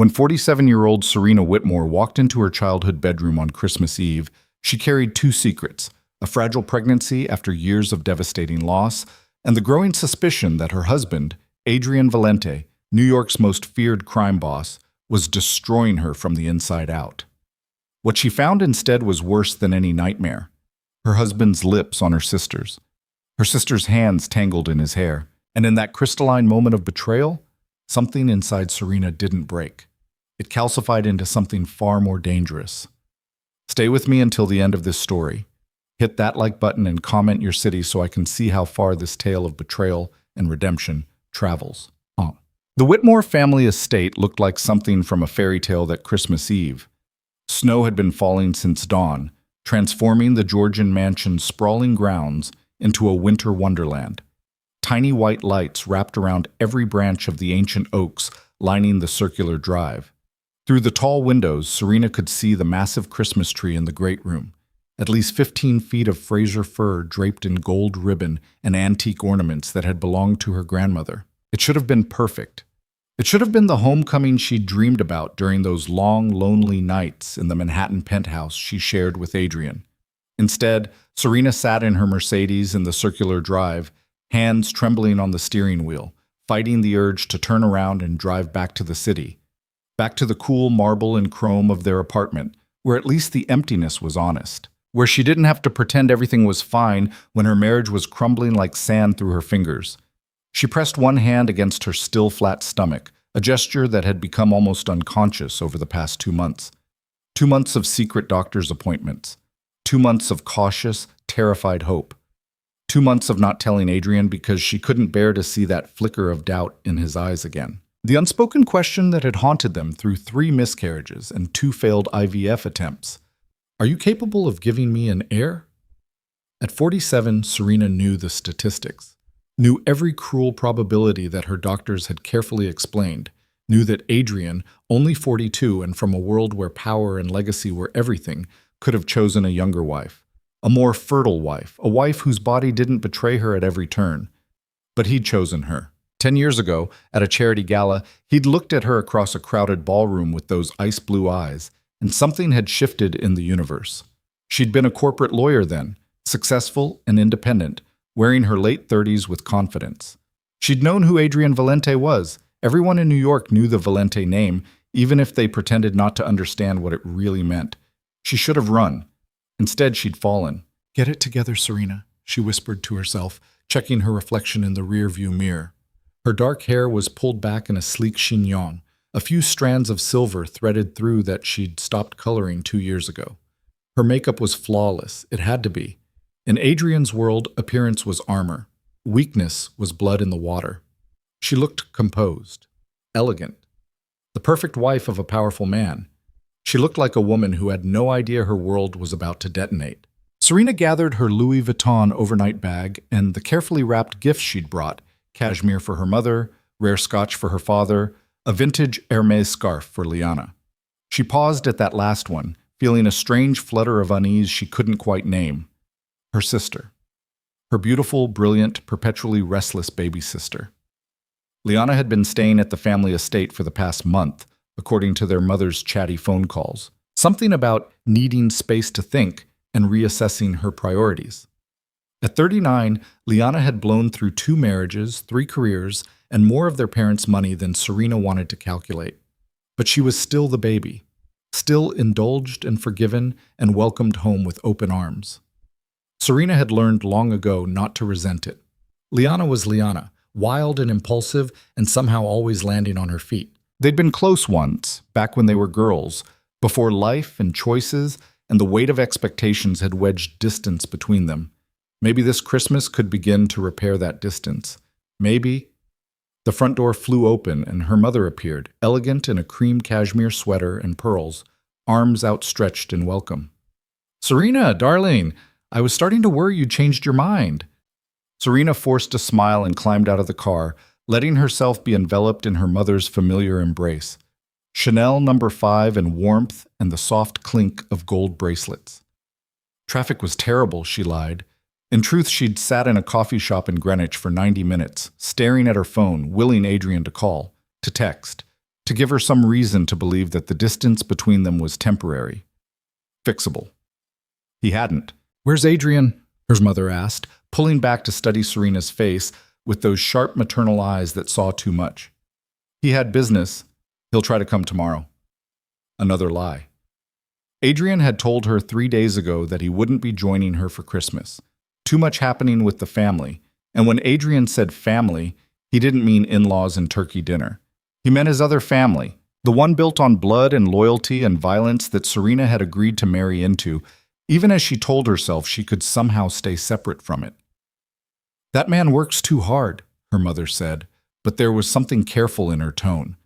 When 47-year-old Serena Whitmore walked into her childhood bedroom on Christmas Eve, she carried two secrets: a fragile pregnancy after years of devastating loss, and the growing suspicion that her husband, Adrian Valente, New York's most feared crime boss, was destroying her from the inside out. What she found instead was worse than any nightmare: her husband's lips on her sister's hands tangled in his hair, and in that crystalline moment of betrayal, something inside Serena didn't break. It calcified into something far more dangerous. Stay with me until the end of this story. Hit that like button and comment your city so I can see how far this tale of betrayal and redemption travels. The Whitmore family estate looked like something from a fairy tale that Christmas Eve. Snow had been falling since dawn, transforming the Georgian mansion's sprawling grounds into a winter wonderland. Tiny white lights wrapped around every branch of the ancient oaks lining the circular drive. Through the tall windows, Serena could see the massive Christmas tree in the great room, at least 15 feet of Fraser fir draped in gold ribbon and antique ornaments that had belonged to her grandmother. It should have been perfect. It should have been the homecoming she'd dreamed about during those long, lonely nights in the Manhattan penthouse she shared with Adrian. Instead, Serena sat in her Mercedes in the circular drive, hands trembling on the steering wheel, fighting the urge to turn around and drive back to the city, back to the cool marble and chrome of their apartment, where at least the emptiness was honest, where she didn't have to pretend everything was fine when her marriage was crumbling like sand through her fingers. She pressed one hand against her still flat stomach, a gesture that had become almost unconscious over the past 2 months. 2 months of secret doctor's appointments. 2 months of cautious, terrified hope. 2 months of not telling Adrian because she couldn't bear to see that flicker of doubt in his eyes again. The unspoken question that had haunted them through 3 miscarriages and 2 failed IVF attempts. Are you capable of giving me an heir? At 47, Serena knew the statistics. Knew every cruel probability that her doctors had carefully explained, knew that Adrian, only 42 and from a world where power and legacy were everything, could have chosen a younger wife, a more fertile wife, a wife whose body didn't betray her at every turn. But he'd chosen her. 10 years ago, at a charity gala, he'd looked at her across a crowded ballroom with those ice-blue eyes, and something had shifted in the universe. She'd been a corporate lawyer then, successful and independent, wearing her late 30s with confidence. She'd known who Adrian Valente was. Everyone in New York knew the Valente name, even if they pretended not to understand what it really meant. She should have run. Instead, she'd fallen. "Get it together, Serena," she whispered to herself, checking her reflection in the rear-view mirror. Her dark hair was pulled back in a sleek chignon, a few strands of silver threaded through that she'd stopped coloring 2 years ago. Her makeup was flawless. It had to be. In Adrian's world, appearance was armor. Weakness was blood in the water. She looked composed, elegant, the perfect wife of a powerful man. She looked like a woman who had no idea her world was about to detonate. Serena gathered her Louis Vuitton overnight bag and the carefully wrapped gifts she'd brought: cashmere for her mother, rare scotch for her father, a vintage Hermes scarf for Liana. She paused at that last one, feeling a strange flutter of unease she couldn't quite name. Her sister. Her beautiful, brilliant, perpetually restless baby sister. Liana had been staying at the family estate for the past month, according to their mother's chatty phone calls. Something about needing space to think and reassessing her priorities. At 39, Liana had blown through 2 marriages, 3 careers, and more of their parents' money than Serena wanted to calculate. But she was still the baby, still indulged and forgiven and welcomed home with open arms. Serena had learned long ago not to resent it. Liana was Liana, wild and impulsive and somehow always landing on her feet. They'd been close once, back when they were girls, before life and choices and the weight of expectations had wedged distance between them. Maybe this Christmas could begin to repair that distance. Maybe. The front door flew open and her mother appeared, elegant in a cream cashmere sweater and pearls, arms outstretched in welcome. "Serena, darling, I was starting to worry you'd changed your mind." Serena forced a smile and climbed out of the car, letting herself be enveloped in her mother's familiar embrace. Chanel No. 5 and warmth and the soft clink of gold bracelets. Traffic was terrible, she lied. In truth, she'd sat in a coffee shop in Greenwich for 90 minutes, staring at her phone, willing Adrian to call, to text. to give her some reason to believe that the distance between them was temporary, fixable. He hadn't. "Where's Adrian?" her mother asked, pulling back to study Serena's face with those sharp maternal eyes that saw too much. "He had business. He'll try to come tomorrow." Another lie. Adrian had told her 3 days ago that he wouldn't be joining her for Christmas. Too much happening with the family. And when Adrian said family, he didn't mean in-laws and turkey dinner. He meant his other family, the one built on blood and loyalty and violence that Serena had agreed to marry into, even as she told herself she could somehow stay separate from it. "That man works too hard," her mother said, but there was something careful in her tone,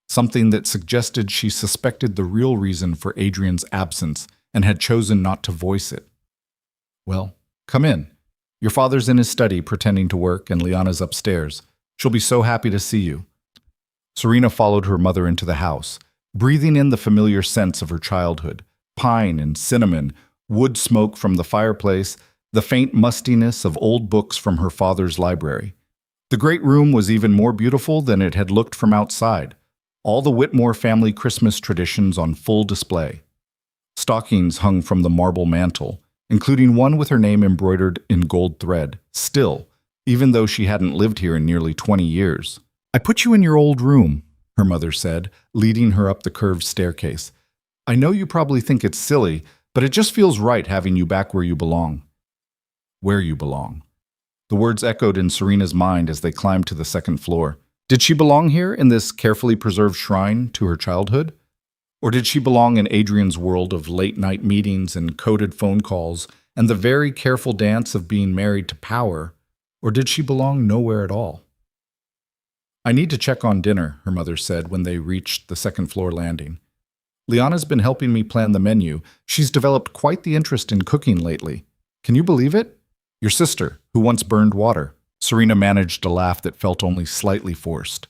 something that suggested she suspected the real reason for Adrian's absence and had chosen not to voice it. "Well, come in. Your father's in his study pretending to work, and Liana's upstairs. She'll be so happy to see you." Serena followed her mother into the house, breathing in the familiar scents of her childhood, pine and cinnamon, wood smoke from the fireplace, the faint mustiness of old books from her father's library. The great room was even more beautiful than it had looked from outside, all the Whitmore family Christmas traditions on full display. Stockings hung from the marble mantel, including one with her name embroidered in gold thread, still, even though she hadn't lived here in nearly 20 years. "I put you in your old room," her mother said, leading her up the curved staircase. "I know you probably think it's silly, but it just feels right having you back where you belong." Where you belong. The words echoed in Serena's mind as they climbed to the second floor. Did she belong here in this carefully preserved shrine to her childhood? Or did she belong in Adrian's world of late-night meetings and coded phone calls and the very careful dance of being married to power? Or did she belong nowhere at all? "I need to check on dinner," her mother said when they reached the second-floor landing. "Liana's been helping me plan the menu. She's developed quite the interest in cooking lately. Can you believe it? Your sister, who once burned water." Serena managed a laugh that felt only slightly forced.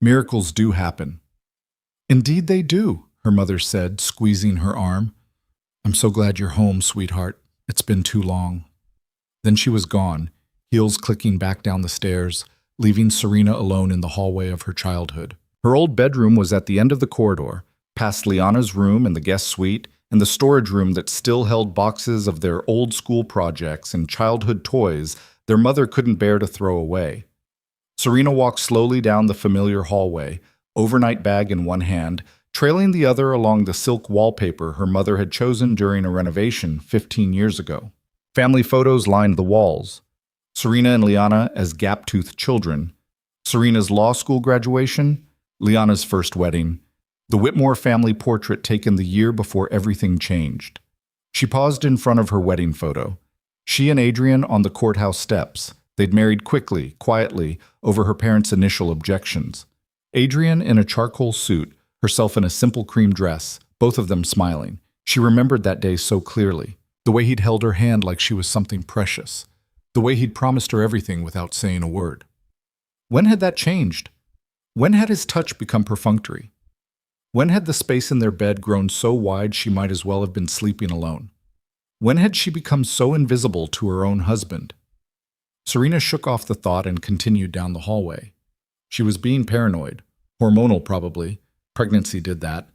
"Miracles do happen." "Indeed they do," her mother said, squeezing her arm. "I'm so glad you're home, sweetheart. It's been too long." Then she was gone, heels clicking back down the stairs, leaving Serena alone in the hallway of her childhood. Her old bedroom was at the end of the corridor, past Liana's room and the guest suite, and the storage room that still held boxes of their old school projects and childhood toys their mother couldn't bear to throw away. Serena walked slowly down the familiar hallway, overnight bag in one hand, trailing the other along the silk wallpaper her mother had chosen during a renovation 15 years ago. Family photos lined the walls. Serena and Liana as gap-toothed children, Serena's law school graduation, Liana's first wedding, the Whitmore family portrait taken the year before everything changed. She paused in front of her wedding photo. She and Adrian on the courthouse steps. They'd married quickly, quietly, over her parents' initial objections. Adrian in a charcoal suit, herself in a simple cream dress, both of them smiling. She remembered that day so clearly. The way he'd held her hand like she was something precious. The way he'd promised her everything without saying a word. When had that changed? When had his touch become perfunctory? When had the space in their bed grown so wide she might as well have been sleeping alone? When had she become so invisible to her own husband? Serena shook off the thought and continued down the hallway. She was being paranoid. Hormonal, probably. Pregnancy did that.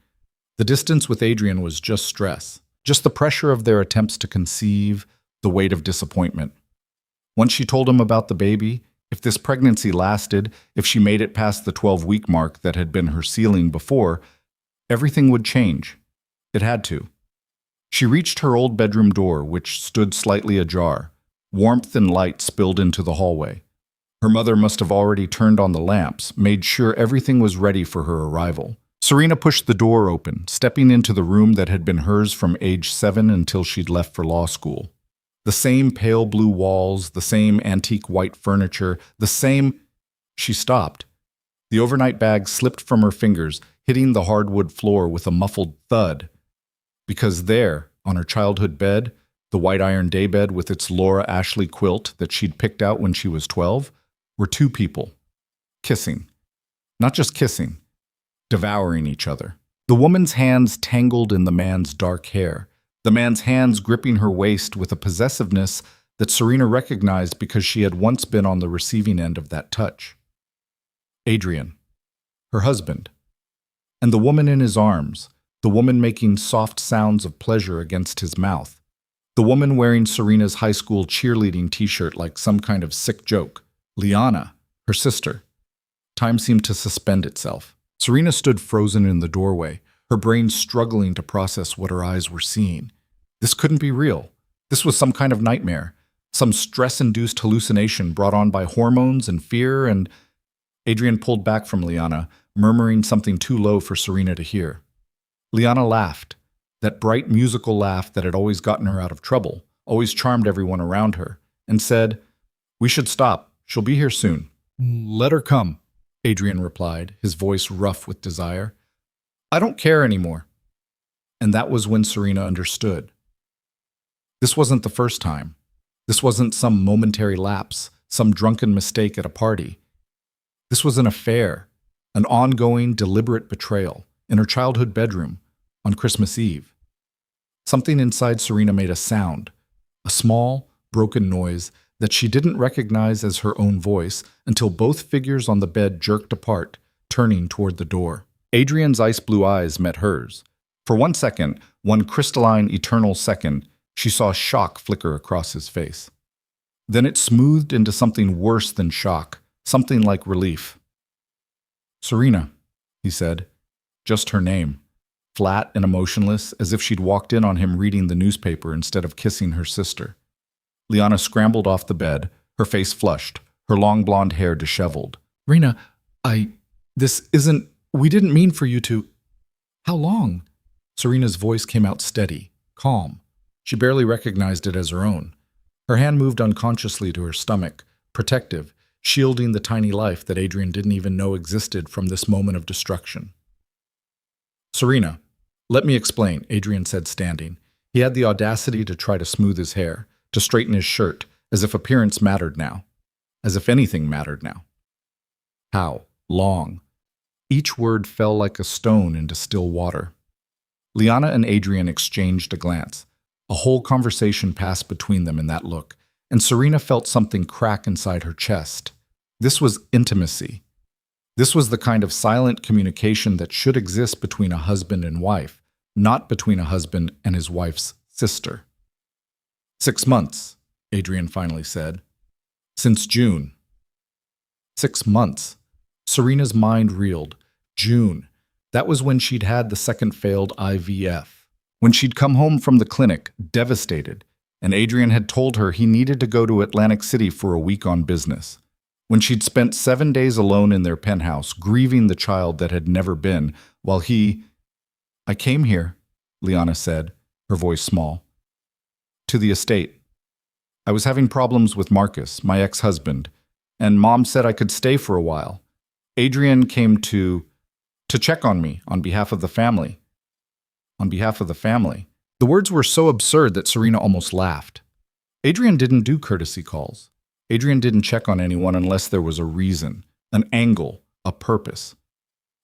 The distance with Adrian was just stress. Just the pressure of their attempts to conceive, the weight of disappointment. Once she told him about the baby, if this pregnancy lasted, if she made it past the 12-week mark that had been her ceiling before, everything would change. It had to. She reached her old bedroom door, which stood slightly ajar. Warmth and light spilled into the hallway. Her mother must have already turned on the lamps, made sure everything was ready for her arrival. Serena pushed the door open, stepping into the room that had been hers from age 7 until she'd left for law school. The same pale blue walls, the same antique white furniture, the same... She stopped. The overnight bag slipped from her fingers, hitting the hardwood floor with a muffled thud. Because there, on her childhood bed, the white iron daybed with its Laura Ashley quilt that she'd picked out when she was 12, were two people. Kissing. Not just kissing. Devouring each other. The woman's hands tangled in the man's dark hair. The man's hands gripping her waist with a possessiveness that Serena recognized because she had once been on the receiving end of that touch. Adrian. Her husband. And the woman in his arms, the woman making soft sounds of pleasure against his mouth, the woman wearing Serena's high school cheerleading t-shirt like some kind of sick joke, Liana, her sister. Time seemed to suspend itself. Serena stood frozen in the doorway, her brain struggling to process what her eyes were seeing. This couldn't be real. This was some kind of nightmare, some stress-induced hallucination brought on by hormones and fear, and Adrian pulled back from Liana, murmuring something too low for Serena to hear. Liana laughed, that bright musical laugh that had always gotten her out of trouble, always charmed everyone around her, and said, "We should stop. She'll be here soon." "Let her come," Adrian replied, his voice rough with desire. "I don't care anymore." And that was when Serena understood. This wasn't the first time. This wasn't some momentary lapse, some drunken mistake at a party. This was an affair, an ongoing, deliberate betrayal in her childhood bedroom on Christmas Eve. Something inside Serena made a sound, a small, broken noise that she didn't recognize as her own voice until both figures on the bed jerked apart, turning toward the door. Adrian's ice-blue eyes met hers. For 1 second, one crystalline, eternal second, she saw shock flicker across his face. Then it smoothed into something worse than shock, something like relief. "Serena," he said, just her name, flat and emotionless, as if she'd walked in on him reading the newspaper instead of kissing her sister. Liana scrambled off the bed, her face flushed, her long blonde hair disheveled. "Rena, we didn't mean for you to—" "How long?" Serena's voice came out steady, calm. She barely recognized it as her own. Her hand moved unconsciously to her stomach, protective, shielding the tiny life that Adrian didn't even know existed from this moment of destruction. "Serena, let me explain," Adrian said, standing. He had the audacity to try to smooth his hair, to straighten his shirt, as if appearance mattered now, as if anything mattered now. "How long?" Each word fell like a stone into still water. Liana and Adrian exchanged a glance. A whole conversation passed between them in that look, and Serena felt something crack inside her chest. This was intimacy. This was the kind of silent communication that should exist between a husband and wife, not between a husband and his wife's sister. 6 months, Adrian finally said. "Since June." 6 months. Serena's mind reeled. June. That was when she'd had the second failed IVF. When she'd come home from the clinic, devastated, and Adrian had told her he needed to go to Atlantic City for a week on business. When she'd spent 7 days alone in their penthouse, grieving the child that had never been, while "I came here," Liana said, her voice small, "to the estate. I was having problems with Marcus, my ex-husband, and Mom said I could stay for a while. Adrian came to check on me on behalf of the family." On behalf of the family. The words were so absurd that Serena almost laughed. Adrian didn't do courtesy calls. Adrian didn't check on anyone unless there was a reason, an angle, a purpose.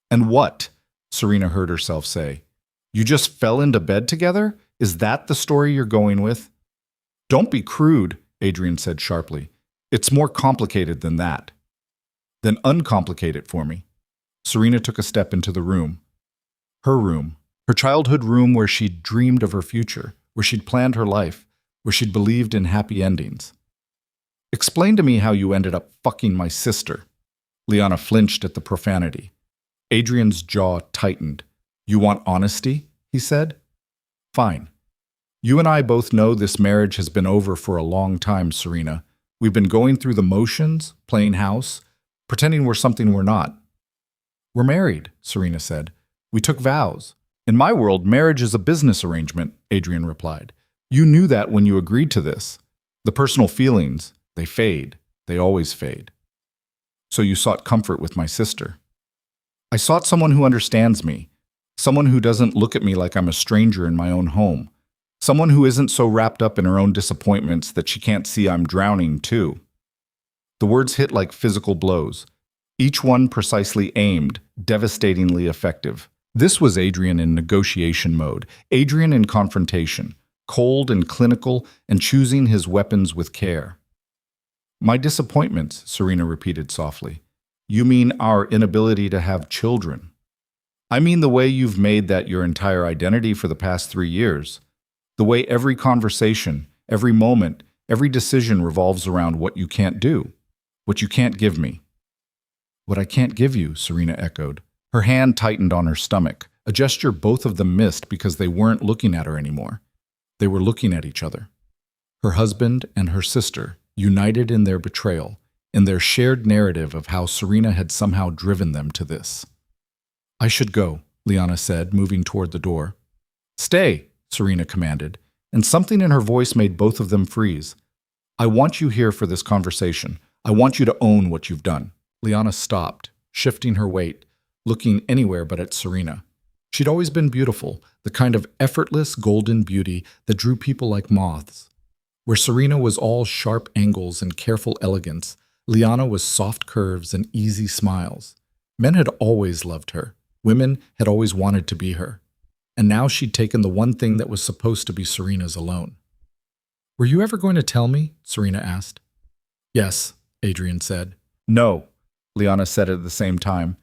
"And what?" Serena heard herself say. "You just fell into bed together? Is that the story you're going with?" "Don't be crude," Adrian said sharply. "It's more complicated than that." "Then uncomplicate it for me." Serena took a step into the room. Her room. Her childhood room where she'd dreamed of her future, where she'd planned her life, where she'd believed in happy endings. "Explain to me how you ended up fucking my sister." Liana flinched at the profanity. Adrian's jaw tightened. "You want honesty?" he said. "Fine. You and I both know this marriage has been over for a long time, Serena. We've been going through the motions, playing house, pretending we're something we're not." "We're married," Serena said. "We took vows." "In my world, marriage is a business arrangement," Adrian replied. "You knew that when you agreed to this. The personal feelings, they fade. They always fade. So you sought comfort with my sister." "I sought someone who understands me, someone who doesn't look at me like I'm a stranger in my own home, someone who isn't so wrapped up in her own disappointments that she can't see I'm drowning too." The words hit like physical blows, each one precisely aimed, devastatingly effective. This was Adrian in negotiation mode, Adrian in confrontation, cold and clinical and choosing his weapons with care. "My disappointments," Serena repeated softly. "You mean our inability to have children." I mean the way you've made that your entire identity for the past 3 years. The way every conversation, every moment, every decision revolves around what you can't do, what you can't give me. What I can't give you, Serena echoed. Her hand tightened on her stomach, a gesture both of them missed because they weren't looking at her anymore. They were looking at each other. Her husband and her sister, united in their betrayal, in their shared narrative of how Serena had somehow driven them to this. I should go, Liana said, moving toward the door. Stay, Serena commanded, and something in her voice made both of them freeze. I want you here for this conversation. I want you to own what you've done. Liana stopped, shifting her weight, looking anywhere but at Serena. She'd always been beautiful, the kind of effortless golden beauty that drew people like moths. Where Serena was all sharp angles and careful elegance, Liana was soft curves and easy smiles. Men had always loved her. Women had always wanted to be her. And now she'd taken the one thing that was supposed to be Serena's alone. Were you ever going to tell me? Serena asked. Yes, Adrian said. No, Liana said at the same time.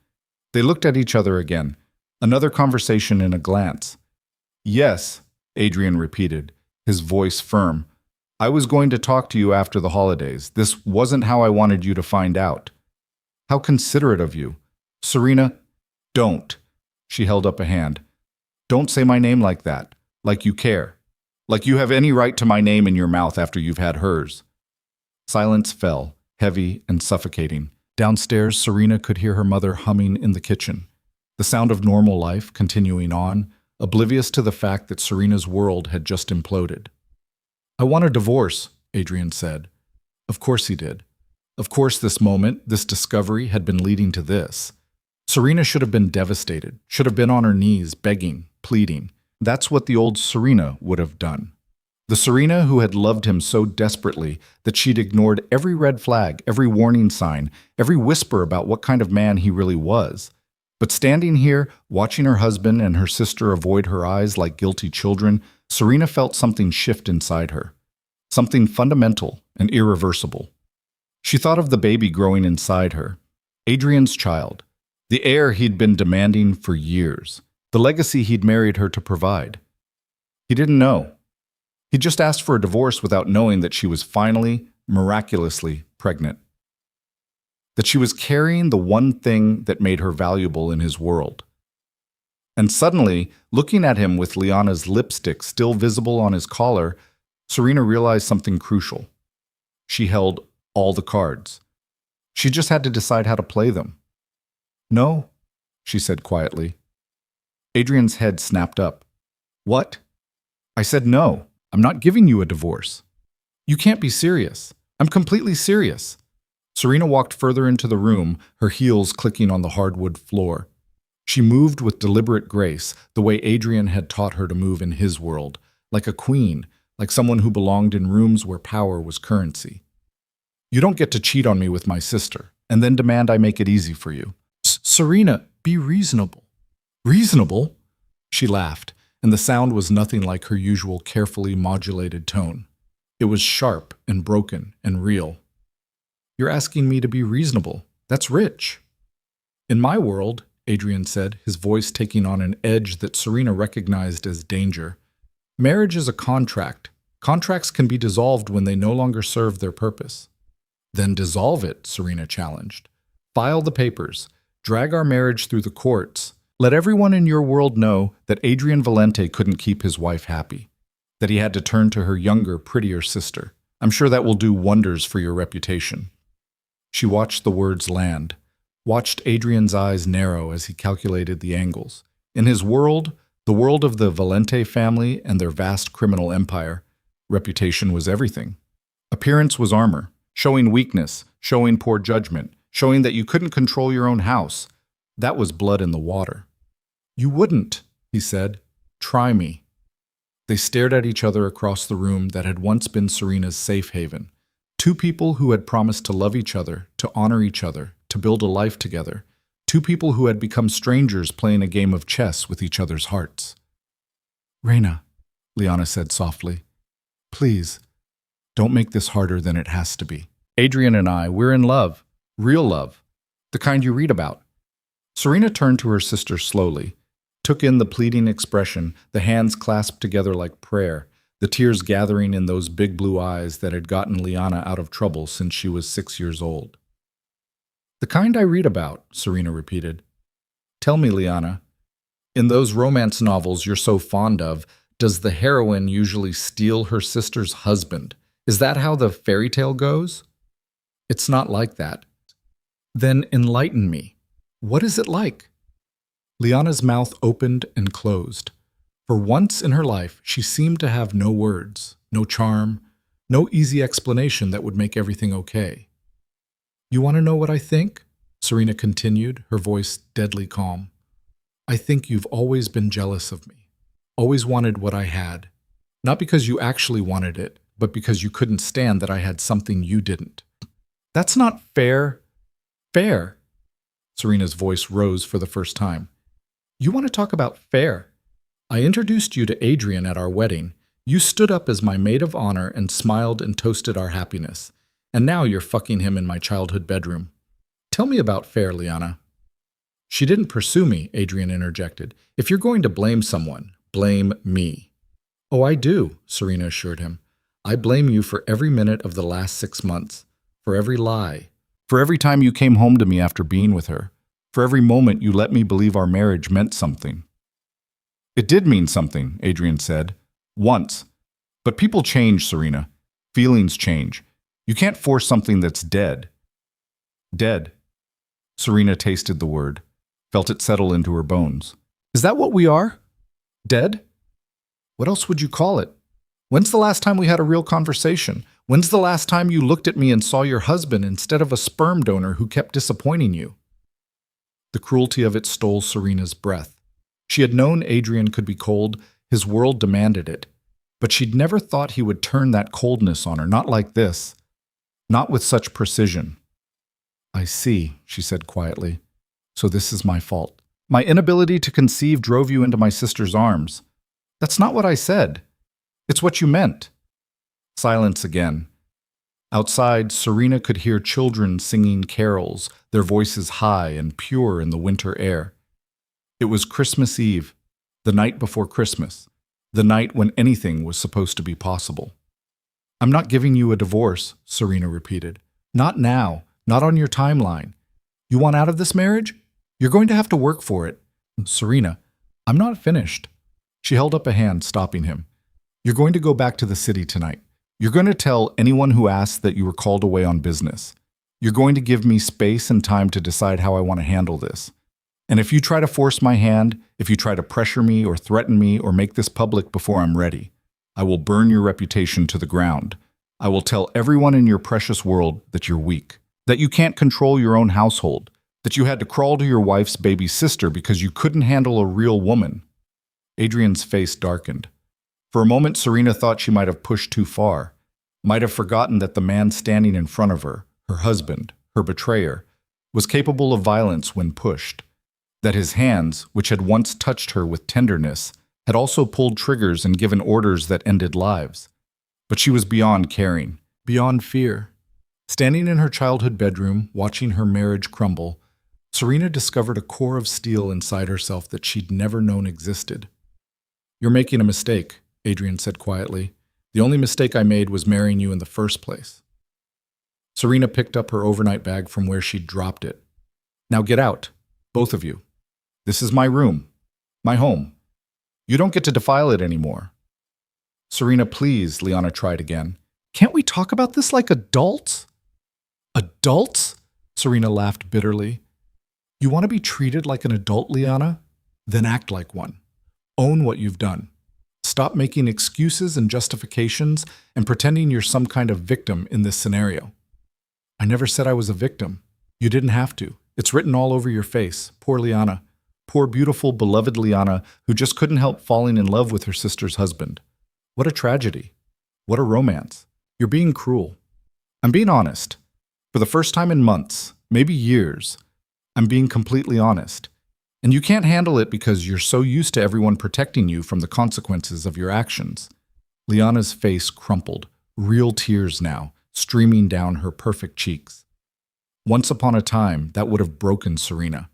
They looked at each other again. Another conversation in a glance. Yes, Adrian repeated, his voice firm. I was going to talk to you after the holidays. This wasn't how I wanted you to find out. How considerate of you. Serena, don't. She held up a hand. Don't say my name like that. Like you care. Like you have any right to my name in your mouth after you've had hers. Silence fell, heavy and suffocating. Downstairs, Serena could hear her mother humming in the kitchen. The sound of normal life continuing on, oblivious to the fact that Serena's world had just imploded. I want a divorce, Adrian said. Of course he did. Of course this moment, this discovery, had been leading to this. Serena should have been devastated, should have been on her knees, begging, pleading. That's what the old Serena would have done. The Serena who had loved him so desperately that she'd ignored every red flag, every warning sign, every whisper about what kind of man he really was. But standing here, watching her husband and her sister avoid her eyes like guilty children, Serena felt something shift inside her. Something fundamental and irreversible. She thought of the baby growing inside her. Adrian's child. The heir he'd been demanding for years. The legacy he'd married her to provide. He didn't know. He just asked for a divorce without knowing that she was finally, miraculously pregnant. That she was carrying the one thing that made her valuable in his world. And suddenly, looking at him with Liana's lipstick still visible on his collar, Serena realized something crucial. She held all the cards. She just had to decide how to play them. No, she said quietly. Adrian's head snapped up. What? I said no. I'm not giving you a divorce. You can't be serious. I'm completely serious. Serena walked further into the room, her heels clicking on the hardwood floor. She moved with deliberate grace, the way Adrian had taught her to move in his world, like a queen, like someone who belonged in rooms where power was currency. You don't get to cheat on me with my sister, and then demand I make it easy for you. Serena, be reasonable. Reasonable? She laughed, and the sound was nothing like her usual carefully modulated tone. It was sharp and broken and real. You're asking me to be reasonable. That's rich. In my world, Adrian said, his voice taking on an edge that Serena recognized as danger. Marriage is a contract. Contracts can be dissolved when they no longer serve their purpose. Then dissolve it, Serena challenged. File the papers. Drag our marriage through the courts. Let everyone in your world know that Adrian Valente couldn't keep his wife happy, that he had to turn to her younger, prettier sister. I'm sure that will do wonders for your reputation. She watched the words land, watched Adrian's eyes narrow as he calculated the angles. In his world, the world of the Valente family and their vast criminal empire, reputation was everything. Appearance was armor, showing weakness, showing poor judgment, showing that you couldn't control your own house. That was blood in the water. You wouldn't, he said. Try me. They stared at each other across the room that had once been Serena's safe haven. Two people who had promised to love each other, to honor each other, to build a life together. Two people who had become strangers playing a game of chess with each other's hearts. Reina, Liana said softly, please, don't make this harder than it has to be. Adrian and I, we're in love. Real love. The kind you read about. Serena turned to her sister slowly, took in the pleading expression, the hands clasped together like prayer, the tears gathering in those big blue eyes that had gotten Liana out of trouble since she was 6 years old. "The kind I read about," Serena repeated. "Tell me, Liana, in those romance novels you're so fond of, does the heroine usually steal her sister's husband? Is that how the fairy tale goes?" "It's not like that." "Then enlighten me. What is it like?" Liana's mouth opened and closed. For once in her life, she seemed to have no words, no charm, no easy explanation that would make everything okay. "You want to know what I think?" Serena continued, her voice deadly calm. "I think you've always been jealous of me, always wanted what I had. Not because you actually wanted it, but because you couldn't stand that I had something you didn't." "That's not fair." "Fair?" Serena's voice rose for the first time. "You want to talk about fair? I introduced you to Adrian at our wedding. You stood up as my maid of honor and smiled and toasted our happiness. And now you're fucking him in my childhood bedroom. Tell me about fair, Liana." "She didn't pursue me," Adrian interjected. "If you're going to blame someone, blame me." "Oh, I do," Serena assured him. "I blame you for every minute of the last 6 months, for every lie, for every time you came home to me after being with her, for every moment you let me believe our marriage meant something." "It did mean something," Adrian said. "Once. But people change, Serena. Feelings change. You can't force something that's dead." "Dead." Serena tasted the word, felt it settle into her bones. "Is that what we are? Dead? What else would you call it? When's the last time we had a real conversation? When's the last time you looked at me and saw your husband instead of a sperm donor who kept disappointing you?" The cruelty of it stole Serena's breath. She had known Adrian could be cold, his world demanded it, but she'd never thought he would turn that coldness on her, not like this, not with such precision. "I see," she said quietly. "So this is my fault. My inability to conceive drove you into my sister's arms." "That's not what I said. It's what you meant." Silence again. Outside, Serena could hear children singing carols, their voices high and pure in the winter air. It was Christmas Eve, the night before Christmas, the night when anything was supposed to be possible. "I'm not giving you a divorce," Serena repeated. "Not now, not on your timeline. You want out of this marriage? You're going to have to work for it." "Serena, I'm not finished." She held up a hand, stopping him. "You're going to go back to the city tonight. You're going to tell anyone who asks that you were called away on business. You're going to give me space and time to decide how I want to handle this. And if you try to force my hand, if you try to pressure me or threaten me or make this public before I'm ready, I will burn your reputation to the ground. I will tell everyone in your precious world that you're weak, that you can't control your own household, that you had to crawl to your wife's baby sister because you couldn't handle a real woman." Adrian's face darkened. For a moment, Serena thought she might have pushed too far, might have forgotten that the man standing in front of her, her husband, her betrayer, was capable of violence when pushed, that his hands, which had once touched her with tenderness, had also pulled triggers and given orders that ended lives. But she was beyond caring, beyond fear. Standing in her childhood bedroom, watching her marriage crumble, Serena discovered a core of steel inside herself that she'd never known existed. "You're making a mistake," Adrian said quietly. "The only mistake I made was marrying you in the first place." Serena picked up her overnight bag from where she'd dropped it. "Now get out, both of you. This is my room, my home. You don't get to defile it anymore." "Serena, please," Liana tried again. "Can't we talk about this like adults?" "Adults?" Serena laughed bitterly. "You want to be treated like an adult, Liana? Then act like one. Own what you've done. Stop making excuses and justifications and pretending you're some kind of victim in this scenario." "I never said I was a victim. You didn't have to. It's written all over your face. Poor Liana. Poor beautiful, beloved Liana, who just couldn't help falling in love with her sister's husband. What a tragedy. What a romance. You're being cruel." "I'm being honest. For the first time in months, maybe years, I'm being completely honest. And you can't handle it because you're so used to everyone protecting you from the consequences of your actions." Liana's face crumpled, real tears now, streaming down her perfect cheeks. Once upon a time, that would have broken Serena,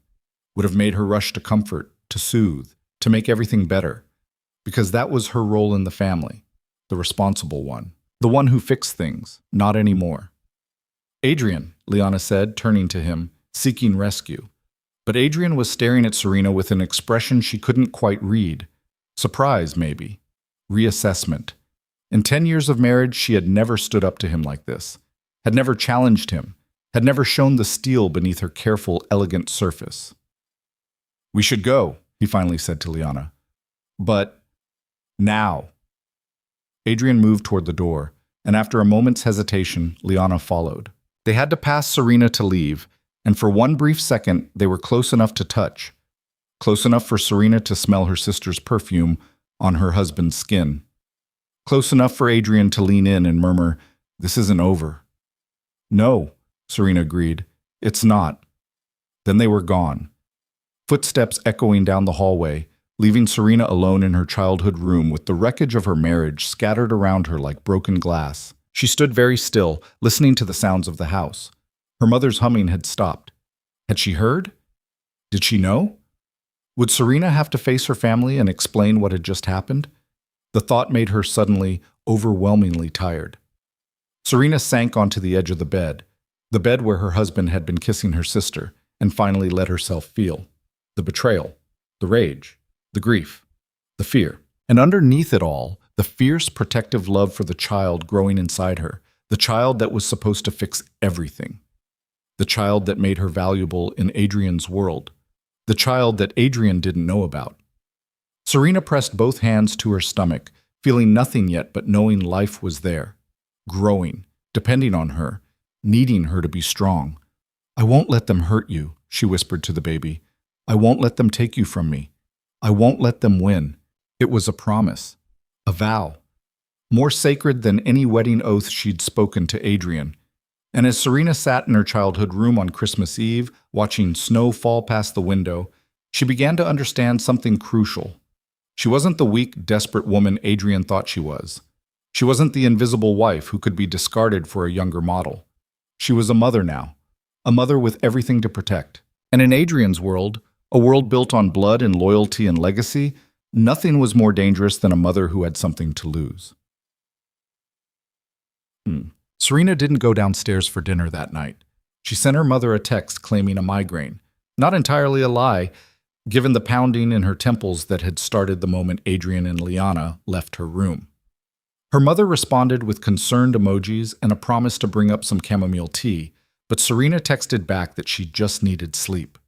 would have made her rush to comfort, to soothe, to make everything better, because that was her role in the family, the responsible one, the one who fixed things, not anymore. Adrian, Liana said, turning to him, seeking rescue. But Adrian was staring at Serena with an expression she couldn't quite read. Surprise, maybe. Reassessment. In 10 years of marriage, she had never stood up to him like this, had never challenged him, had never shown the steel beneath her careful, elegant surface. "We should go," he finally said to Liana. "But now." Adrian moved toward the door, and after a moment's hesitation, Liana followed. They had to pass Serena to leave, and for one brief second, they were close enough to touch, close enough for Serena to smell her sister's perfume on her husband's skin, close enough for Adrian to lean in and murmur, "This isn't over." "No," Serena agreed. "It's not." Then they were gone, footsteps echoing down the hallway, leaving Serena alone in her childhood room with the wreckage of her marriage scattered around her like broken glass. She stood very still, listening to the sounds of the house. Her mother's humming had stopped. Had she heard? Did she know? Would Serena have to face her family and explain what had just happened? The thought made her suddenly, overwhelmingly tired. Serena sank onto the edge of the bed where her husband had been kissing her sister, and finally let herself feel the betrayal, the rage, the grief, the fear. And underneath it all, the fierce, protective love for the child growing inside her, the child that was supposed to fix everything, the child that made her valuable in Adrian's world, the child that Adrian didn't know about. Serena pressed both hands to her stomach, feeling nothing yet but knowing life was there, growing, depending on her, needing her to be strong. "I won't let them hurt you," she whispered to the baby. "I won't let them take you from me. I won't let them win." It was a promise, a vow, more sacred than any wedding oath she'd spoken to Adrian. And as Serena sat in her childhood room on Christmas Eve, watching snow fall past the window, she began to understand something crucial. She wasn't the weak, desperate woman Adrian thought she was. She wasn't the invisible wife who could be discarded for a younger model. She was a mother now, a mother with everything to protect. And in Adrian's world, a world built on blood and loyalty and legacy, nothing was more dangerous than a mother who had something to lose. Serena didn't go downstairs for dinner that night. She sent her mother a text claiming a migraine. Not entirely a lie, given the pounding in her temples that had started the moment Adrian and Liana left her room. Her mother responded with concerned emojis and a promise to bring up some chamomile tea, but Serena texted back that she just needed sleep.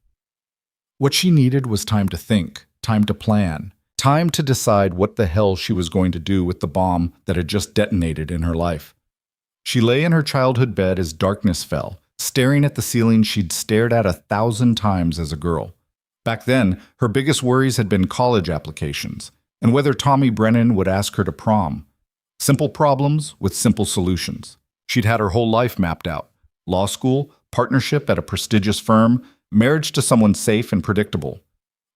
What she needed was time to think, time to plan, time to decide what the hell she was going to do with the bomb that had just detonated in her life. She lay in her childhood bed as darkness fell, staring at the ceiling she'd stared at 1,000 times as a girl. Back then, her biggest worries had been college applications, and whether Tommy Brennan would ask her to prom. Simple problems with simple solutions. She'd had her whole life mapped out. Law school, partnership at a prestigious firm, marriage to someone safe and predictable.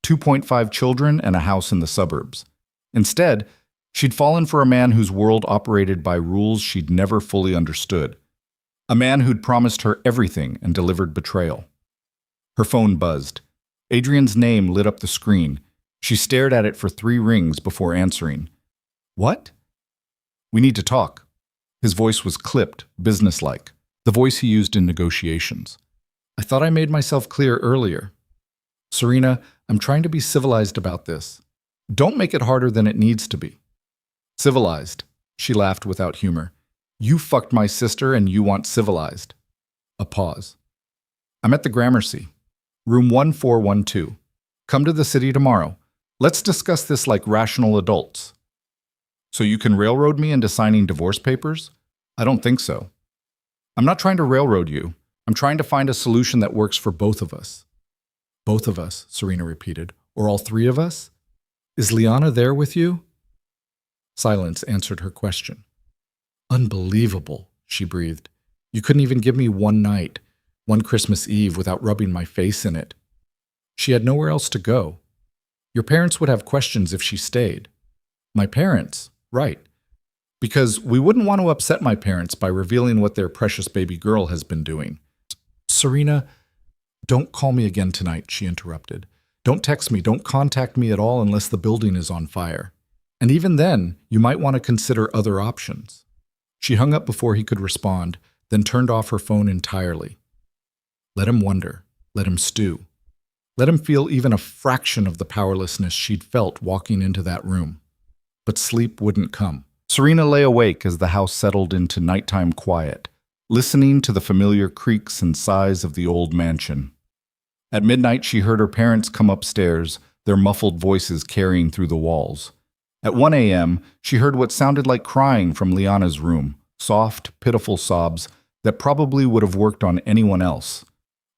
2.5 children and a house in the suburbs. Instead, she'd fallen for a man whose world operated by rules she'd never fully understood. A man who'd promised her everything and delivered betrayal. Her phone buzzed. Adrian's name lit up the screen. She stared at it for 3 rings before answering. "What?" "We need to talk." His voice was clipped, businesslike, the voice he used in negotiations. "I thought I made myself clear earlier." "Serena, I'm trying to be civilized about this. Don't make it harder than it needs to be." "Civilized," she laughed without humor. "You fucked my sister and you want civilized." A pause. "I'm at the Gramercy. Room 1412. Come to the city tomorrow. Let's discuss this like rational adults." "So you can railroad me into signing divorce papers?" "I don't think so." "I'm not trying to railroad you. I'm trying to find a solution that works for both of us." "Both of us," Serena repeated. "Or all 3 of us? Is Liana there with you?" Silence answered her question. "Unbelievable," she breathed. "You couldn't even give me one night, one Christmas Eve without rubbing my face in it." She had nowhere else to go. "Your parents would have questions if she stayed." "My parents?" "Right. Because we wouldn't want to upset my parents by revealing what their precious baby girl has been doing." "Serena, don't call me again tonight," she interrupted. Don't text me, don't contact me at all unless the building is on fire. And even then, you might want to consider other options. She hung up before he could respond, then turned off her phone entirely. Let him wonder. Let him stew. Let him feel even a fraction of the powerlessness she'd felt walking into that room. But sleep wouldn't come. Serena lay awake as the house settled into nighttime quiet, listening to the familiar creaks and sighs of the old mansion. At midnight, she heard her parents come upstairs, their muffled voices carrying through the walls. At 1 a.m., she heard what sounded like crying from Liana's room, soft, pitiful sobs that probably would have worked on anyone else.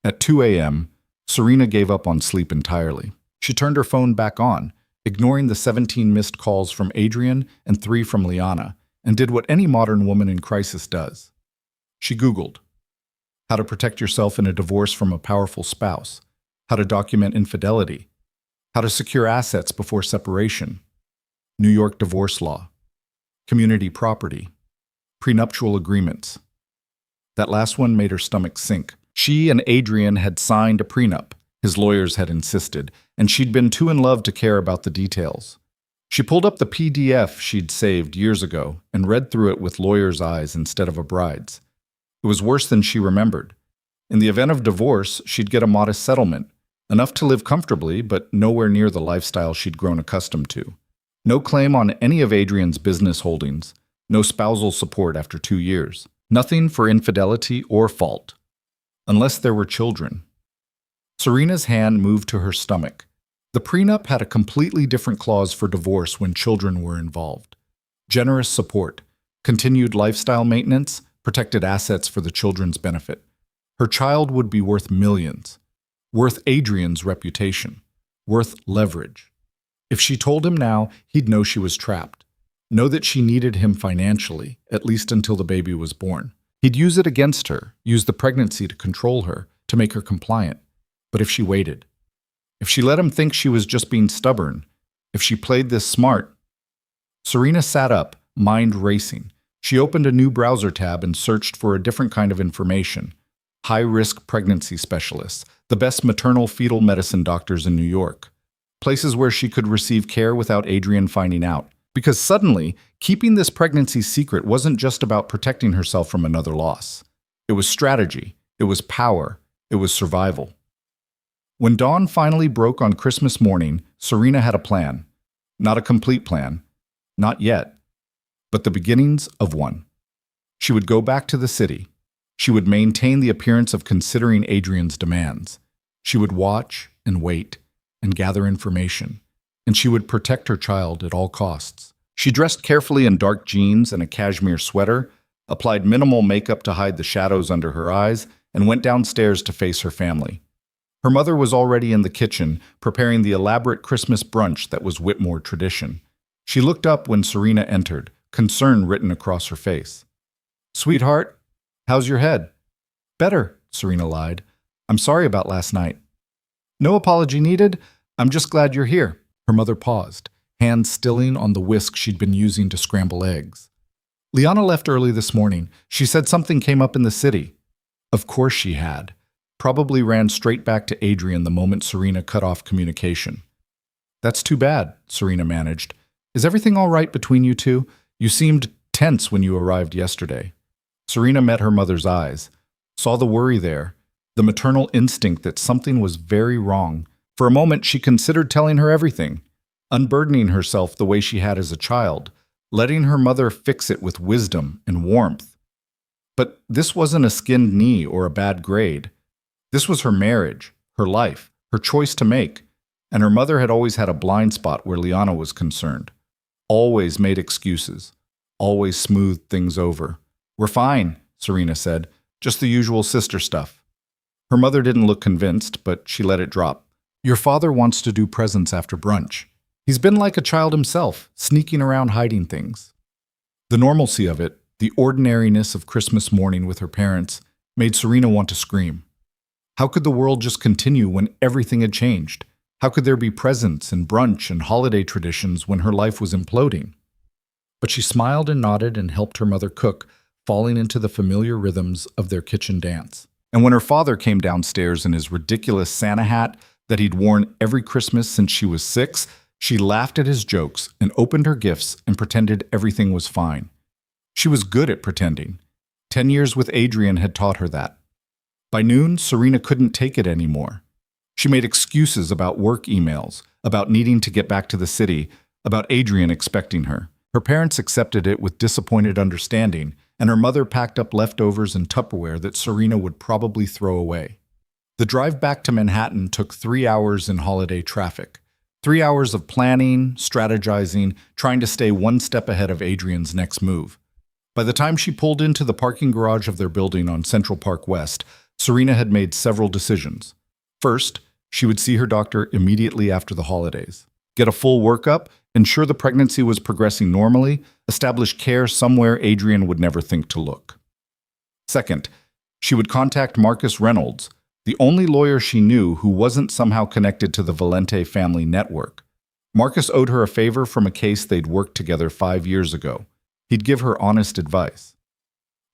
At 2 a.m., Serena gave up on sleep entirely. She turned her phone back on, ignoring the 17 missed calls from Adrian and 3 from Liana, and did what any modern woman in crisis does. She Googled how to protect yourself in a divorce from a powerful spouse, how to document infidelity, how to secure assets before separation, New York divorce law, community property, prenuptial agreements. That last one made her stomach sink. She and Adrian had signed a prenup, his lawyers had insisted, and she'd been too in love to care about the details. She pulled up the PDF she'd saved years ago and read through it with lawyer's eyes instead of a bride's. It was worse than she remembered. In the event of divorce, she'd get a modest settlement, enough to live comfortably, but nowhere near the lifestyle she'd grown accustomed to. No claim on any of Adrian's business holdings, no spousal support after 2 years, nothing for infidelity or fault. Unless there were children. Serena's hand moved to her stomach. The prenup had a completely different clause for divorce when children were involved. Generous support, continued lifestyle maintenance, protected assets for the children's benefit. Her child would be worth millions, worth Adrian's reputation, worth leverage. If she told him now, he'd know she was trapped, know that she needed him financially, at least until the baby was born. He'd use it against her, use the pregnancy to control her, to make her compliant. But if she waited, if she let him think she was just being stubborn, if she played this smart. Serena sat up, mind racing. She opened a new browser tab and searched for a different kind of information. High-risk pregnancy specialists, the best maternal fetal medicine doctors in New York. Places where she could receive care without Adrian finding out. Because suddenly, keeping this pregnancy secret wasn't just about protecting herself from another loss. It was strategy, it was power, it was survival. When dawn finally broke on Christmas morning, Serena had a plan. Not a complete plan. Not yet. But the beginnings of one. She would go back to the city. She would maintain the appearance of considering Adrian's demands. She would watch and wait and gather information. And she would protect her child at all costs. She dressed carefully in dark jeans and a cashmere sweater, applied minimal makeup to hide the shadows under her eyes, and went downstairs to face her family. Her mother was already in the kitchen, preparing the elaborate Christmas brunch that was Whitmore tradition. She looked up when Serena entered, concern written across her face. "Sweetheart, how's your head?" "Better," Serena lied. "I'm sorry about last night." "No apology needed. I'm just glad you're here." Her mother paused, hands stilling on the whisk she'd been using to scramble eggs. "Liana left early this morning. She said something came up in the city." Of course she had. Probably ran straight back to Adrian the moment Serena cut off communication. "That's too bad," Serena managed. "Is everything all right between you two? You seemed tense when you arrived yesterday." Serena met her mother's eyes, saw the worry there, the maternal instinct that something was very wrong. For a moment, she considered telling her everything, unburdening herself the way she had as a child, letting her mother fix it with wisdom and warmth. But this wasn't a skinned knee or a bad grade. This was her marriage, her life, her choice to make, and her mother had always had a blind spot where Liana was concerned. Always made excuses, always smoothed things over. "We're fine," Serena said, "just the usual sister stuff." Her mother didn't look convinced, but she let it drop. "Your father wants to do presents after brunch. He's been like a child himself, sneaking around hiding things." The normalcy of it, the ordinariness of Christmas morning with her parents, made Serena want to scream. How could the world just continue when everything had changed? How could there be presents and brunch and holiday traditions when her life was imploding? But she smiled and nodded and helped her mother cook, falling into the familiar rhythms of their kitchen dance. And when her father came downstairs in his ridiculous Santa hat, that he'd worn every Christmas since she was 6, she laughed at his jokes and opened her gifts and pretended everything was fine. She was good at pretending. 10 years with Adrian had taught her that. By noon, Serena couldn't take it anymore. She made excuses about work emails, about needing to get back to the city, about Adrian expecting her. Her parents accepted it with disappointed understanding, and her mother packed up leftovers and Tupperware that Serena would probably throw away. The drive back to Manhattan took 3 hours in holiday traffic. 3 hours of planning, strategizing, trying to stay one step ahead of Adrian's next move. By the time she pulled into the parking garage of their building on Central Park West, Serena had made several decisions. First, she would see her doctor immediately after the holidays. Get a full workup, ensure the pregnancy was progressing normally, establish care somewhere Adrian would never think to look. Second, she would contact Marcus Reynolds, the only lawyer she knew who wasn't somehow connected to the Valente family network. Marcus owed her a favor from a case they'd worked together 5 years ago. He'd give her honest advice.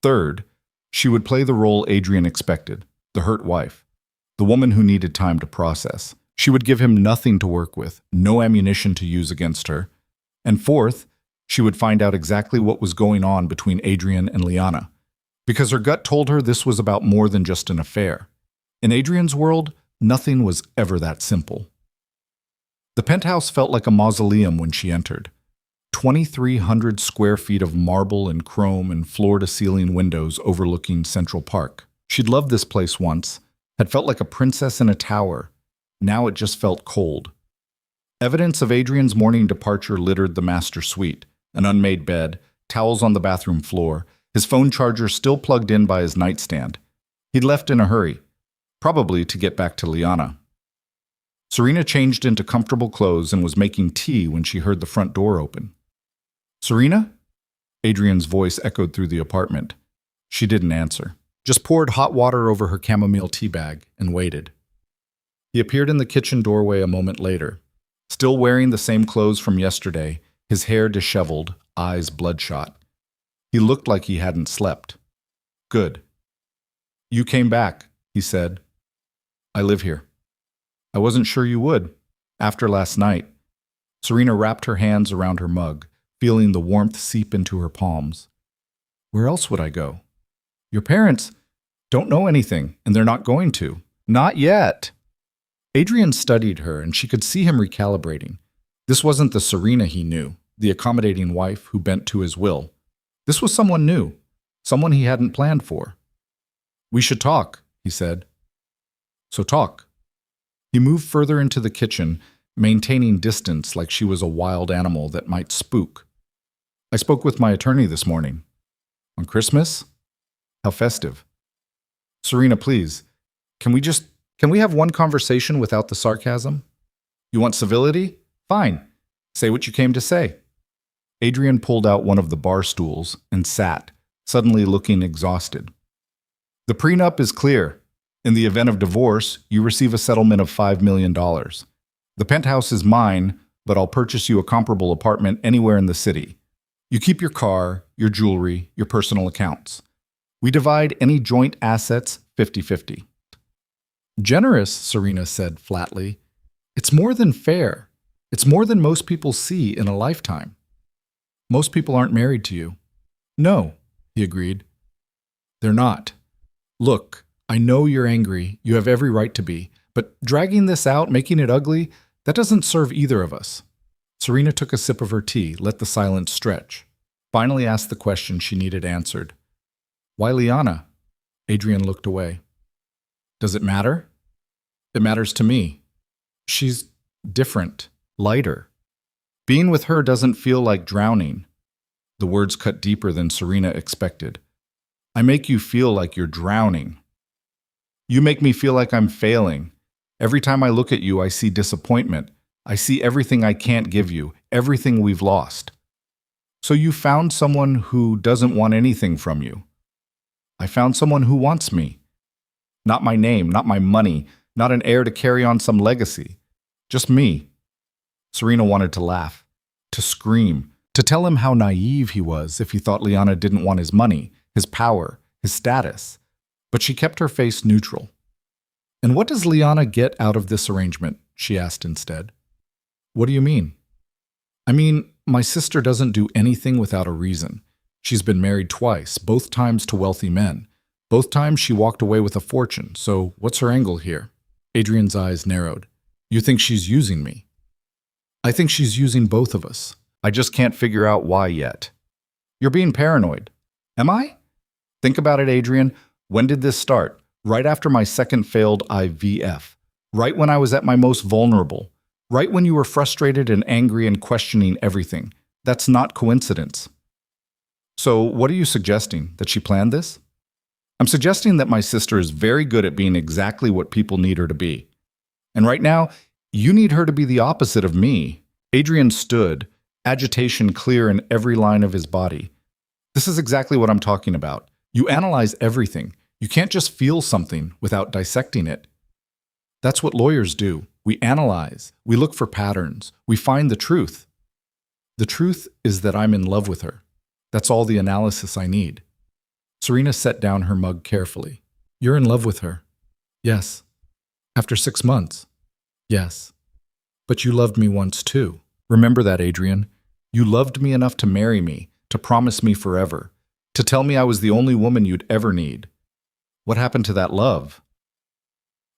Third, she would play the role Adrian expected, the hurt wife, the woman who needed time to process. She would give him nothing to work with, no ammunition to use against her. And fourth, she would find out exactly what was going on between Adrian and Liana, because her gut told her this was about more than just an affair. In Adrian's world, nothing was ever that simple. The penthouse felt like a mausoleum when she entered. 2,300 square feet of marble and chrome and floor-to-ceiling windows overlooking Central Park. She'd loved this place once, had felt like a princess in a tower. Now it just felt cold. Evidence of Adrian's morning departure littered the master suite, an unmade bed, towels on the bathroom floor, his phone charger still plugged in by his nightstand. He'd left in a hurry, probably to get back to Liana. Serena changed into comfortable clothes and was making tea when she heard the front door open. "Serena?" Adrian's voice echoed through the apartment. She didn't answer, just poured hot water over her chamomile tea bag and waited. He appeared in the kitchen doorway a moment later, still wearing the same clothes from yesterday, his hair disheveled, eyes bloodshot. He looked like he hadn't slept. "Good. You came back," he said. "I live here." "I wasn't sure you would, after last night." Serena wrapped her hands around her mug, feeling the warmth seep into her palms. "Where else would I go? Your parents don't know anything, and they're not going to. Not yet." Adrian studied her, and she could see him recalibrating. This wasn't the Serena he knew, the accommodating wife who bent to his will. This was someone new, someone he hadn't planned for. "We should talk," he said. "So talk." He moved further into the kitchen, maintaining distance like she was a wild animal that might spook. "I spoke with my attorney this morning." "On Christmas? How festive." "Serena, please, can we have one conversation without the sarcasm? You want civility? Fine. Say what you came to say." Adrian pulled out one of the bar stools and sat, suddenly looking exhausted. "The prenup is clear. In the event of divorce, you receive a settlement of $5 million. The penthouse is mine, but I'll purchase you a comparable apartment anywhere in the city. You keep your car, your jewelry, your personal accounts. We divide any joint assets 50-50. "Generous," Serena said flatly. "It's more than fair. It's more than most people see in a lifetime." "Most people aren't married to you." "No," he agreed. "They're not. Look, I know you're angry. You have every right to be. But dragging this out, making it ugly, that doesn't serve either of us." Serena took a sip of her tea, let the silence stretch, finally asked the question she needed answered. "Why Liana?" Adrian looked away. "Does it matter?" "It matters to me. She's different, lighter. Being with her doesn't feel like drowning." The words cut deeper than Serena expected. "I make you feel like you're drowning. You make me feel like I'm failing. Every time I look at you, I see disappointment. I see everything I can't give you, everything we've lost. So you found someone who doesn't want anything from you. I found someone who wants me. Not my name, not my money, not an heir to carry on some legacy. Just me." Serena wanted to laugh, to scream, to tell him how naive he was if he thought Liana didn't want his money, his power, his status. But she kept her face neutral. And what does Liana get out of this arrangement? She asked instead. What do you mean? I mean, my sister doesn't do anything without a reason. She's been married twice, both times to wealthy men. Both times she walked away with a fortune, so what's her angle here? Adrian's eyes narrowed. You think she's using me? I think she's using both of us. I just can't figure out why yet. You're being paranoid. Am I? Think about it, Adrian. When did this start? Right after my second failed IVF. Right when I was at my most vulnerable. Right when you were frustrated and angry and questioning everything. That's not coincidence. So, what are you suggesting? That she planned this? I'm suggesting that my sister is very good at being exactly what people need her to be. And right now, you need her to be the opposite of me. Adrian stood, agitation clear in every line of his body. This is exactly what I'm talking about. You analyze everything. You can't just feel something without dissecting it. That's what lawyers do. We analyze. We look for patterns. We find the truth. The truth is that I'm in love with her. That's all the analysis I need. Serena set down her mug carefully. You're in love with her? Yes. After 6 months? Yes. But you loved me once too. Remember that, Adrian. You loved me enough to marry me, to promise me forever, to tell me I was the only woman you'd ever need. What happened to that love?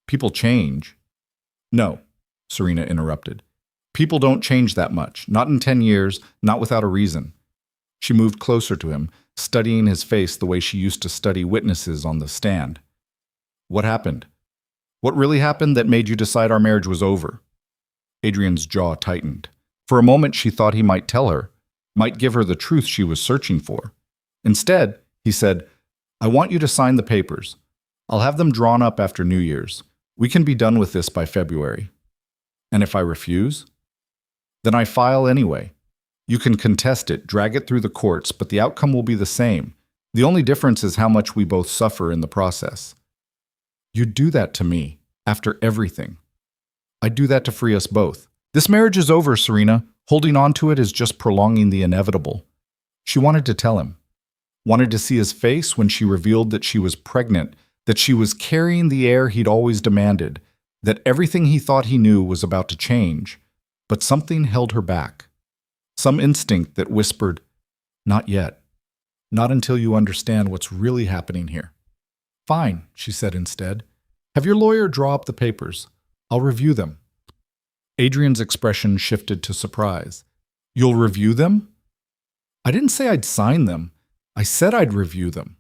People change. No, Serena interrupted. People don't change that much, not in 10 years, not without a reason. She moved closer to him, studying his face the way she used to study witnesses on the stand. What happened? What really happened that made you decide our marriage was over? Adrian's jaw tightened. For a moment she thought he might tell her, might give her the truth she was searching for. Instead, he said, I want you to sign the papers. I'll have them drawn up after New Year's. We can be done with this by February. And if I refuse? Then I file anyway. You can contest it, drag it through the courts, but the outcome will be the same. The only difference is how much we both suffer in the process. You'd do that to me, after everything. I'd do that to free us both. This marriage is over, Serena. Holding on to it is just prolonging the inevitable. She wanted to tell him. Wanted to see his face when she revealed that she was pregnant, that she was carrying the heir he'd always demanded, that everything he thought he knew was about to change. But something held her back. Some instinct that whispered, not yet. Not until you understand what's really happening here. Fine, she said instead. Have your lawyer draw up the papers. I'll review them. Adrian's expression shifted to surprise. You'll review them? I didn't say I'd sign them. I said I'd review them.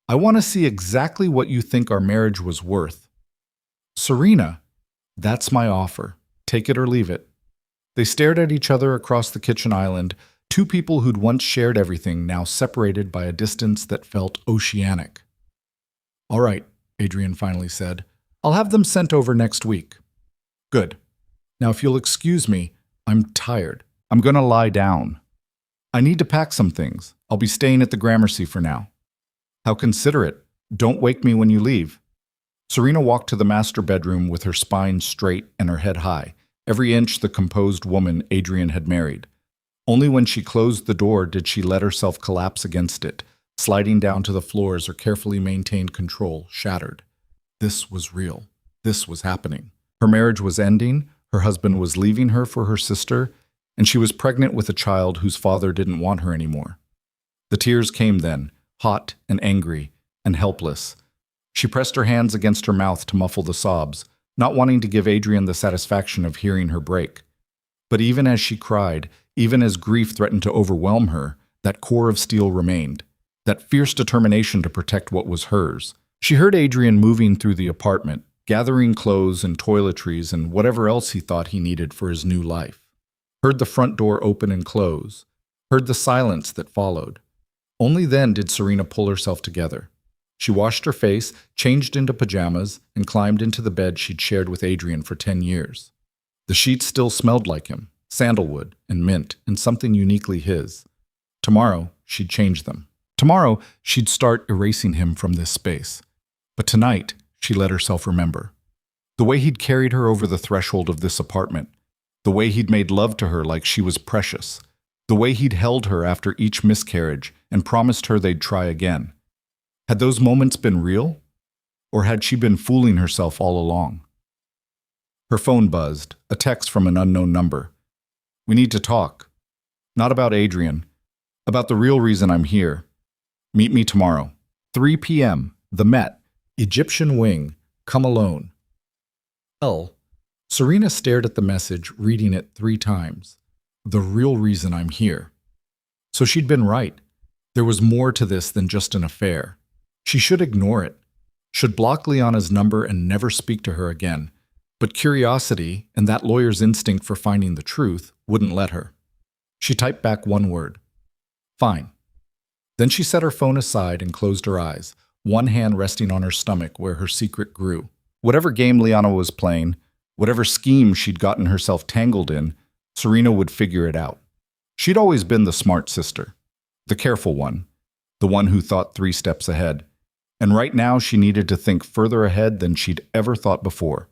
I want to see exactly what you think our marriage was worth. Serena, that's my offer. Take it or leave it. They stared at each other across the kitchen island, two people who'd once shared everything, now separated by a distance that felt oceanic. All right, Adrian finally said. I'll have them sent over next week. Good. Now, if you'll excuse me, I'm tired. I'm going to lie down. I need to pack some things. I'll be staying at the Gramercy for now. How considerate. Don't wake me when you leave. Serena walked to the master bedroom with her spine straight and her head high, every inch the composed woman Adrian had married. Only when she closed the door did she let herself collapse against it, sliding down to the floor as her carefully maintained control shattered. This was real. This was happening. Her marriage was ending, her husband was leaving her for her sister, and she was pregnant with a child whose father didn't want her anymore. The tears came then, hot and angry and helpless. She pressed her hands against her mouth to muffle the sobs, not wanting to give Adrian the satisfaction of hearing her break. But even as she cried, even as grief threatened to overwhelm her, that core of steel remained, that fierce determination to protect what was hers. She heard Adrian moving through the apartment, gathering clothes and toiletries and whatever else he thought he needed for his new life. Heard the front door open and close. Heard the silence that followed. Only then did Serena pull herself together. She washed her face, changed into pajamas, and climbed into the bed she'd shared with Adrian for 10 years. The sheets still smelled like him, sandalwood and mint and something uniquely his. Tomorrow, she'd change them. Tomorrow, she'd start erasing him from this space. But tonight, she let herself remember. The way he'd carried her over the threshold of this apartment. The way he'd made love to her like she was precious. The way he'd held her after each miscarriage and promised her they'd try again. Had those moments been real? Or had she been fooling herself all along? Her phone buzzed, a text from an unknown number. "We need to talk. Not about Adrian. About the real reason I'm here. Meet me tomorrow. 3 p.m. The Met. Egyptian Wing. Come alone." L. Serena stared at the message, reading it 3 times. The real reason I'm here. So she'd been right. There was more to this than just an affair. She should ignore it. Should block Liana's number and never speak to her again. But curiosity, and that lawyer's instinct for finding the truth, wouldn't let her. She typed back one word. "Fine." Then she set her phone aside and closed her eyes, one hand resting on her stomach where her secret grew. Whatever game Liana was playing, whatever scheme she'd gotten herself tangled in, Serena would figure it out. She'd always been the smart sister, the careful one, the one who thought 3 steps ahead. And right now she needed to think further ahead than she'd ever thought before,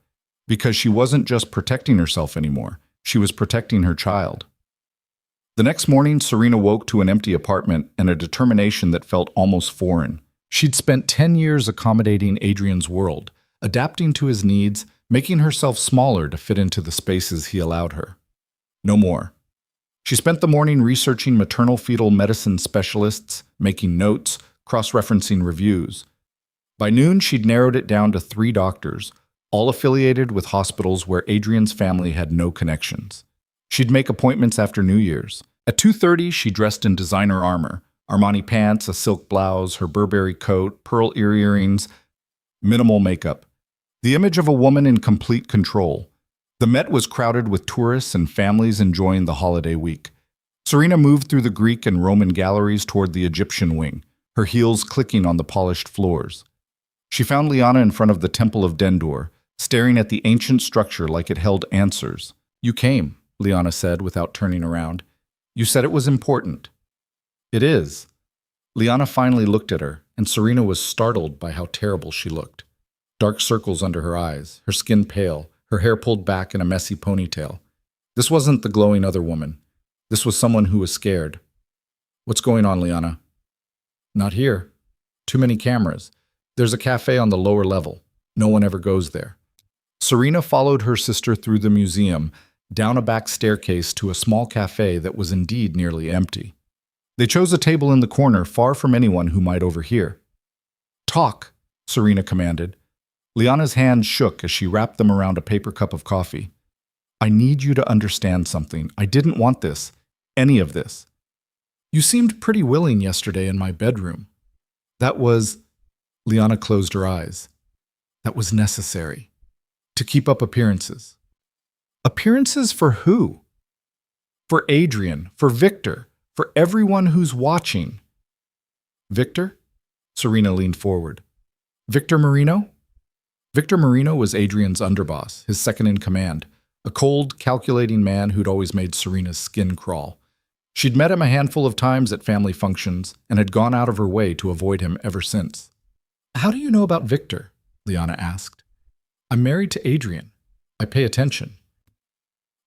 because she wasn't just protecting herself anymore, she was protecting her child. The next morning, Serena woke to an empty apartment and a determination that felt almost foreign. She'd spent 10 years accommodating Adrian's world, adapting to his needs, making herself smaller to fit into the spaces he allowed her. No more. She spent the morning researching maternal fetal medicine specialists, making notes, cross-referencing reviews. By noon, she'd narrowed it down to 3 doctors, all affiliated with hospitals where Adrian's family had no connections. She'd make appointments after New Year's. At 2:30, she dressed in designer armor, Armani pants, a silk blouse, her Burberry coat, pearl earrings, minimal makeup. The image of a woman in complete control. The Met was crowded with tourists and families enjoying the holiday week. Serena moved through the Greek and Roman galleries toward the Egyptian wing, her heels clicking on the polished floors. She found Liana in front of the Temple of Dendur, staring at the ancient structure like it held answers. "You came," Liana said without turning around. "You said it was important." "It is." Liana finally looked at her, and Serena was startled by how terrible she looked. Dark circles under her eyes, her skin pale, her hair pulled back in a messy ponytail. This wasn't the glowing other woman. This was someone who was scared. "What's going on, Liana?" "Not here. Too many cameras. There's a cafe on the lower level. No one ever goes there." Serena followed her sister through the museum, down a back staircase to a small cafe that was indeed nearly empty. They chose a table in the corner, far from anyone who might overhear. "Talk," Serena commanded. Liana's hands shook as she wrapped them around a paper cup of coffee. "I need you to understand something. I didn't want this. Any of this. You seemed pretty willing yesterday in my bedroom. That was..." Liana closed her eyes. "That was necessary. To keep up appearances." "Appearances for who?" "For Adrian, for Victor, for everyone who's watching." "Victor?" Serena leaned forward. "Victor Marino?" Victor Marino was Adrian's underboss, his second in command, a cold, calculating man who'd always made Serena's skin crawl. She'd met him a handful of times at family functions and had gone out of her way to avoid him ever since. "How do you know about Victor?" Liana asked. "I'm married to Adrian. I pay attention."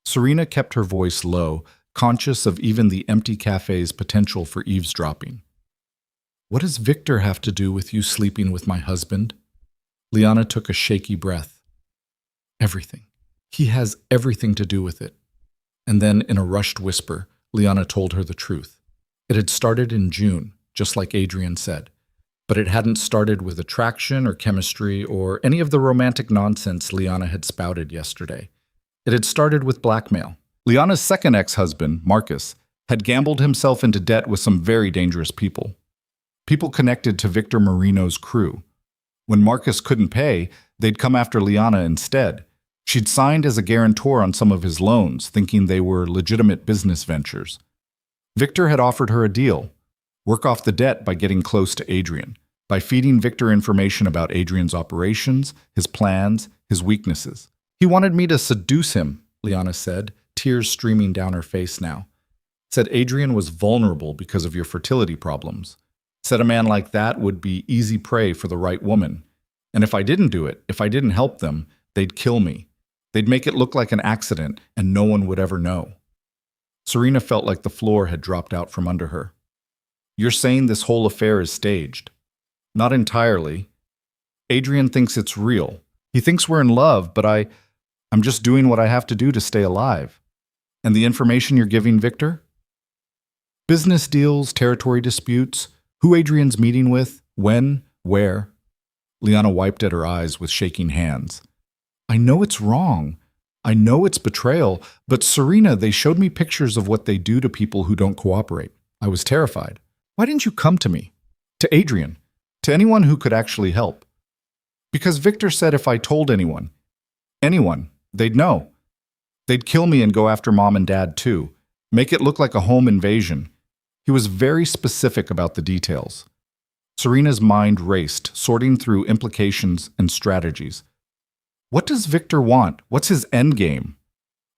Serena kept her voice low, conscious of even the empty cafe's potential for eavesdropping. "What does Victor have to do with you sleeping with my husband?" Liana took a shaky breath. "Everything. He has everything to do with it." And then, in a rushed whisper, Liana told her the truth. It had started in June, just like Adrian said. But it hadn't started with attraction or chemistry or any of the romantic nonsense Liana had spouted yesterday. It had started with blackmail. Liana's second ex-husband, Marcus, had gambled himself into debt with some very dangerous people. People connected to Victor Marino's crew. When Marcus couldn't pay, they'd come after Liana instead. She'd signed as a guarantor on some of his loans, thinking they were legitimate business ventures. Victor had offered her a deal: work off the debt by getting close to Adrian, by feeding Victor information about Adrian's operations, his plans, his weaknesses. "He wanted me to seduce him," Liana said, tears streaming down her face now. "Said Adrian was vulnerable because of your fertility problems. Said a man like that would be easy prey for the right woman. And if I didn't do it, if I didn't help them, they'd kill me. They'd make it look like an accident, and no one would ever know." Serena felt like the floor had dropped out from under her. "You're saying this whole affair is staged?" "Not entirely. Adrian thinks it's real. He thinks we're in love, but I'm just doing what I have to do to stay alive. And the information you're giving, Victor? Business deals, territory disputes, who Adrian's meeting with, when, where. Liana wiped at her eyes with shaking hands. I know it's wrong. I know it's betrayal, but Serena, they showed me pictures of what they do to people who don't cooperate. I was terrified. Why didn't you come to me? To Adrian? To anyone who could actually help? Because Victor said if I told anyone, they'd know. They'd kill me and go after Mom and Dad too. Make it look like a home invasion. He was very specific about the details. Serena's mind raced, sorting through implications and strategies. What does Victor want? What's his end game?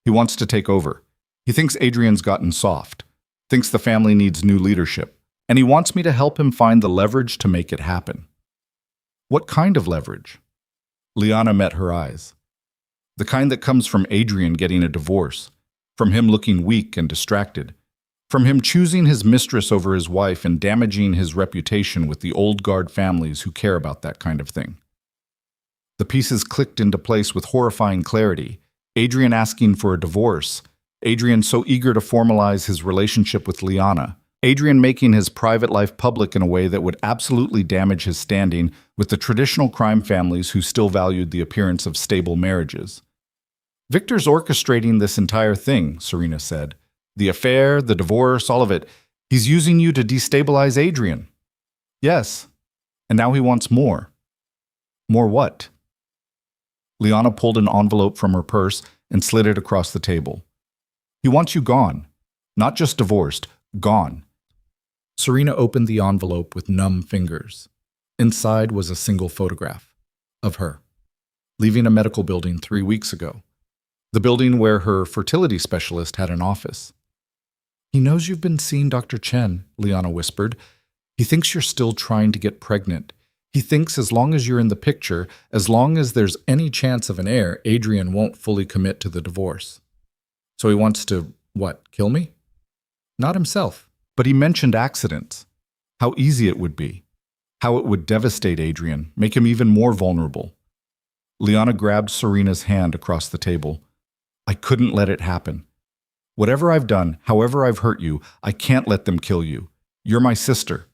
He wants to take over. He thinks Adrian's gotten soft, thinks the family needs new leadership, and he wants me to help him find the leverage to make it happen. What kind of leverage? Liana met her eyes. The kind that comes from Adrian getting a divorce, from him looking weak and distracted, from him choosing his mistress over his wife and damaging his reputation with the old guard families who care about that kind of thing. The pieces clicked into place with horrifying clarity. Adrian asking for a divorce, Adrian so eager to formalize his relationship with Liana, Adrian making his private life public in a way that would absolutely damage his standing with the traditional crime families who still valued the appearance of stable marriages. Victor's orchestrating this entire thing, Serena said. The affair, the divorce, all of it. He's using you to destabilize Adrian. Yes. And now he wants more. More what? Liana pulled an envelope from her purse and slid it across the table. He wants you gone. Not just divorced, gone. Serena opened the envelope with numb fingers. Inside was a single photograph of her, leaving a medical building 3 weeks ago. The building where her fertility specialist had an office. He knows you've been seeing Dr. Chen, Liana whispered. He thinks you're still trying to get pregnant. He thinks as long as you're in the picture, as long as there's any chance of an heir, Adrian won't fully commit to the divorce. So he wants to, what, kill me? Not himself. But he mentioned accidents. How easy it would be. How it would devastate Adrian, make him even more vulnerable. Liana grabbed Serena's hand across the table. I couldn't let it happen. Whatever I've done, however I've hurt you, I can't let them kill you. You're my sister.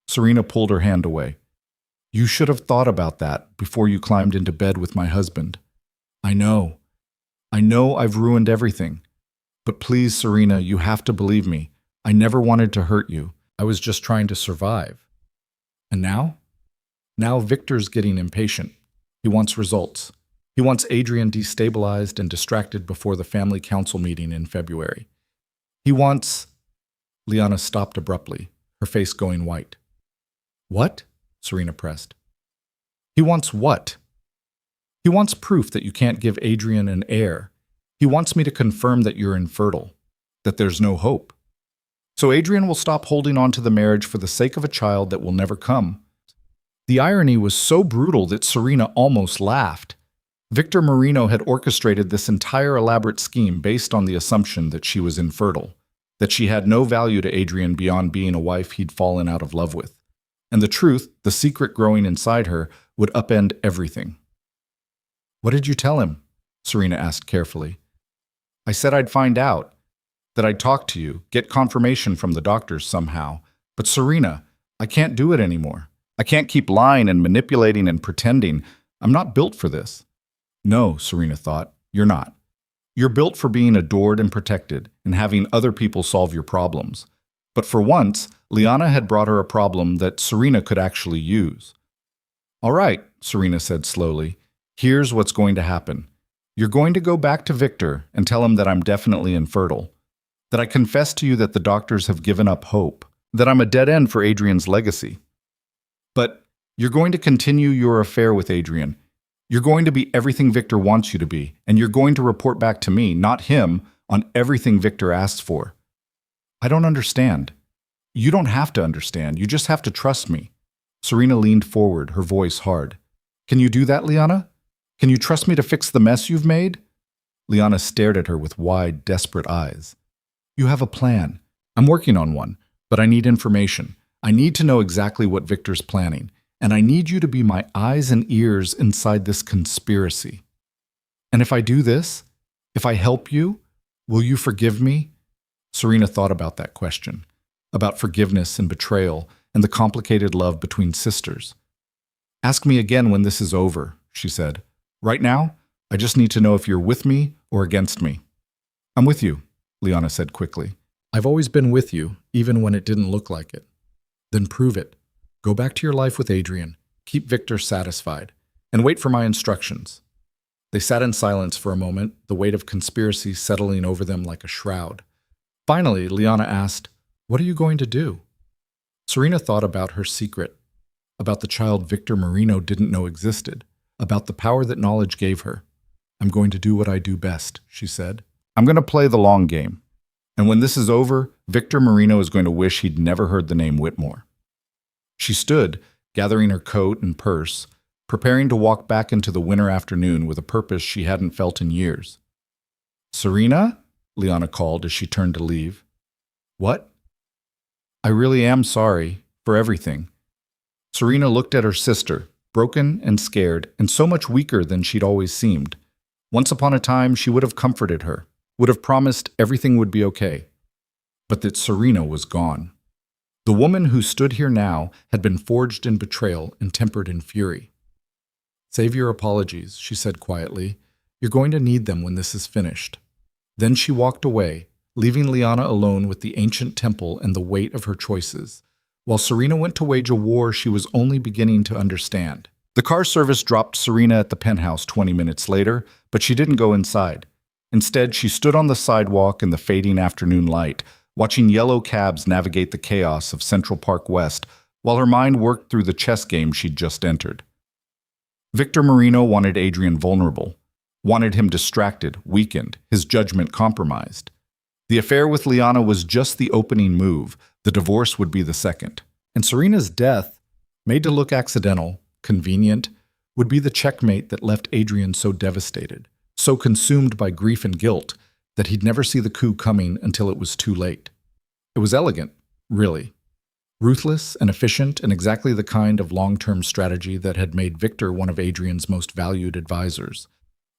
Serena pulled her hand away. You should have thought about that before you climbed into bed with my husband. I know. I know I've ruined everything. But please, Serena, you have to believe me. I never wanted to hurt you. I was just trying to survive. And now? Now Victor's getting impatient. He wants results. He wants Adrian destabilized and distracted before the family council meeting in February. He wants... Liana stopped abruptly, her face going white. What? Serena pressed. He wants what? He wants proof that you can't give Adrian an heir. He wants me to confirm that you're infertile, that there's no hope. So Adrian will stop holding on to the marriage for the sake of a child that will never come. The irony was so brutal that Serena almost laughed. Victor Marino had orchestrated this entire elaborate scheme based on the assumption that she was infertile, that she had no value to Adrian beyond being a wife he'd fallen out of love with. And the truth, the secret growing inside her, would upend everything. What did you tell him? Serena asked carefully. I said I'd find out, that I'd talk to you, get confirmation from the doctors somehow. But Serena, I can't do it anymore. I can't keep lying and manipulating and pretending. I'm not built for this. No, Serena thought, you're not. You're built for being adored and protected and having other people solve your problems. But for once, Liana had brought her a problem that Serena could actually use. All right, Serena said slowly, here's what's going to happen. You're going to go back to Victor and tell him that I'm definitely infertile, that I confess to you that the doctors have given up hope, that I'm a dead end for Adrian's legacy. But you're going to continue your affair with Adrian. You're going to be everything Victor wants you to be, and you're going to report back to me, not him, on everything Victor asks for. I don't understand. You don't have to understand. You just have to trust me. Serena leaned forward, her voice hard. Can you do that, Liana? Can you trust me to fix the mess you've made? Liana stared at her with wide, desperate eyes. You have a plan. I'm working on one, but I need information. I need to know exactly what Victor's planning, and I need you to be my eyes and ears inside this conspiracy. And if I do this, if I help you, will you forgive me?" Serena thought about that question, about forgiveness and betrayal and the complicated love between sisters. "Ask me again when this is over," she said. "Right now, I just need to know if you're with me or against me." "I'm with you," Liana said quickly. "I've always been with you, even when it didn't look like it." "Then prove it. Go back to your life with Adrian, keep Victor satisfied, and wait for my instructions." They sat in silence for a moment, the weight of conspiracy settling over them like a shroud. Finally, Liana asked, "What are you going to do?" Serena thought about her secret, about the child Victor Marino didn't know existed, about the power that knowledge gave her. "I'm going to do what I do best," she said. "I'm going to play the long game. And when this is over, Victor Marino is going to wish he'd never heard the name Whitmore." She stood, gathering her coat and purse, preparing to walk back into the winter afternoon with a purpose she hadn't felt in years. "Serena?" Liana called as she turned to leave. "What?" "I really am sorry for everything." Serena looked at her sister, broken and scared, and so much weaker than she'd always seemed. Once upon a time, she would have comforted her, would have promised everything would be okay. But that Serena was gone. The woman who stood here now had been forged in betrayal and tempered in fury. "Save your apologies," she said quietly. "You're going to need them when this is finished." Then she walked away, leaving Liana alone with the ancient temple and the weight of her choices, while Serena went to wage a war she was only beginning to understand. The car service dropped Serena at the penthouse 20 minutes later, but she didn't go inside. Instead, she stood on the sidewalk in the fading afternoon light, watching yellow cabs navigate the chaos of Central Park West, while her mind worked through the chess game she'd just entered. Victor Marino wanted Adrian vulnerable, wanted him distracted, weakened, his judgment compromised. The affair with Liana was just the opening move. The divorce would be the second. And Serena's death, made to look accidental, convenient, would be the checkmate that left Adrian so devastated, so consumed by grief and guilt, that he'd never see the coup coming until it was too late. It was elegant, really. Ruthless and efficient, and exactly the kind of long-term strategy that had made Victor one of Adrian's most valued advisors.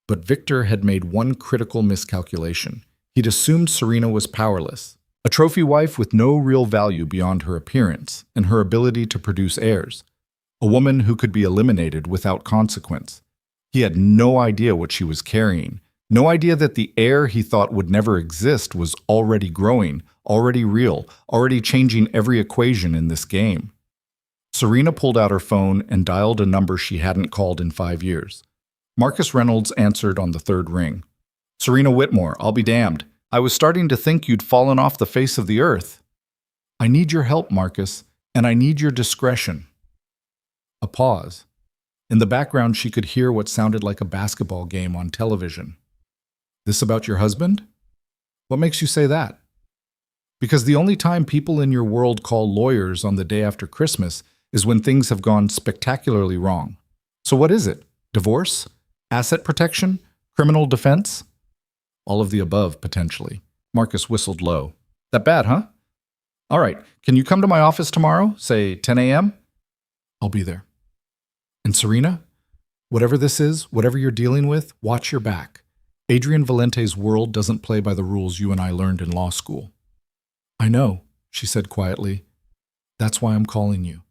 But Victor had made one critical miscalculation. He'd assumed Serena was powerless, a trophy wife with no real value beyond her appearance and her ability to produce heirs, a woman who could be eliminated without consequence. He had no idea what she was carrying, no idea that the heir he thought would never exist was already growing, already real, already changing every equation in this game. Serena pulled out her phone and dialed a number she hadn't called in 5 years. Marcus Reynolds answered on the third ring. "Serena Whitmore, I'll be damned. I was starting to think you'd fallen off the face of the earth." "I need your help, Marcus, and I need your discretion." A pause. In the background, she could hear what sounded like a basketball game on television. "This about your husband? What makes you say that?" "Because the only time people in your world call lawyers on the day after Christmas is when things have gone spectacularly wrong. So what is it? Divorce? Asset protection? Criminal defense?" "All of the above, potentially." Marcus whistled low. "That bad, huh? All right, can you come to my office tomorrow, say 10 a.m.? "I'll be there." "And Serena, whatever this is, whatever you're dealing with, watch your back. Adrian Valente's world doesn't play by the rules you and I learned in law school." "I know," she said quietly. "That's why I'm calling you."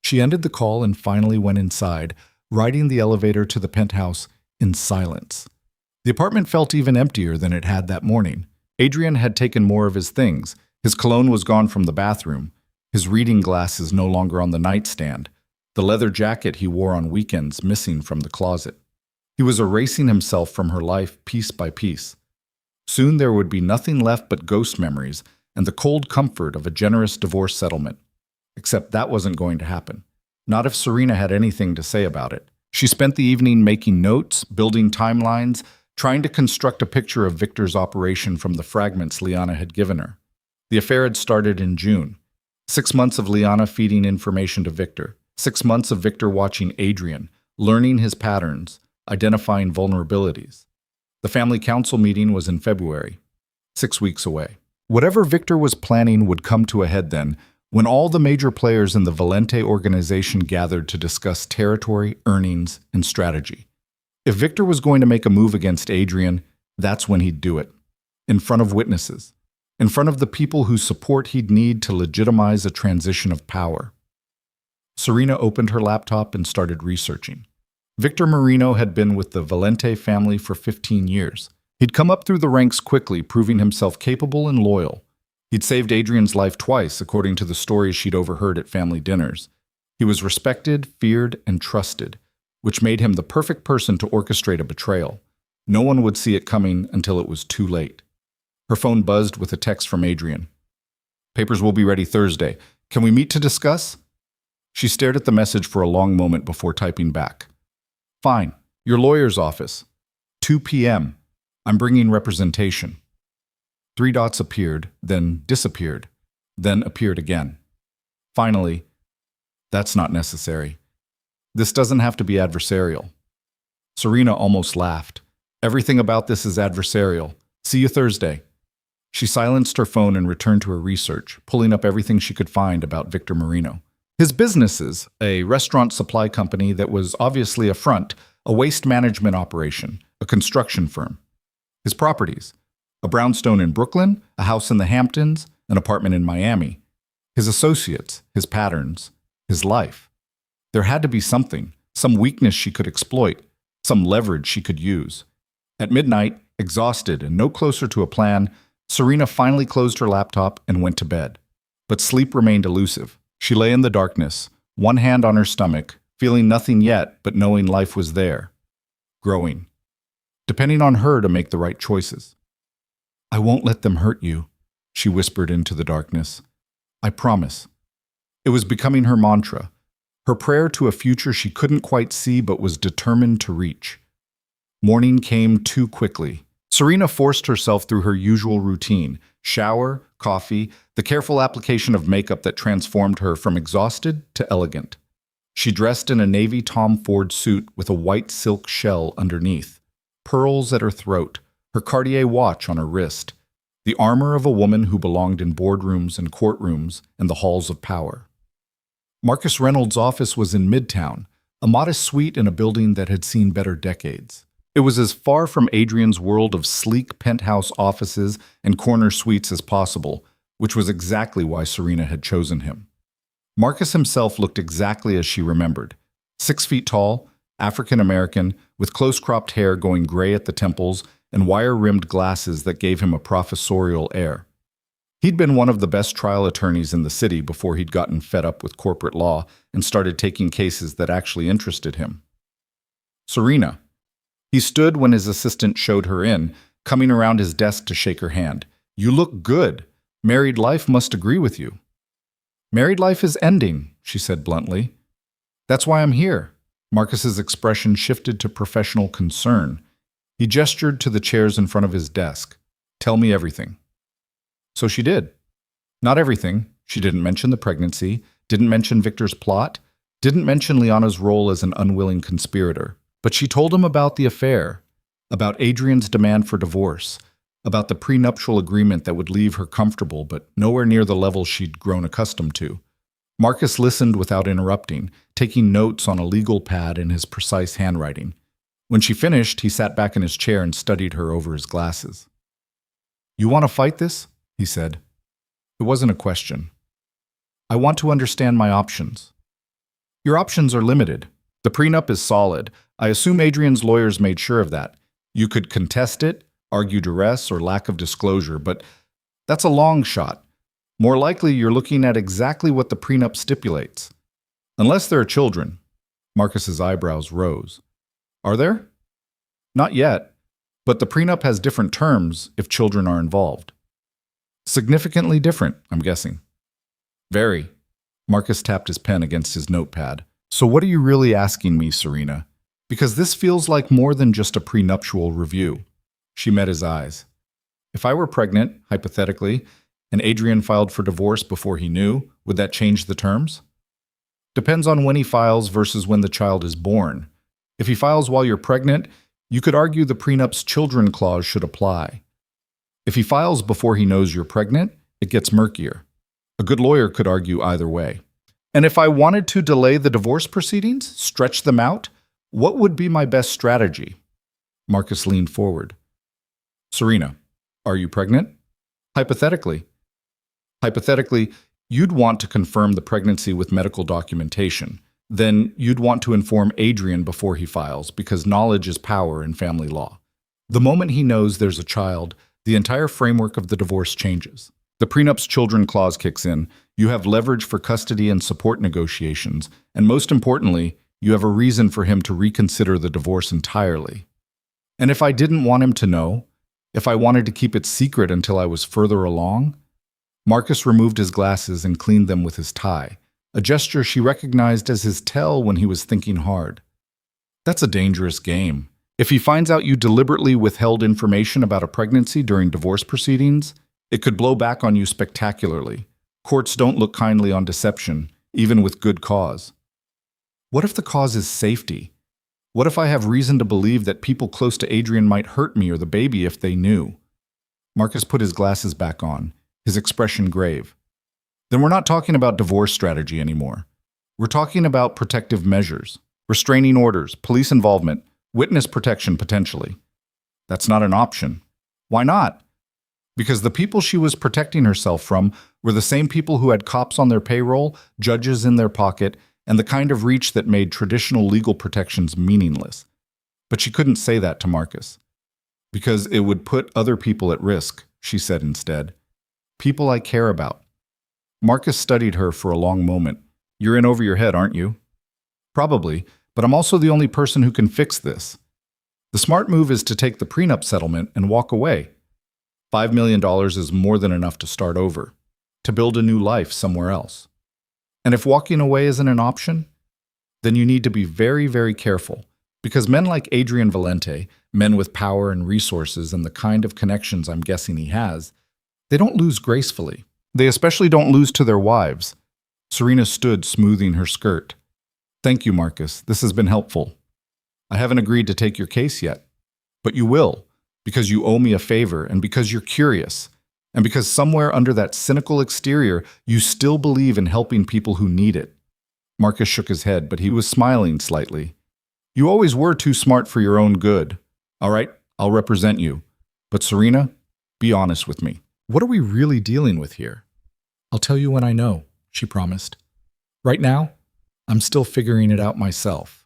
She ended the call and finally went inside, riding the elevator to the penthouse in silence. The apartment felt even emptier than it had that morning. Adrian had taken more of his things. His cologne was gone from the bathroom. His reading glasses no longer on the nightstand. The leather jacket he wore on weekends missing from the closet. He was erasing himself from her life piece by piece. Soon there would be nothing left but ghost memories and the cold comfort of a generous divorce settlement. Except that wasn't going to happen. Not if Serena had anything to say about it. She spent the evening making notes, building timelines, trying to construct a picture of Victor's operation from the fragments Liana had given her. The affair had started in June. 6 months of Liana feeding information to Victor. 6 months of Victor watching Adrian, learning his patterns, identifying vulnerabilities. The family council meeting was in February, 6 weeks away. Whatever Victor was planning would come to a head then, when all the major players in the Valente organization gathered to discuss territory, earnings, and strategy. If Victor was going to make a move against Adrian, that's when he'd do it. In front of witnesses. In front of the people whose support he'd need to legitimize a transition of power. Serena opened her laptop and started researching. Victor Marino had been with the Valente family for 15 years. He'd come up through the ranks quickly, proving himself capable and loyal. He'd saved Adrian's life twice, according to the stories she'd overheard at family dinners. He was respected, feared, and trusted, which made him the perfect person to orchestrate a betrayal. No one would see it coming until it was too late. Her phone buzzed with a text from Adrian. "Papers will be ready Thursday. Can we meet to discuss?" She stared at the message for a long moment before typing back. "Fine. Your lawyer's office. 2 p.m. I'm bringing representation." 3 dots appeared, then disappeared, then appeared again. Finally, "That's not necessary. This doesn't have to be adversarial." Serena almost laughed. "Everything about this is adversarial. See you Thursday." She silenced her phone and returned to her research, pulling up everything she could find about Victor Marino. His businesses, a restaurant supply company that was obviously a front, a waste management operation, a construction firm. His properties, a brownstone in Brooklyn, a house in the Hamptons, an apartment in Miami. His associates, his patterns, his life. There had to be something, some weakness she could exploit, some leverage she could use. At midnight, exhausted and no closer to a plan, Serena finally closed her laptop and went to bed. But sleep remained elusive. She lay in the darkness, one hand on her stomach, feeling nothing yet but knowing life was there, growing, depending on her to make the right choices. "I won't let them hurt you," she whispered into the darkness. "I promise." It was becoming her mantra, her prayer to a future she couldn't quite see but was determined to reach. Morning came too quickly. Serena forced herself through her usual routine: shower, coffee, the careful application of makeup that transformed her from exhausted to elegant. She dressed in a navy Tom Ford suit with a white silk shell underneath, pearls at her throat, her Cartier watch on her wrist, the armor of a woman who belonged in boardrooms and courtrooms and the halls of power. Marcus Reynolds' office was in Midtown, a modest suite in a building that had seen better decades. It was as far from Adrian's world of sleek penthouse offices and corner suites as possible, which was exactly why Serena had chosen him. Marcus himself looked exactly as she remembered. 6 feet tall, African-American, with close-cropped hair going gray at the temples and wire-rimmed glasses that gave him a professorial air. He'd been one of the best trial attorneys in the city before he'd gotten fed up with corporate law and started taking cases that actually interested him. "Serena." He stood when his assistant showed her in, coming around his desk to shake her hand. "You look good. Married life must agree with you." "Married life is ending," she said bluntly. "That's why I'm here." Marcus's expression shifted to professional concern. He gestured to the chairs in front of his desk. "Tell me everything." So she did. Not everything. She didn't mention the pregnancy, didn't mention Victor's plot, didn't mention Liana's role as an unwilling conspirator. But she told him about the affair, about Adrian's demand for divorce, about the prenuptial agreement that would leave her comfortable but nowhere near the level she'd grown accustomed to. Marcus listened without interrupting, taking notes on a legal pad in his precise handwriting. When she finished, he sat back in his chair and studied her over his glasses. "You want to fight this?" he said. It wasn't a question. "I want to understand my options." "Your options are limited. The prenup is solid. I assume Adrian's lawyers made sure of that. You could contest it, argue duress or lack of disclosure, but that's a long shot. More likely, you're looking at exactly what the prenup stipulates. Unless there are children." Marcus's eyebrows rose. "Are there?" "Not yet, but the prenup has different terms if children are involved." "Significantly different, I'm guessing." "Very." Marcus tapped his pen against his notepad. "So what are you really asking me, Serena? Because this feels like more than just a prenuptial review." She met his eyes. "If I were pregnant, hypothetically, and Adrian filed for divorce before he knew, would that change the terms?" "Depends on when he files versus when the child is born. If he files while you're pregnant, you could argue the prenup's children clause should apply. If he files before he knows you're pregnant, it gets murkier. A good lawyer could argue either way. And if I wanted to delay the divorce proceedings, stretch them out, what would be my best strategy? Marcus leaned forward. Serena, are you pregnant? Hypothetically. Hypothetically, you'd want to confirm the pregnancy with medical documentation. Then you'd want to inform Adrian before he files, because knowledge is power in family law. The moment he knows there's a child, the entire framework of the divorce changes. The prenup's children clause kicks in, you have leverage for custody and support negotiations, and most importantly, you have a reason for him to reconsider the divorce entirely. And if I didn't want him to know, if I wanted to keep it secret until I was further along? Marcus removed his glasses and cleaned them with his tie, a gesture she recognized as his tell when he was thinking hard. That's a dangerous game. If he finds out you deliberately withheld information about a pregnancy during divorce proceedings, it could blow back on you spectacularly. Courts don't look kindly on deception, even with good cause. What if the cause is safety? What if I have reason to believe that people close to Adrian might hurt me or the baby if they knew? Marcus put his glasses back on, his expression grave. Then we're not talking about divorce strategy anymore. We're talking about protective measures, restraining orders, police involvement, witness protection potentially. That's not an option. Why not? Because the people she was protecting herself from were the same people who had cops on their payroll, judges in their pocket, and the kind of reach that made traditional legal protections meaningless. But she couldn't say that to Marcus. Because it would put other people at risk, she said instead. People I care about. Marcus studied her for a long moment. You're in over your head, aren't you? Probably, but I'm also the only person who can fix this. The smart move is to take the prenup settlement and walk away. $5 million is more than enough to start over, to build a new life somewhere else. And if walking away isn't an option, then you need to be very, very careful, because men like Adrian Valente, men with power and resources and the kind of connections I'm guessing he has, they don't lose gracefully. They especially don't lose to their wives. Serena stood, smoothing her skirt. Thank you, Marcus. This has been helpful. I haven't agreed to take your case yet, but you will, because you owe me a favor and because you're curious, and because somewhere under that cynical exterior, you still believe in helping people who need it. Marcus shook his head, but he was smiling slightly. You always were too smart for your own good. All right, I'll represent you. But Serena, be honest with me. What are we really dealing with here? I'll tell you when I know, she promised. Right now, I'm still figuring it out myself.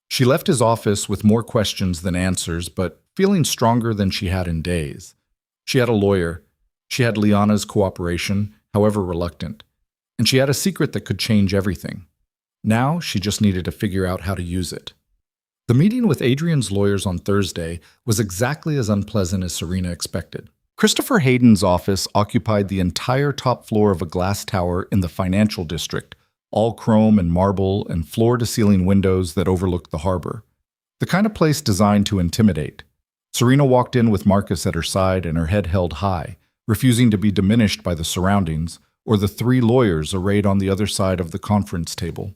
She left his office with more questions than answers, but feeling stronger than she had in days. She had a lawyer. She had Liana's cooperation, however reluctant. And she had a secret that could change everything. Now she just needed to figure out how to use it. The meeting with Adrian's lawyers on Thursday was exactly as unpleasant as Serena expected. Christopher Hayden's office occupied the entire top floor of a glass tower in the financial district, all chrome and marble and floor-to-ceiling windows that overlooked the harbor. The kind of place designed to intimidate. Serena walked in with Marcus at her side and her head held high, refusing to be diminished by the surroundings or the three lawyers arrayed on the other side of the conference table.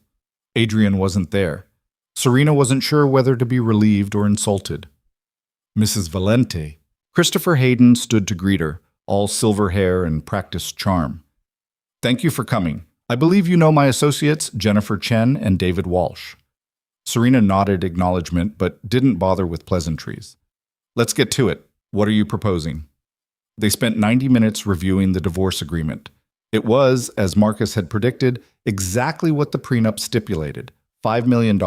Adrian wasn't there. Serena wasn't sure whether to be relieved or insulted. Mrs. Valente. Christopher Hayden stood to greet her, all silver hair and practiced charm. Thank you for coming. I believe you know my associates, Jennifer Chen and David Walsh. Serena nodded acknowledgement, but didn't bother with pleasantries. Let's get to it. What are you proposing? They spent 90 minutes reviewing the divorce agreement. It was, as Marcus had predicted, exactly what the prenup stipulated, $5 million.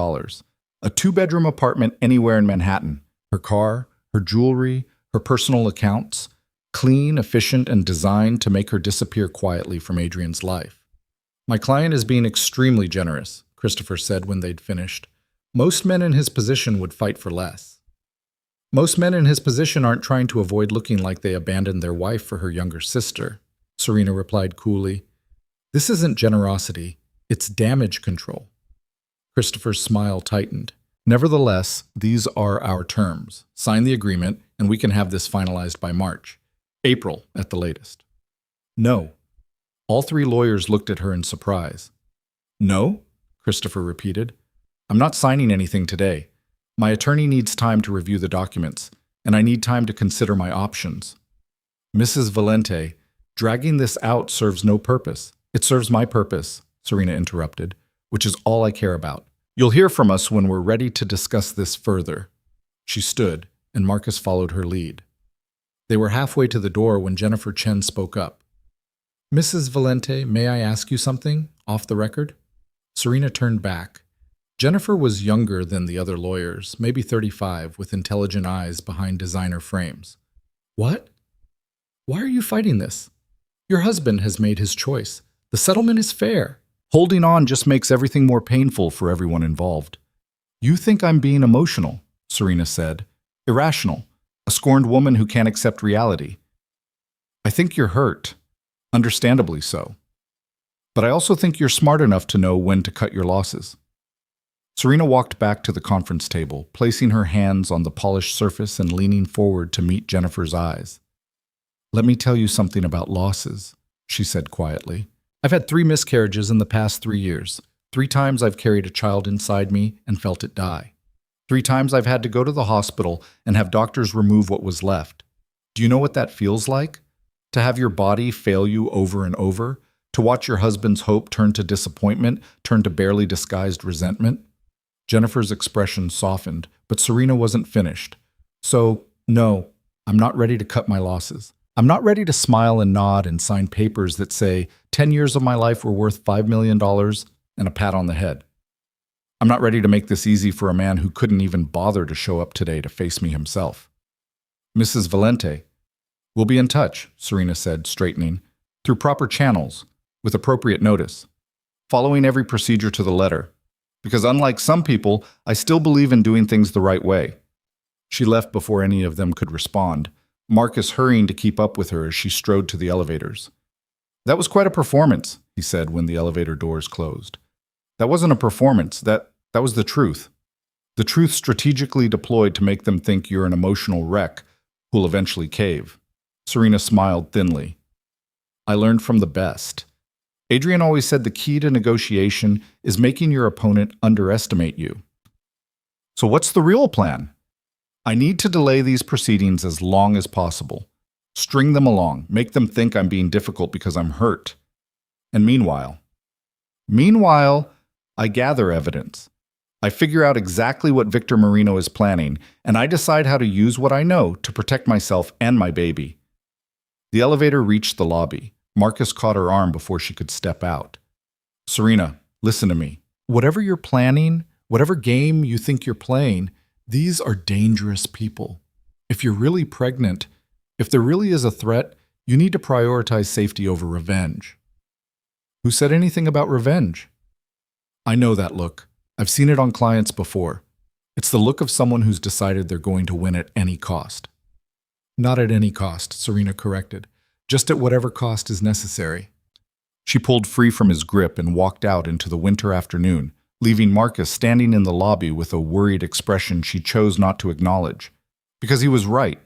A two-bedroom apartment anywhere in Manhattan. Her car, her jewelry, her personal accounts, clean, efficient, and designed to make her disappear quietly from Adrian's life. My client is being extremely generous, Christopher said when they'd finished. Most men in his position would fight for less. Most men in his position aren't trying to avoid looking like they abandoned their wife for her younger sister, Serena replied coolly. This isn't generosity, it's damage control. Christopher's smile tightened. Nevertheless, these are our terms. Sign the agreement, and we can have this finalized by March. April, at the latest. No. All three lawyers looked at her in surprise. No? Christopher repeated. I'm not signing anything today. My attorney needs time to review the documents, and I need time to consider my options. Mrs. Valente, Dragging this out serves no purpose. It serves my purpose, Serena interrupted, which is all I care about. You'll hear from us when we're ready to discuss this further. She stood, and Marcus followed her lead. They were halfway to the door when Jennifer Chen spoke up. Mrs. Valente, may I ask you something, off the record? Serena turned back. Jennifer was younger than the other lawyers, maybe 35, with intelligent eyes behind designer frames. What? Why are you fighting this? Your husband has made his choice. The settlement is fair. Holding on just makes everything more painful for everyone involved. You think I'm being emotional, Serena said. Irrational. A scorned woman who can't accept reality. I think you're hurt. Understandably so. But I also think you're smart enough to know when to cut your losses. Serena walked back to the conference table, placing her hands on the polished surface and leaning forward to meet Jennifer's eyes. Let me tell you something about losses, she said quietly. I've had 3 miscarriages in the past 3 years. 3 times I've carried a child inside me and felt it die. 3 times I've had to go to the hospital and have doctors remove what was left. Do you know what that feels like? To have your body fail you over and over? To watch your husband's hope turn to disappointment, turn to barely disguised resentment? Jennifer's expression softened, but Serena wasn't finished. So, no, I'm not ready to cut my losses. I'm not ready to smile and nod and sign papers that say 10 years of my life were worth $5 million and a pat on the head. I'm not ready to make this easy for a man who couldn't even bother to show up today to face me himself. Mrs. Valente, we'll be in touch, Serena said, straightening, through proper channels, with appropriate notice, following every procedure to the letter. Because unlike some people, I still believe in doing things the right way. She left before any of them could respond, Marcus hurrying to keep up with her as she strode to the elevators. That was quite a performance, he said when the elevator doors closed. That wasn't a performance, that was the truth. The truth strategically deployed to make them think you're an emotional wreck who'll eventually cave. Serena smiled thinly. I learned from the best. Adrian always said the key to negotiation is making your opponent underestimate you. So what's the real plan? I need to delay these proceedings as long as possible. String them along, make them think I'm being difficult because I'm hurt. And meanwhile, I gather evidence. I figure out exactly what Victor Marino is planning, and I decide how to use what I know to protect myself and my baby. The elevator reached the lobby. Marcus caught her arm before she could step out. Serena, listen to me. Whatever you're planning, whatever game you think you're playing, these are dangerous people. If you're really pregnant, if there really is a threat, you need to prioritize safety over revenge. Who said anything about revenge? I know that look. I've seen it on clients before. It's the look of someone who's decided they're going to win at any cost. Not at any cost, Serena corrected. Just at whatever cost is necessary. She pulled free from his grip and walked out into the winter afternoon, leaving Marcus standing in the lobby with a worried expression she chose not to acknowledge. Because he was right.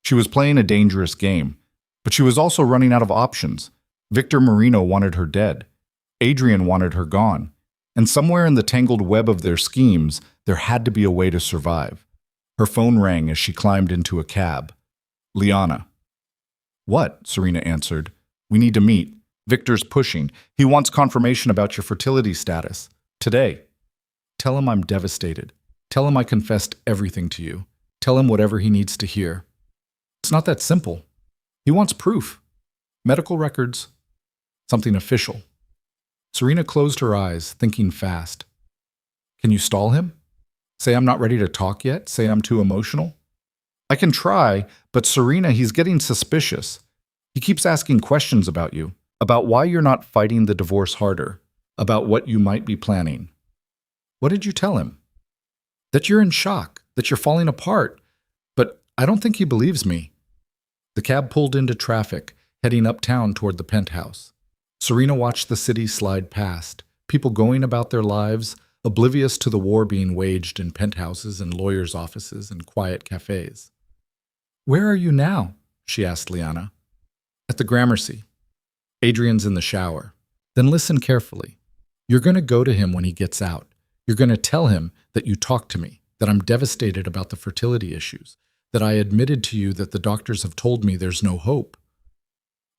She was playing a dangerous game, but she was also running out of options. Victor Marino wanted her dead. Adrian wanted her gone. And somewhere in the tangled web of their schemes, there had to be a way to survive. Her phone rang as she climbed into a cab. Liana. What? Serena answered. We need to meet. Victor's pushing. He wants confirmation about your fertility status. Today. Tell him I'm devastated. Tell him I confessed everything to you. Tell him whatever he needs to hear. It's not that simple. He wants proof. Medical records. Something official. Serena closed her eyes, thinking fast. Can you stall him? Say I'm not ready to talk yet? Say I'm too emotional? I can try, but Serena, he's getting suspicious. He keeps asking questions about you, about why you're not fighting the divorce harder, about what you might be planning. What did you tell him? That you're in shock, that you're falling apart, but I don't think he believes me. The cab pulled into traffic, heading uptown toward the penthouse. Serena watched the city slide past, people going about their lives, oblivious to the war being waged in penthouses and lawyers' offices and quiet cafes. Where are you now? She asked Liana. At the Gramercy. Adrian's in the shower. Then listen carefully. You're going to go to him when he gets out. You're going to tell him that you talked to me, that I'm devastated about the fertility issues, that I admitted to you that the doctors have told me there's no hope.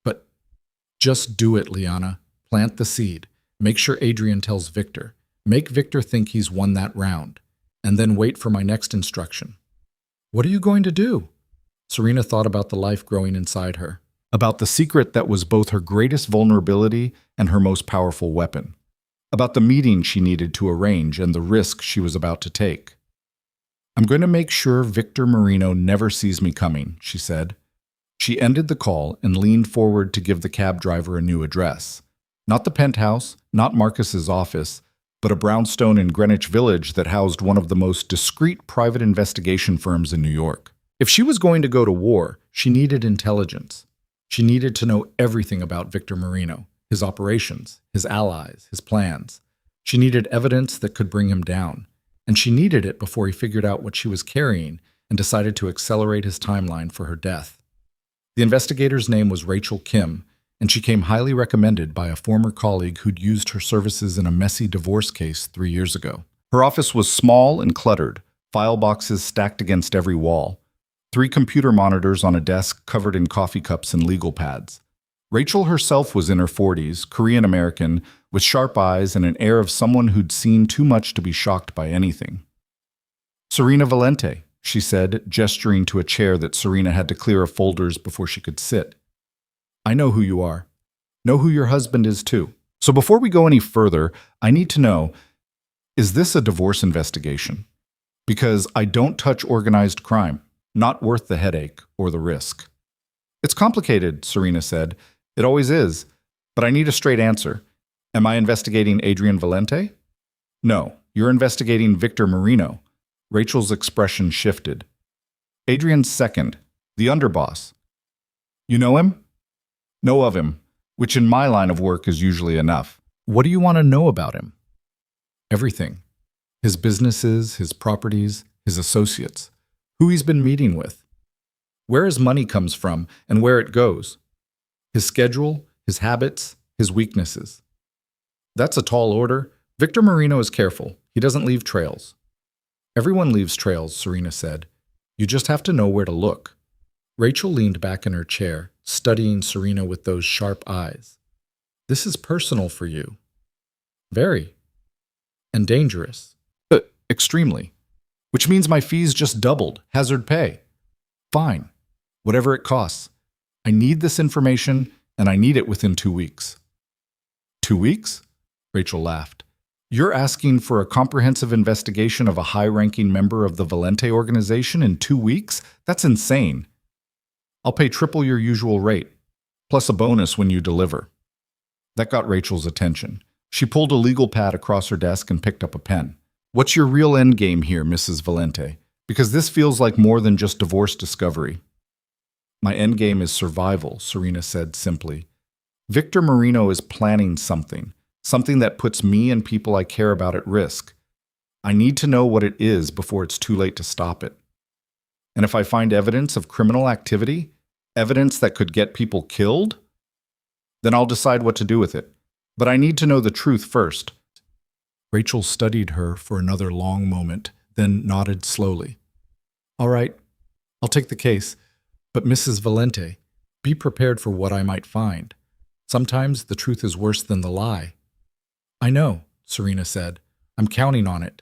But Just do it, Liana. Plant the seed. Make sure Adrian tells Victor. Make Victor think he's won that round. And then wait for my next instruction. What are you going to do? Serena thought about the life growing inside her, about the secret that was both her greatest vulnerability and her most powerful weapon, about the meeting she needed to arrange and the risk she was about to take. I'm going to make sure Victor Marino never sees me coming, she said. She ended the call and leaned forward to give the cab driver a new address. Not the penthouse, not Marcus's office, but a brownstone in Greenwich Village that housed one of the most discreet private investigation firms in New York. If she was going to go to war, she needed intelligence. She needed to know everything about Victor Marino, his operations, his allies, his plans. She needed evidence that could bring him down, and she needed it before he figured out what she was carrying and decided to accelerate his timeline for her death. The investigator's name was Rachel Kim, and she came highly recommended by a former colleague who'd used her services in a messy divorce case 3 years ago. Her office was small and cluttered, file boxes stacked against every wall, 3 computer monitors on a desk covered in coffee cups and legal pads. Rachel herself was in her 40s, Korean-American, with sharp eyes and an air of someone who'd seen too much to be shocked by anything. Serena Valente, she said, gesturing to a chair that Serena had to clear of folders before she could sit. I know who you are. Know who your husband is too. So before we go any further, I need to know, is this a divorce investigation? Because I don't touch organized crime. Not worth the headache or the risk. It's complicated, Serena said. It always is. But I need a straight answer. Am I investigating Adrian Valente? No, you're investigating Victor Marino. Rachel's expression shifted. Adrian's second, the underboss. You know him? Know of him, which in my line of work is usually enough. What do you want to know about him? Everything. His businesses, his properties, his associates. Who he's been meeting with, where his money comes from and where it goes, his schedule, his habits, his weaknesses. That's a tall order. Victor Marino is careful. He doesn't leave trails. Everyone leaves trails, Serena said. You just have to know where to look. Rachel leaned back in her chair, studying Serena with those sharp eyes. This is personal for you. Very. And dangerous. Extremely. Which means my fees just doubled. Hazard pay. Fine. Whatever it costs. I need this information, and I need it within 2 weeks. 2 weeks? Rachel laughed. You're asking for a comprehensive investigation of a high-ranking member of the Valente organization in 2 weeks? That's insane. I'll pay triple your usual rate, plus a bonus when you deliver. That got Rachel's attention. She pulled a legal pad across her desk and picked up a pen. What's your real end game here, Mrs. Valente? Because this feels like more than just divorce discovery. My end game is survival, Serena said simply. Victor Marino is planning something that puts me and people I care about at risk. I need to know what it is before it's too late to stop it. And if I find evidence of criminal activity, evidence that could get people killed, then I'll decide what to do with it. But I need to know the truth first. Rachel studied her for another long moment, then nodded slowly. All right, I'll take the case. But Mrs. Valente, be prepared for what I might find. Sometimes the truth is worse than the lie. I know, Serena said. I'm counting on it.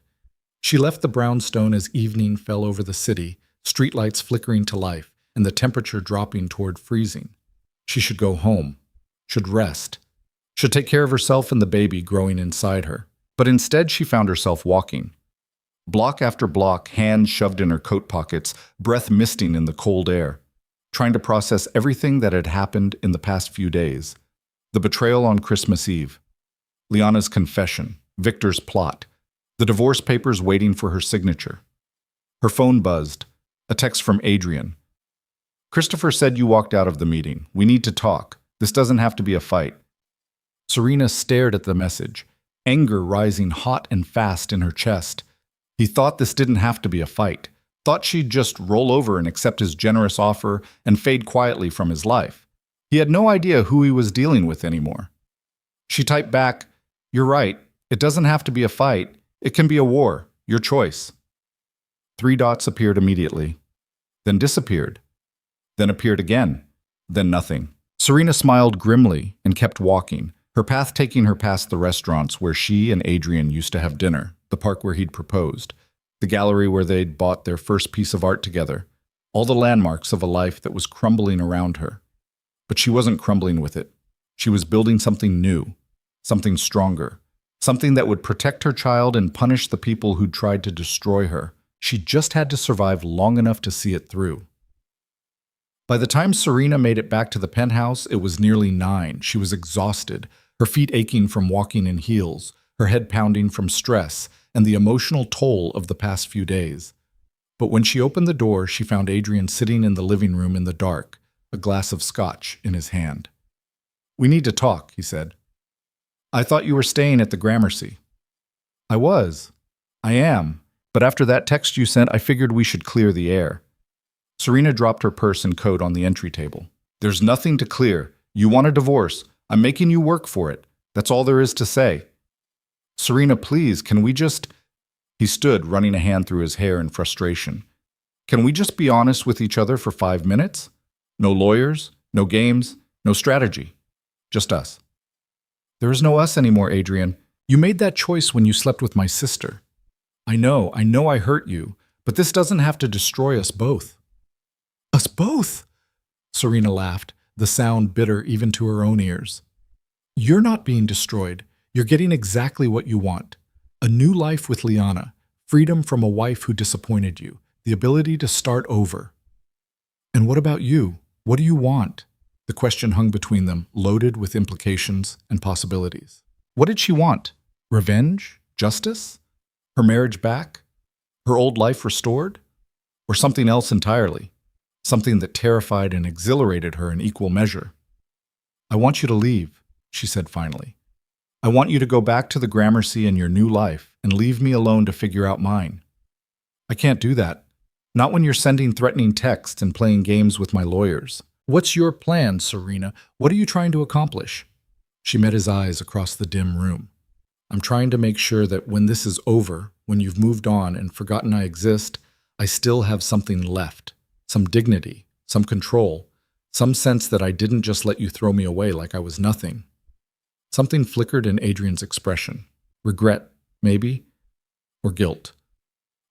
She left the brownstone as evening fell over the city, streetlights flickering to life, and the temperature dropping toward freezing. She should go home, should rest, should take care of herself and the baby growing inside her. But instead she found herself walking. Block after block, hands shoved in her coat pockets, breath misting in the cold air, trying to process everything that had happened in the past few days. The betrayal on Christmas Eve, Liana's confession, Victor's plot, the divorce papers waiting for her signature. Her phone buzzed, a text from Adrian. Christopher said you walked out of the meeting. We need to talk. This doesn't have to be a fight. Serena stared at the message, anger rising hot and fast in her chest. He thought this didn't have to be a fight, thought she'd just roll over and accept his generous offer and fade quietly from his life. He had no idea who he was dealing with anymore. She typed back, "You're right. It doesn't have to be a fight. It can be a war. Your choice." 3 dots appeared immediately, then disappeared, then appeared again, then nothing. Serena smiled grimly and kept walking, her path taking her past the restaurants where she and Adrian used to have dinner, the park where he'd proposed, the gallery where they'd bought their first piece of art together, all the landmarks of a life that was crumbling around her. But she wasn't crumbling with it. She was building something new, something stronger, something that would protect her child and punish the people who'd tried to destroy her. She just had to survive long enough to see it through. By the time Serena made it back to the penthouse, it was nearly 9. She was exhausted, her feet aching from walking in heels, her head pounding from stress and the emotional toll of the past few days. But when she opened the door, she found Adrian sitting in the living room in the dark, a glass of scotch in his hand. "We need to talk," he said. "I thought you were staying at the Gramercy." "I was. I am. But after that text you sent, I figured we should clear the air." Serena dropped her purse and coat on the entry table. "There's nothing to clear. You want a divorce. I'm making you work for it. That's all there is to say." "Serena, please, can we just—" He stood, running a hand through his hair in frustration. "Can we just be honest with each other for 5 minutes? No lawyers, no games, no strategy. Just us." "There is no us anymore, Adrian. You made that choice when you slept with my sister. I know I hurt you, but this doesn't have to destroy us both." "Us both?" Serena laughed, the sound bitter even to her own ears. "You're not being destroyed. You're getting exactly what you want. A new life with Liana, freedom from a wife who disappointed you, the ability to start over." "And what about you? What do you want?" The question hung between them, loaded with implications and possibilities. What did she want? Revenge? Justice? Her marriage back? Her old life restored? Or something else entirely? Something that terrified and exhilarated her in equal measure. "I want you to leave," she said finally. "I want you to go back to the Gramercy and your new life and leave me alone to figure out mine." "I can't do that. Not when you're sending threatening texts and playing games with my lawyers." "What's your plan, Serena? What are you trying to accomplish?" She met his eyes across the dim room. "I'm trying to make sure that when this is over, when you've moved on and forgotten I exist, I still have something left. Some dignity, some control, some sense that I didn't just let you throw me away like I was nothing." Something flickered in Adrian's expression. Regret, maybe, or guilt.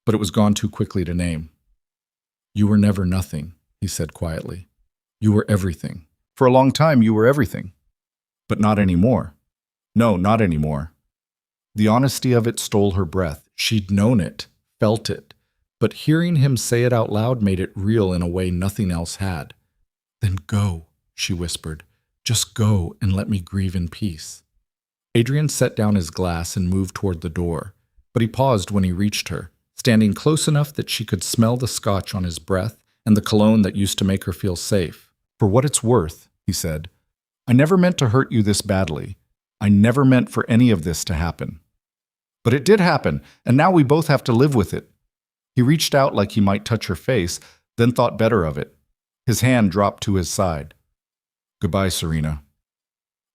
But it was gone too quickly to name. "You were never nothing," he said quietly. "You were everything. For a long time, you were everything. But not anymore. No, not anymore." The honesty of it stole her breath. She'd known it, felt it. But hearing him say it out loud made it real in a way nothing else had. "Then go," she whispered. "Just go and let me grieve in peace." Adrian set down his glass and moved toward the door. But he paused when he reached her, standing close enough that she could smell the scotch on his breath and the cologne that used to make her feel safe. "For what it's worth," he said, "I never meant to hurt you this badly. I never meant for any of this to happen. But it did happen, and now we both have to live with it." He reached out like he might touch her face, then thought better of it. His hand dropped to his side. "Goodbye, Serena."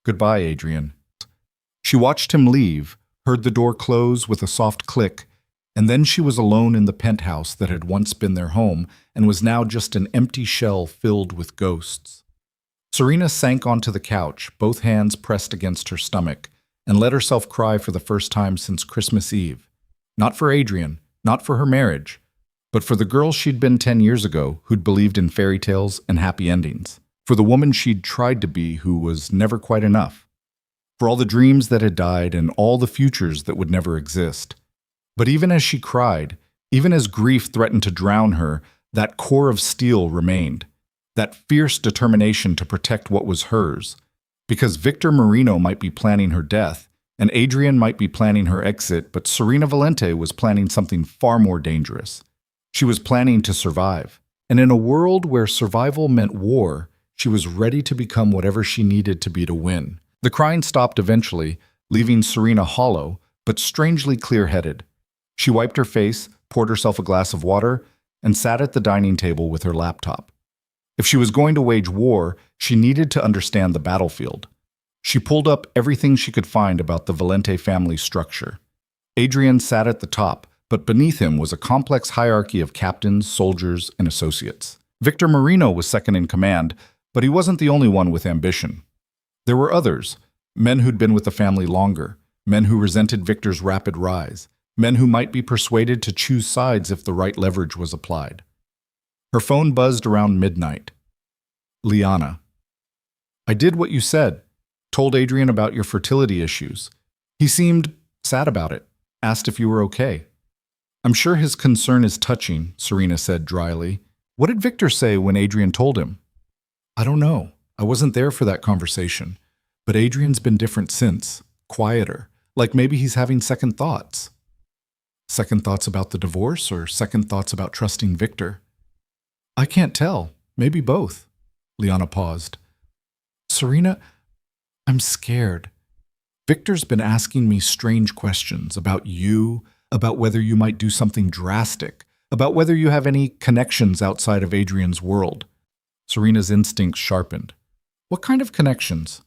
"Goodbye, Adrian." She watched him leave, heard the door close with a soft click, and then she was alone in the penthouse that had once been their home and was now just an empty shell filled with ghosts. Serena sank onto the couch, both hands pressed against her stomach, and let herself cry for the first time since Christmas Eve. Not for Adrian, not for her marriage, but for the girl she'd been 10 years ago who'd believed in fairy tales and happy endings. For the woman she'd tried to be who was never quite enough. For all the dreams that had died and all the futures that would never exist. But even as she cried, even as grief threatened to drown her, that core of steel remained. That fierce determination to protect what was hers. Because Victor Marino might be planning her death, and Adrian might be planning her exit, but Serena Valente was planning something far more dangerous. She was planning to survive. And in a world where survival meant war, she was ready to become whatever she needed to be to win. The crying stopped eventually, leaving Serena hollow, but strangely clear-headed. She wiped her face, poured herself a glass of water, and sat at the dining table with her laptop. If she was going to wage war, she needed to understand the battlefield. She pulled up everything she could find about the Valente family structure. Adrian sat at the top, but beneath him was a complex hierarchy of captains, soldiers, and associates. Victor Marino was second in command, But he wasn't the only one with ambition. There were others, men who'd been with the family longer, men who resented Victor's rapid rise, men who might be persuaded to choose sides if the right leverage was applied. Her phone buzzed around midnight. Liana. I did what you said. Told Adrian about your fertility issues. He seemed sad about it. Asked if you were okay. I'm sure his concern is touching, Serena said dryly. What did Victor say when Adrian told him? I don't know. I wasn't there for that conversation. But Adrian's been different since. Quieter. Like maybe he's having second thoughts. Second thoughts about the divorce or second thoughts about trusting Victor? I can't tell. Maybe both. Liana paused. Serena, I'm scared. Victor's been asking me strange questions about you, about whether you might do something drastic, about whether you have any connections outside of Adrian's world. Serena's instincts sharpened. What kind of connections?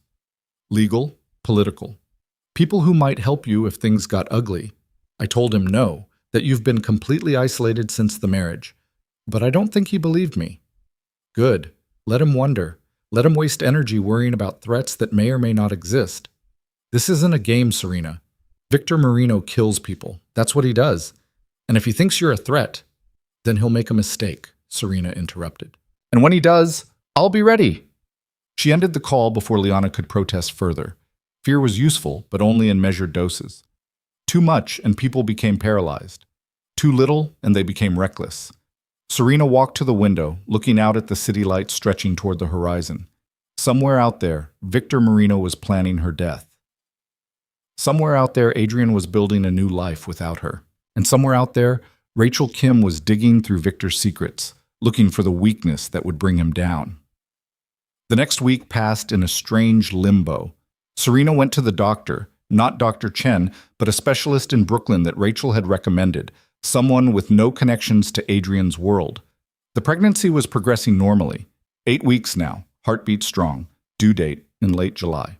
Legal, political. People who might help you if things got ugly. I told him no, that you've been completely isolated since the marriage. But I don't think he believed me. Good. Let him wonder. Let him waste energy worrying about threats that may or may not exist. This isn't a game, Serena. Victor Marino kills people. That's what he does. And if he thinks you're a threat, then he'll make a mistake, Serena interrupted. And when he does, I'll be ready. She ended the call before Liana could protest further. Fear was useful, but only in measured doses. Too much, and people became paralyzed. Too little, and they became reckless. Serena walked to the window, looking out at the city lights stretching toward the horizon. Somewhere out there, Victor Marino was planning her death. Somewhere out there, Adrian was building a new life without her. And somewhere out there, Rachel Kim was digging through Victor's secrets, looking for the weakness that would bring him down. The next week passed in a strange limbo. Serena went to the doctor, not Dr. Chen, but a specialist in Brooklyn that Rachel had recommended, someone with no connections to Adrian's world. The pregnancy was progressing normally. 8 weeks now, heartbeat strong, due date in late July.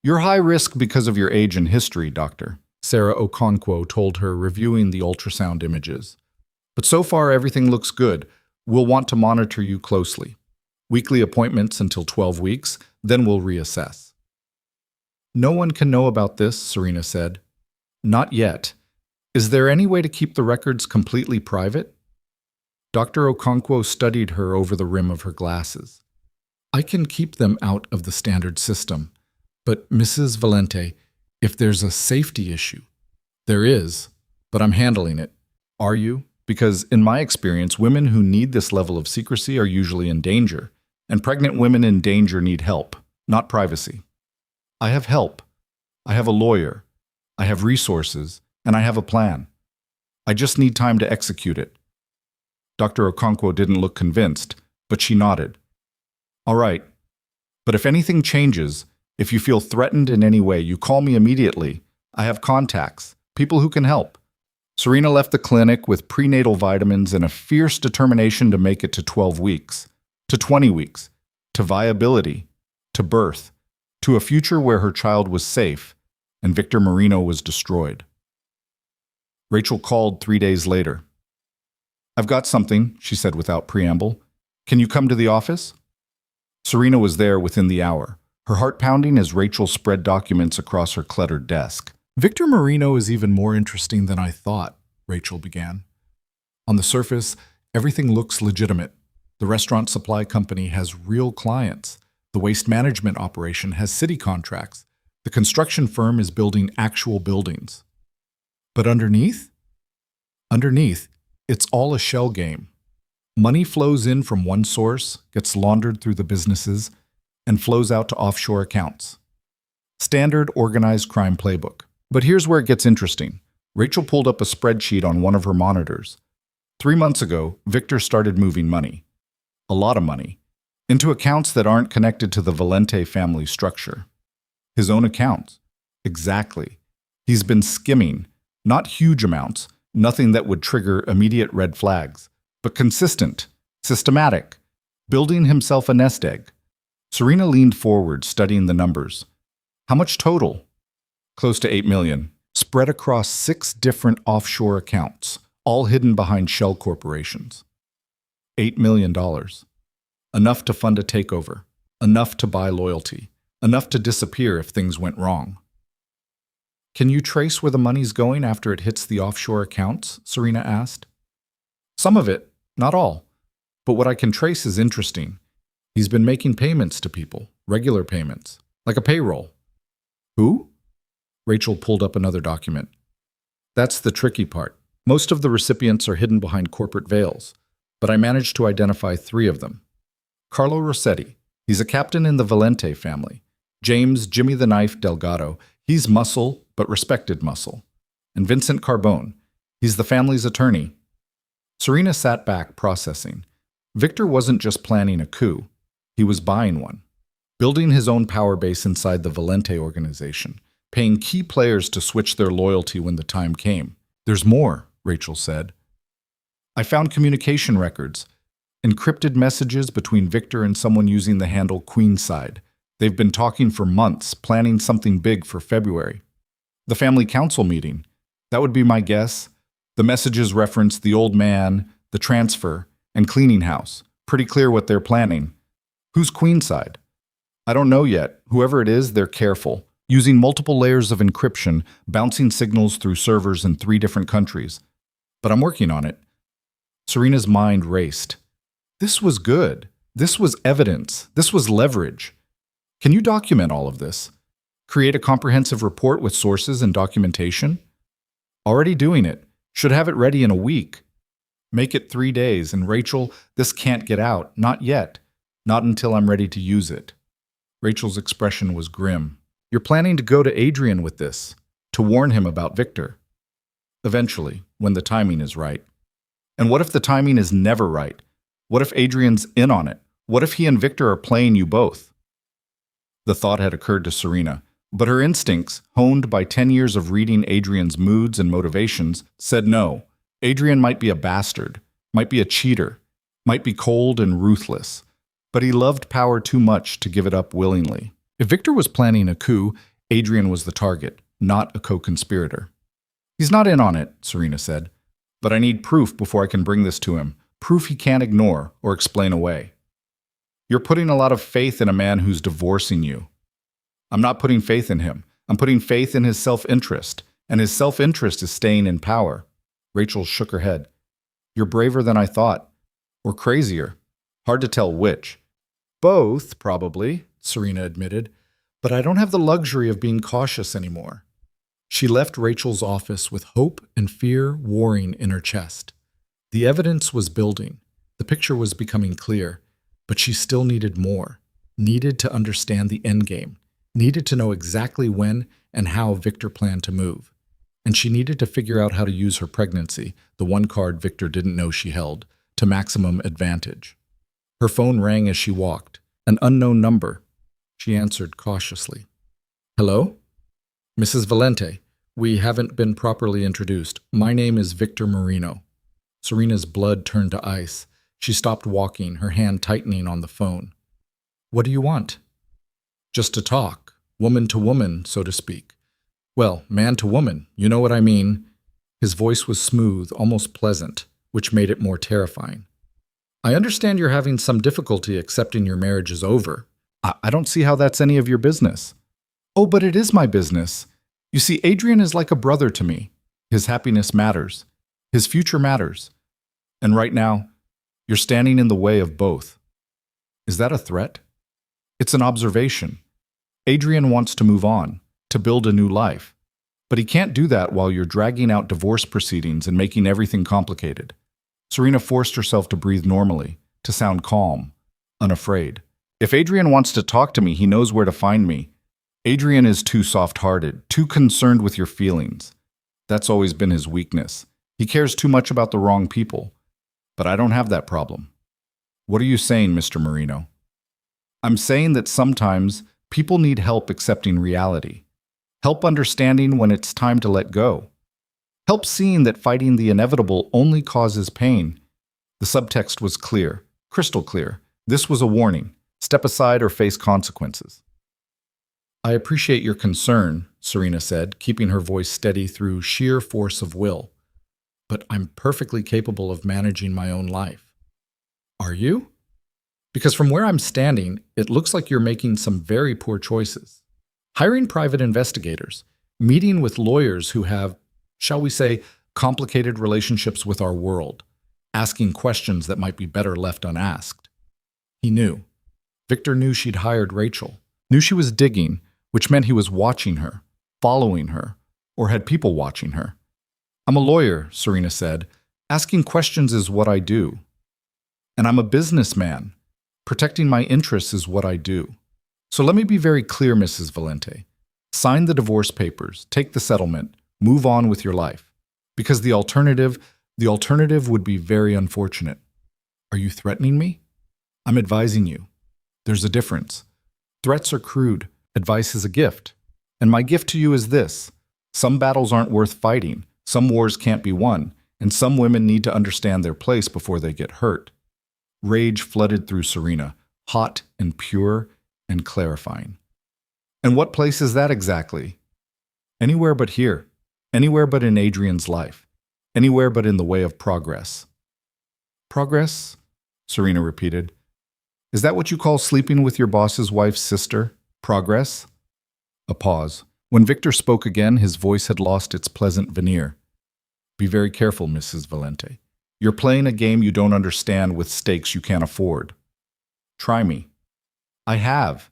You're high risk because of your age and history, doctor, Sarah Okonkwo told her, reviewing the ultrasound images. But so far everything looks good. We'll want to monitor you closely. Weekly appointments until 12 weeks, then we'll reassess. No one can know about this, Serena said. Not yet. Is there any way to keep the records completely private? Dr. Okonkwo studied her over the rim of her glasses. I can keep them out of the standard system. But Mrs. Valente, if there's a safety issue, there is, but I'm handling it. Are you? Because in my experience, women who need this level of secrecy are usually in danger, and pregnant women in danger need help, not privacy. I have help. I have a lawyer. I have resources, and I have a plan. I just need time to execute it. Dr. Okonkwo didn't look convinced, but she nodded. All right. But if anything changes, if you feel threatened in any way, you call me immediately. I have contacts, people who can help. Serena left the clinic with prenatal vitamins and a fierce determination to make it to 12 weeks, to 20 weeks, to viability, to birth, to a future where her child was safe and Victor Marino was destroyed. Rachel called 3 days later. I've got something, she said without preamble. Can you come to the office? Serena was there within the hour, her heart pounding as Rachel spread documents across her cluttered desk. Victor Marino is even more interesting than I thought, Rachel began. On the surface, everything looks legitimate. The restaurant supply company has real clients. The waste management operation has city contracts. The construction firm is building actual buildings. But underneath? Underneath, it's all a shell game. Money flows in from one source, gets laundered through the businesses, and flows out to offshore accounts. Standard organized crime playbook. But here's where it gets interesting. Rachel pulled up a spreadsheet on one of her monitors. 3 months ago, Victor started moving money. A lot of money. Into accounts that aren't connected to the Valente family structure. His own accounts. Exactly. He's been skimming. Not huge amounts, nothing that would trigger immediate red flags, but consistent, systematic, building himself a nest egg. Serena leaned forward, studying the numbers. How much total? Close to 8 million, spread across 6 different offshore accounts, all hidden behind shell corporations. $8 million. enough to fund a takeover, enough to buy loyalty, enough to disappear if things went wrong. Can you trace where the money's going after it hits the offshore accounts? Serena asked. Some of it, not all. But what I can trace is interesting. He's been making payments to people, regular payments, like a payroll. Who? Rachel pulled up another document. That's the tricky part. Most of the recipients are hidden behind corporate veils, but I managed to identify 3 of them. Carlo Rossetti. He's a captain in the Valente family. James Jimmy the Knife Delgado. He's muscle, but respected muscle. And Vincent Carbone. He's the family's attorney. Serena sat back, processing. Victor wasn't just planning a coup. He was buying one. Building his own power base inside the Valente organization, paying key players to switch their loyalty when the time came. There's more, Rachel said. I found communication records, encrypted messages between Victor and someone using the handle Queenside. They've been talking for months, planning something big for February. The family council meeting. That would be my guess. The messages reference the old man, the transfer, and cleaning house. Pretty clear what they're planning. Who's Queenside? I don't know yet. Whoever it is, they're careful, using multiple layers of encryption, bouncing signals through servers in 3 different countries. But I'm working on it. Serena's mind raced. This was good. This was evidence. This was leverage. Can you document all of this? Create a comprehensive report with sources and documentation? Already doing it. Should have it ready in a week. Make it 3 days, and Rachel, this can't get out. Not yet. Not until I'm ready to use it. Rachel's expression was grim. You're planning to go to Adrian with this, to warn him about Victor. Eventually, when the timing is right. And what if the timing is never right? What if Adrian's in on it? What if he and Victor are playing you both? The thought had occurred to Serena, but her instincts, honed by 10 years of reading Adrian's moods and motivations, said no. Adrian might be a bastard, might be a cheater, might be cold and ruthless, but he loved power too much to give it up willingly. If Victor was planning a coup, Adrian was the target, not a co-conspirator. He's not in on it, Serena said, but I need proof before I can bring this to him, proof he can't ignore or explain away. You're putting a lot of faith in a man who's divorcing you. I'm not putting faith in him. I'm putting faith in his self-interest, and his self-interest is staying in power. Rachel shook her head. You're braver than I thought. Or crazier. Hard to tell which. Both, probably, Serena admitted, but I don't have the luxury of being cautious anymore. She left Rachel's office with hope and fear warring in her chest. The evidence was building. The picture was becoming clear, but she still needed more. Needed to understand the endgame. Needed to know exactly when and how Victor planned to move. And she needed to figure out how to use her pregnancy, the one card Victor didn't know she held, to maximum advantage. Her phone rang as she walked. An unknown number. She answered cautiously. Hello? Mrs. Valente, we haven't been properly introduced. My name is Victor Marino. Serena's blood turned to ice. She stopped walking, her hand tightening on the phone. What do you want? Just to talk. Woman to woman, so to speak. Well, man to woman, you know what I mean. His voice was smooth, almost pleasant, which made it more terrifying. I understand you're having some difficulty accepting your marriage is over. I don't see how that's any of your business. Oh, but it is my business. You see, Adrian is like a brother to me. His happiness matters. His future matters. And right now, you're standing in the way of both. Is that a threat? It's an observation. Adrian wants to move on, to build a new life. But he can't do that while you're dragging out divorce proceedings and making everything complicated. Serena forced herself to breathe normally, to sound calm, unafraid. If Adrian wants to talk to me, he knows where to find me. Adrian is too soft-hearted, too concerned with your feelings. That's always been his weakness. He cares too much about the wrong people. But I don't have that problem. What are you saying, Mr. Marino? I'm saying that sometimes people need help accepting reality. Help understanding when it's time to let go. Help seeing that fighting the inevitable only causes pain. The subtext was clear, crystal clear. This was a warning. Step aside or face consequences. I appreciate your concern, Serena said, keeping her voice steady through sheer force of will. But I'm perfectly capable of managing my own life. Are you? Because from where I'm standing, it looks like you're making some very poor choices. Hiring private investigators, meeting with lawyers who have, shall we say, complicated relationships with our world, asking questions that might be better left unasked. He knew. Victor knew she'd hired Rachel, knew she was digging, which meant he was watching her, following her, or had people watching her. I'm a lawyer, Serena said. Asking questions is what I do. And I'm a businessman. Protecting my interests is what I do. So let me be very clear, Mrs. Valente. Sign the divorce papers, take the settlement, move on with your life. Because the alternative would be very unfortunate. Are you threatening me? I'm advising you. There's a difference. Threats are crude. Advice is a gift. And my gift to you is this. Some battles aren't worth fighting. Some wars can't be won. And some women need to understand their place before they get hurt. Rage flooded through Serena, hot and pure and clarifying. And what place is that exactly? Anywhere but here. Anywhere but in Adrian's life. Anywhere but in the way of progress. Progress? Serena repeated. Is that what you call sleeping with your boss's wife's sister? Progress? A pause. When Victor spoke again, his voice had lost its pleasant veneer. Be very careful, Mrs. Valente. You're playing a game you don't understand with stakes you can't afford. Try me. I have.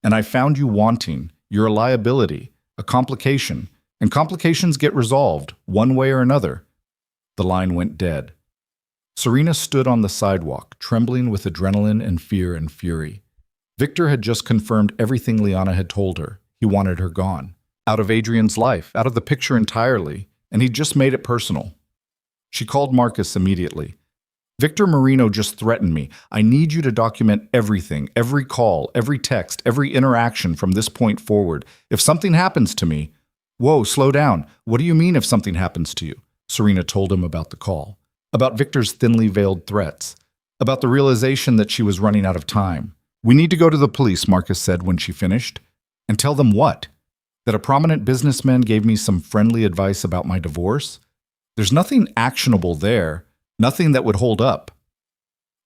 And I found you wanting. You're a liability, a complication, and complications get resolved, one way or another. The line went dead. Serena stood on the sidewalk, trembling with adrenaline and fear and fury. Victor had just confirmed everything Liana had told her. He wanted her gone. Out of Adrian's life, out of the picture entirely, and he'd just made it personal. She called Marcus immediately. Victor Marino just threatened me. I need you to document everything, every call, every text, every interaction from this point forward. If something happens to me... Whoa, slow down. What do you mean if something happens to you? Serena told him about the call, about Victor's thinly veiled threats, about the realization that she was running out of time. We need to go to the police, Marcus said when she finished. And tell them what? That a prominent businessman gave me some friendly advice about my divorce? There's nothing actionable there, nothing that would hold up.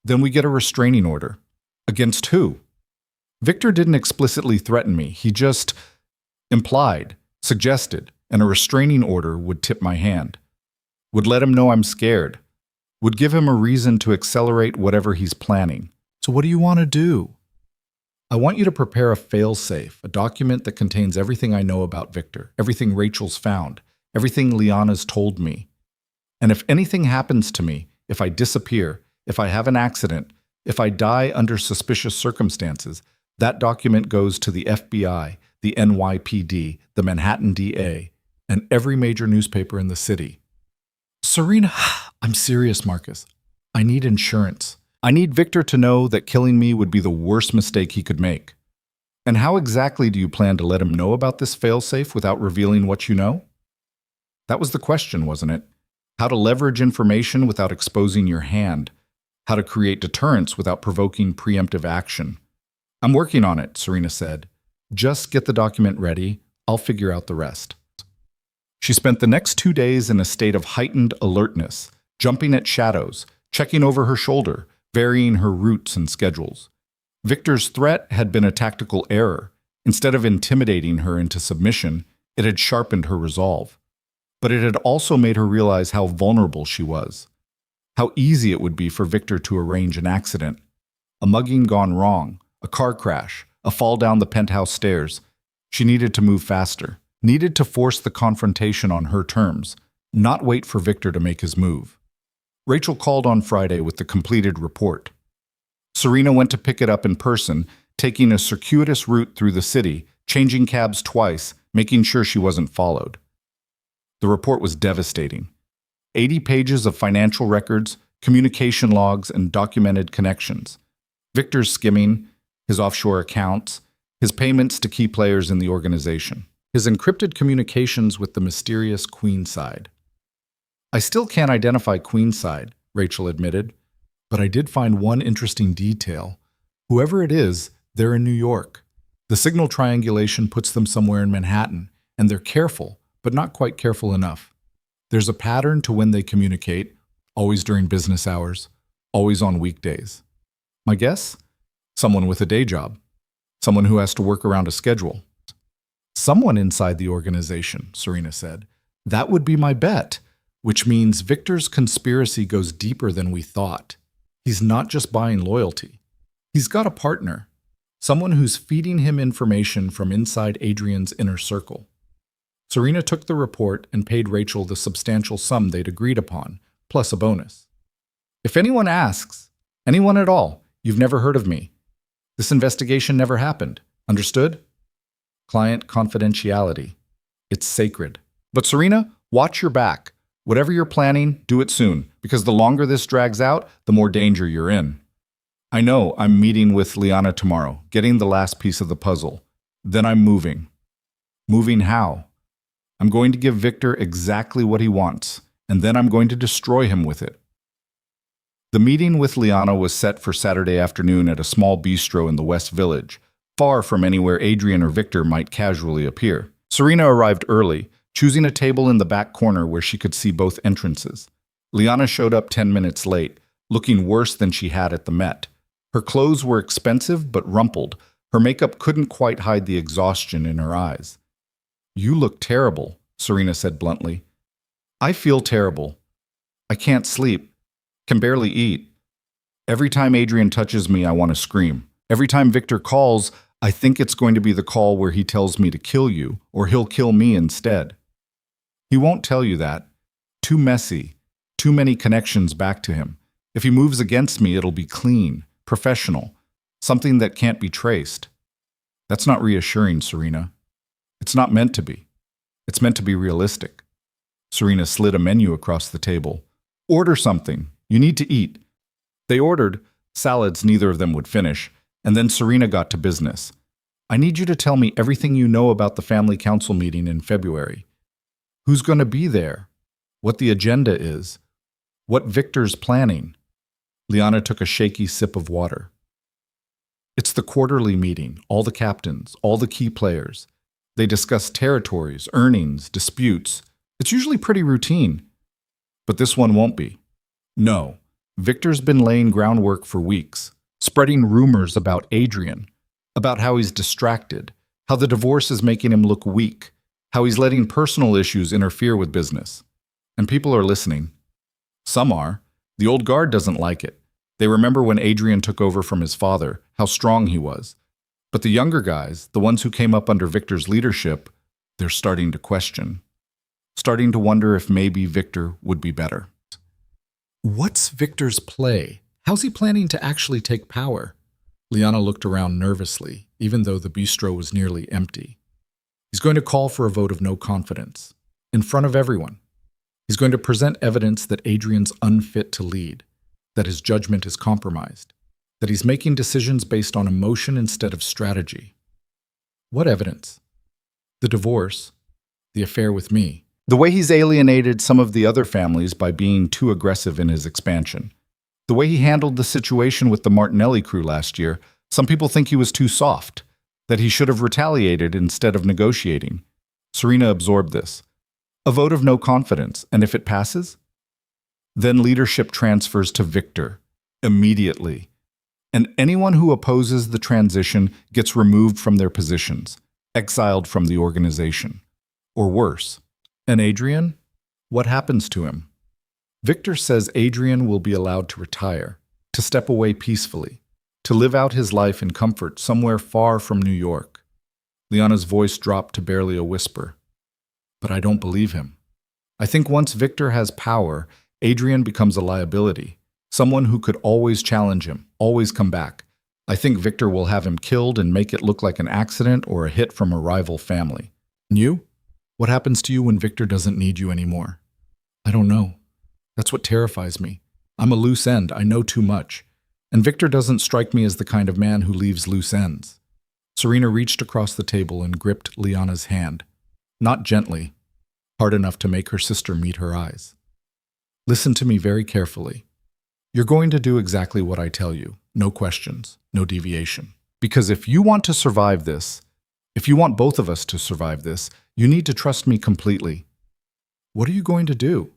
Then we get a restraining order. Against who? Victor didn't explicitly threaten me. He just implied, suggested, and a restraining order would tip my hand. Would let him know I'm scared. Would give him a reason to accelerate whatever he's planning. So what do you want to do? I want you to prepare a fail-safe, a document that contains everything I know about Victor, everything Rachel's found, everything Liana's told me. And if anything happens to me, if I disappear, if I have an accident, if I die under suspicious circumstances, that document goes to the FBI, the NYPD, the Manhattan DA, and every major newspaper in the city. Serena, I'm serious, Marcus. I need insurance. I need Victor to know that killing me would be the worst mistake he could make. And how exactly do you plan to let him know about this failsafe without revealing what you know? That was the question, wasn't it? How to leverage information without exposing your hand. How to create deterrence without provoking preemptive action. I'm working on it, Serena said. Just get the document ready. I'll figure out the rest. She spent the next 2 days in a state of heightened alertness, jumping at shadows, checking over her shoulder, varying her routes and schedules. Victor's threat had been a tactical error. Instead of intimidating her into submission, it had sharpened her resolve. But it had also made her realize how vulnerable she was. How easy it would be for Victor to arrange an accident. A mugging gone wrong, a car crash, a fall down the penthouse stairs. She needed to move faster, needed to force the confrontation on her terms, not wait for Victor to make his move. Rachel called on Friday with the completed report. Serena went to pick it up in person, taking a circuitous route through the city, changing cabs twice, making sure she wasn't followed. The report was devastating. 80 pages of financial records, communication logs, and documented connections. Victor's skimming, his offshore accounts, his payments to key players in the organization, his encrypted communications with the mysterious Queenside. I still can't identify Queenside, Rachel admitted, but I did find one interesting detail. Whoever it is, they're in New York. The signal triangulation puts them somewhere in Manhattan, and they're careful, but not quite careful enough. There's a pattern to when they communicate, always during business hours, always on weekdays. My guess? Someone with a day job. Someone who has to work around a schedule. Someone inside the organization, Serena said. That would be my bet, which means Victor's conspiracy goes deeper than we thought. He's not just buying loyalty. He's got a partner, someone who's feeding him information from inside Adrian's inner circle. Serena took the report and paid Rachel the substantial sum they'd agreed upon, plus a bonus. If anyone asks, anyone at all, you've never heard of me. This investigation never happened. Understood? Client confidentiality. It's sacred. But Serena, watch your back. Whatever you're planning, do it soon, because the longer this drags out, the more danger you're in. I know I'm meeting with Liana tomorrow, getting the last piece of the puzzle. Then I'm moving. Moving how? I'm going to give Victor exactly what he wants, and then I'm going to destroy him with it. The meeting with Liana was set for Saturday afternoon at a small bistro in the West Village, far from anywhere Adrian or Victor might casually appear. Serena arrived early, choosing a table in the back corner where she could see both entrances. Liana showed up 10 minutes late, looking worse than she had at the Met. Her clothes were expensive but rumpled. Her makeup couldn't quite hide the exhaustion in her eyes. You look terrible, Serena said bluntly. I feel terrible. I can't sleep. Can barely eat. Every time Adrian touches me, I want to scream. Every time Victor calls, I think it's going to be the call where he tells me to kill you, or he'll kill me instead. He won't tell you that. Too messy. Too many connections back to him. If he moves against me, it'll be clean, professional, something that can't be traced. That's not reassuring, Serena. It's not meant to be. It's meant to be realistic. Serena slid a menu across the table. Order something. You need to eat. They ordered salads neither of them would finish, and then Serena got to business. I need you to tell me everything you know about the family council meeting in February. Who's going to be there? What the agenda is? What Victor's planning? Liana took a shaky sip of water. It's the quarterly meeting, all the captains, all the key players. They discuss territories, earnings, disputes. It's usually pretty routine. But this one won't be. No, Victor's been laying groundwork for weeks, spreading rumors about Adrian, about how he's distracted, how the divorce is making him look weak, how he's letting personal issues interfere with business. And people are listening. Some are. The old guard doesn't like it. They remember when Adrian took over from his father, how strong he was. But the younger guys, the ones who came up under Victor's leadership, they're starting to question. Starting to wonder if maybe Victor would be better. What's Victor's play? How's he planning to actually take power? Liana looked around nervously, even though the bistro was nearly empty. He's going to call for a vote of no confidence, in front of everyone. He's going to present evidence that Adrian's unfit to lead, that his judgment is compromised, that he's making decisions based on emotion instead of strategy. What evidence? The divorce, the affair with me. The way he's alienated some of the other families by being too aggressive in his expansion. The way he handled the situation with the Martinelli crew last year, some people think he was too soft, that he should have retaliated instead of negotiating. Serena absorbed this. A vote of no confidence, and if it passes? Then leadership transfers to Victor, immediately. And anyone who opposes the transition gets removed from their positions, exiled from the organization. Or worse. And Adrian? What happens to him? Victor says Adrian will be allowed to retire, to step away peacefully, to live out his life in comfort somewhere far from New York. Liana's voice dropped to barely a whisper. But I don't believe him. I think once Victor has power, Adrian becomes a liability, someone who could always challenge him, always come back. I think Victor will have him killed and make it look like an accident or a hit from a rival family. And you? What happens to you when Victor doesn't need you anymore? I don't know. That's what terrifies me. I'm a loose end. I know too much. And Victor doesn't strike me as the kind of man who leaves loose ends. Serena reached across the table and gripped Liana's hand. Not gently, hard enough to make her sister meet her eyes. Listen to me very carefully. You're going to do exactly what I tell you. No questions, no deviation. Because if you want to survive this, if you want both of us to survive this, you need to trust me completely. What are you going to do?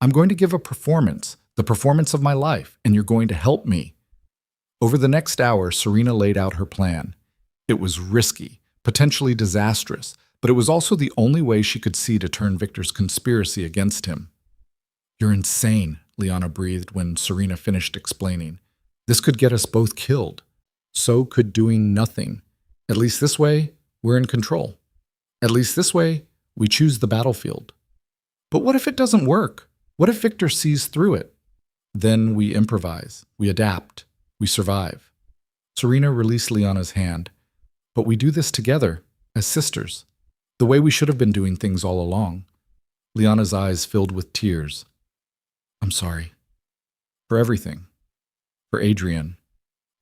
I'm going to give a performance, the performance of my life, and you're going to help me. Over the next hour, Serena laid out her plan. It was risky, potentially disastrous, but it was also the only way she could see to turn Victor's conspiracy against him. "You're insane," Liana breathed when Serena finished explaining. "This could get us both killed. So could doing nothing. At least this way, we're in control. At least this way, we choose the battlefield. But what if it doesn't work? What if Victor sees through it? Then we improvise, we adapt, we survive." Serena released Liana's hand. "But we do this together, as sisters, the way we should have been doing things all along." Liana's eyes filled with tears. "I'm sorry. For everything. For Adrian.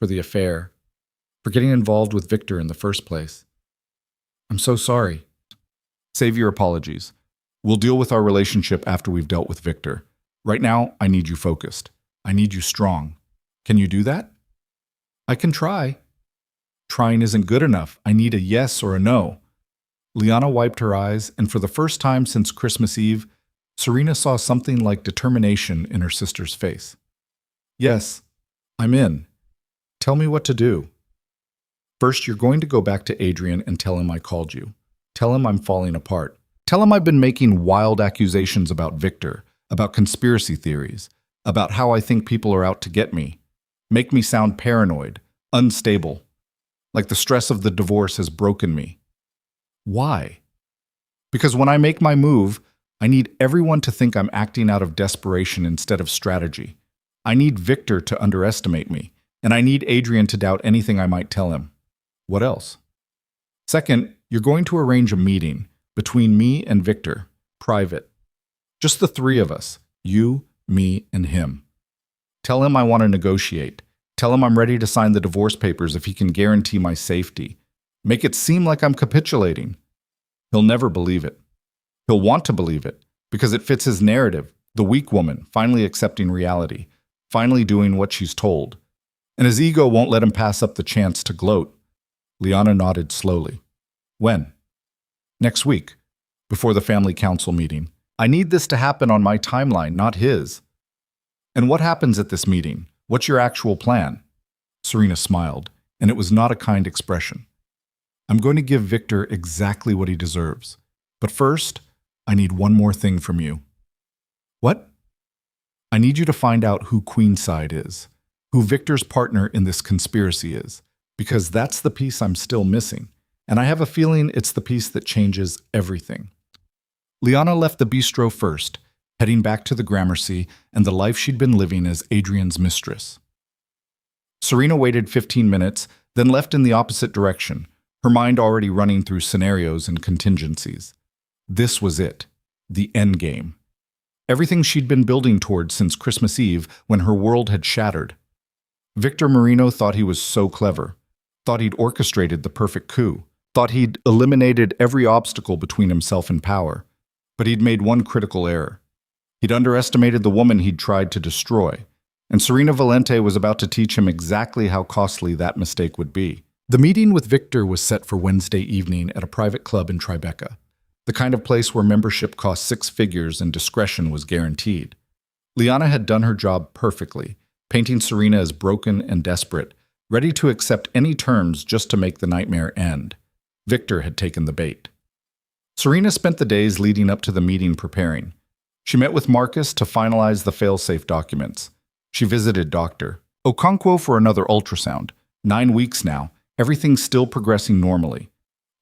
For the affair. For getting involved with Victor in the first place. I'm so sorry." "Save your apologies. We'll deal with our relationship after we've dealt with Victor. Right now, I need you focused. I need you strong. Can you do that?" "I can try." "Trying isn't good enough. I need a yes or a no." Liana wiped her eyes, and for the first time since Christmas Eve, Serena saw something like determination in her sister's face. "Yes, I'm in. Tell me what to do." "First, you're going to go back to Adrian and tell him I called you. Tell him I'm falling apart. Tell him I've been making wild accusations about Victor, about conspiracy theories, about how I think people are out to get me. Make me sound paranoid, unstable, like the stress of the divorce has broken me. Why? Because when I make my move, I need everyone to think I'm acting out of desperation instead of strategy. I need Victor to underestimate me, and I need Adrian to doubt anything I might tell him. What else? Second, you're going to arrange a meeting between me and Victor, private. Just the three of us, you, me, and him. Tell him I want to negotiate. Tell him I'm ready to sign the divorce papers if he can guarantee my safety. Make it seem like I'm capitulating. He'll never believe it. He'll want to believe it, because it fits his narrative, the weak woman finally accepting reality, finally doing what she's told. And his ego won't let him pass up the chance to gloat. Liana nodded slowly. When? Next week, before the family council meeting. I need this to happen on my timeline, not his. And what happens at this meeting? What's your actual plan? Serena smiled, and it was not a kind expression. I'm going to give Victor exactly what he deserves. But first, I need one more thing from you. What? I need you to find out who Queenside is, who Victor's partner in this conspiracy is, because that's the piece I'm still missing, and I have a feeling it's the piece that changes everything. Liana left the bistro first, heading back to the Gramercy and the life she'd been living as Adrian's mistress. Serena waited 15 minutes, then left in the opposite direction, her mind already running through scenarios and contingencies. This was it, the endgame. Everything she'd been building towards since Christmas Eve when her world had shattered. Victor Marino thought he was so clever, thought he'd orchestrated the perfect coup, thought he'd eliminated every obstacle between himself and power. But he'd made one critical error. He'd underestimated the woman he'd tried to destroy, and Serena Valente was about to teach him exactly how costly that mistake would be. The meeting with Victor was set for Wednesday evening at a private club in Tribeca, the kind of place where membership cost 6 figures and discretion was guaranteed. Liana had done her job perfectly, painting Serena as broken and desperate, ready to accept any terms just to make the nightmare end. Victor had taken the bait. Serena spent the days leading up to the meeting preparing. She met with Marcus to finalize the failsafe documents. She visited Dr. Okonkwo for another ultrasound. 9 weeks now, everything's still progressing normally.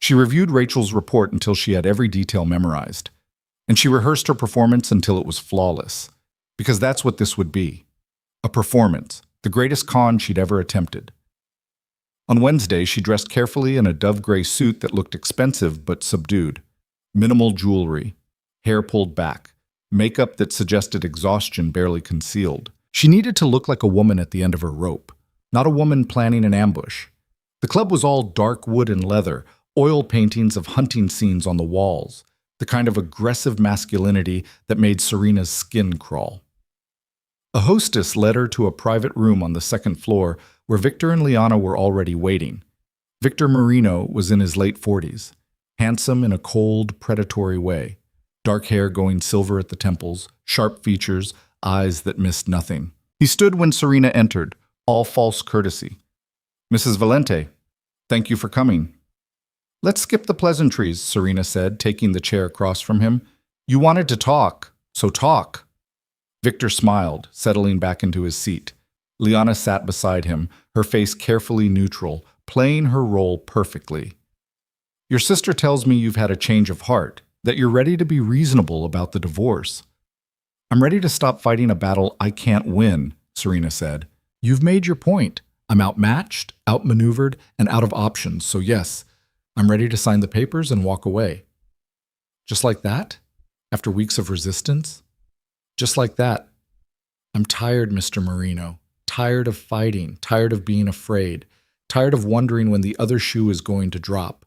She reviewed Rachel's report until she had every detail memorized. And she rehearsed her performance until it was flawless. Because that's what this would be. A performance, the greatest con she'd ever attempted. On Wednesday, she dressed carefully in a dove gray suit that looked expensive but subdued. Minimal jewelry, hair pulled back, makeup that suggested exhaustion barely concealed. She needed to look like a woman at the end of her rope, not a woman planning an ambush. The club was all dark wood and leather, oil paintings of hunting scenes on the walls, the kind of aggressive masculinity that made Serena's skin crawl. A hostess led her to a private room on the second floor where Victor and Liana were already waiting. Victor Marino was in his late 40s. Handsome in a cold, predatory way. Dark hair going silver at the temples, sharp features, eyes that missed nothing. He stood when Serena entered, all false courtesy. Mrs. Valente, thank you for coming. Let's skip the pleasantries, Serena said, taking the chair across from him. You wanted to talk, so talk. Victor smiled, settling back into his seat. Liana sat beside him, her face carefully neutral, playing her role perfectly. Your sister tells me you've had a change of heart, that you're ready to be reasonable about the divorce. I'm ready to stop fighting a battle I can't win, Serena said. You've made your point. I'm outmatched, outmaneuvered, and out of options, so yes, I'm ready to sign the papers and walk away. Just like that? After weeks of resistance? Just like that. I'm tired, Mr. Marino. Tired of fighting, tired of being afraid, tired of wondering when the other shoe is going to drop.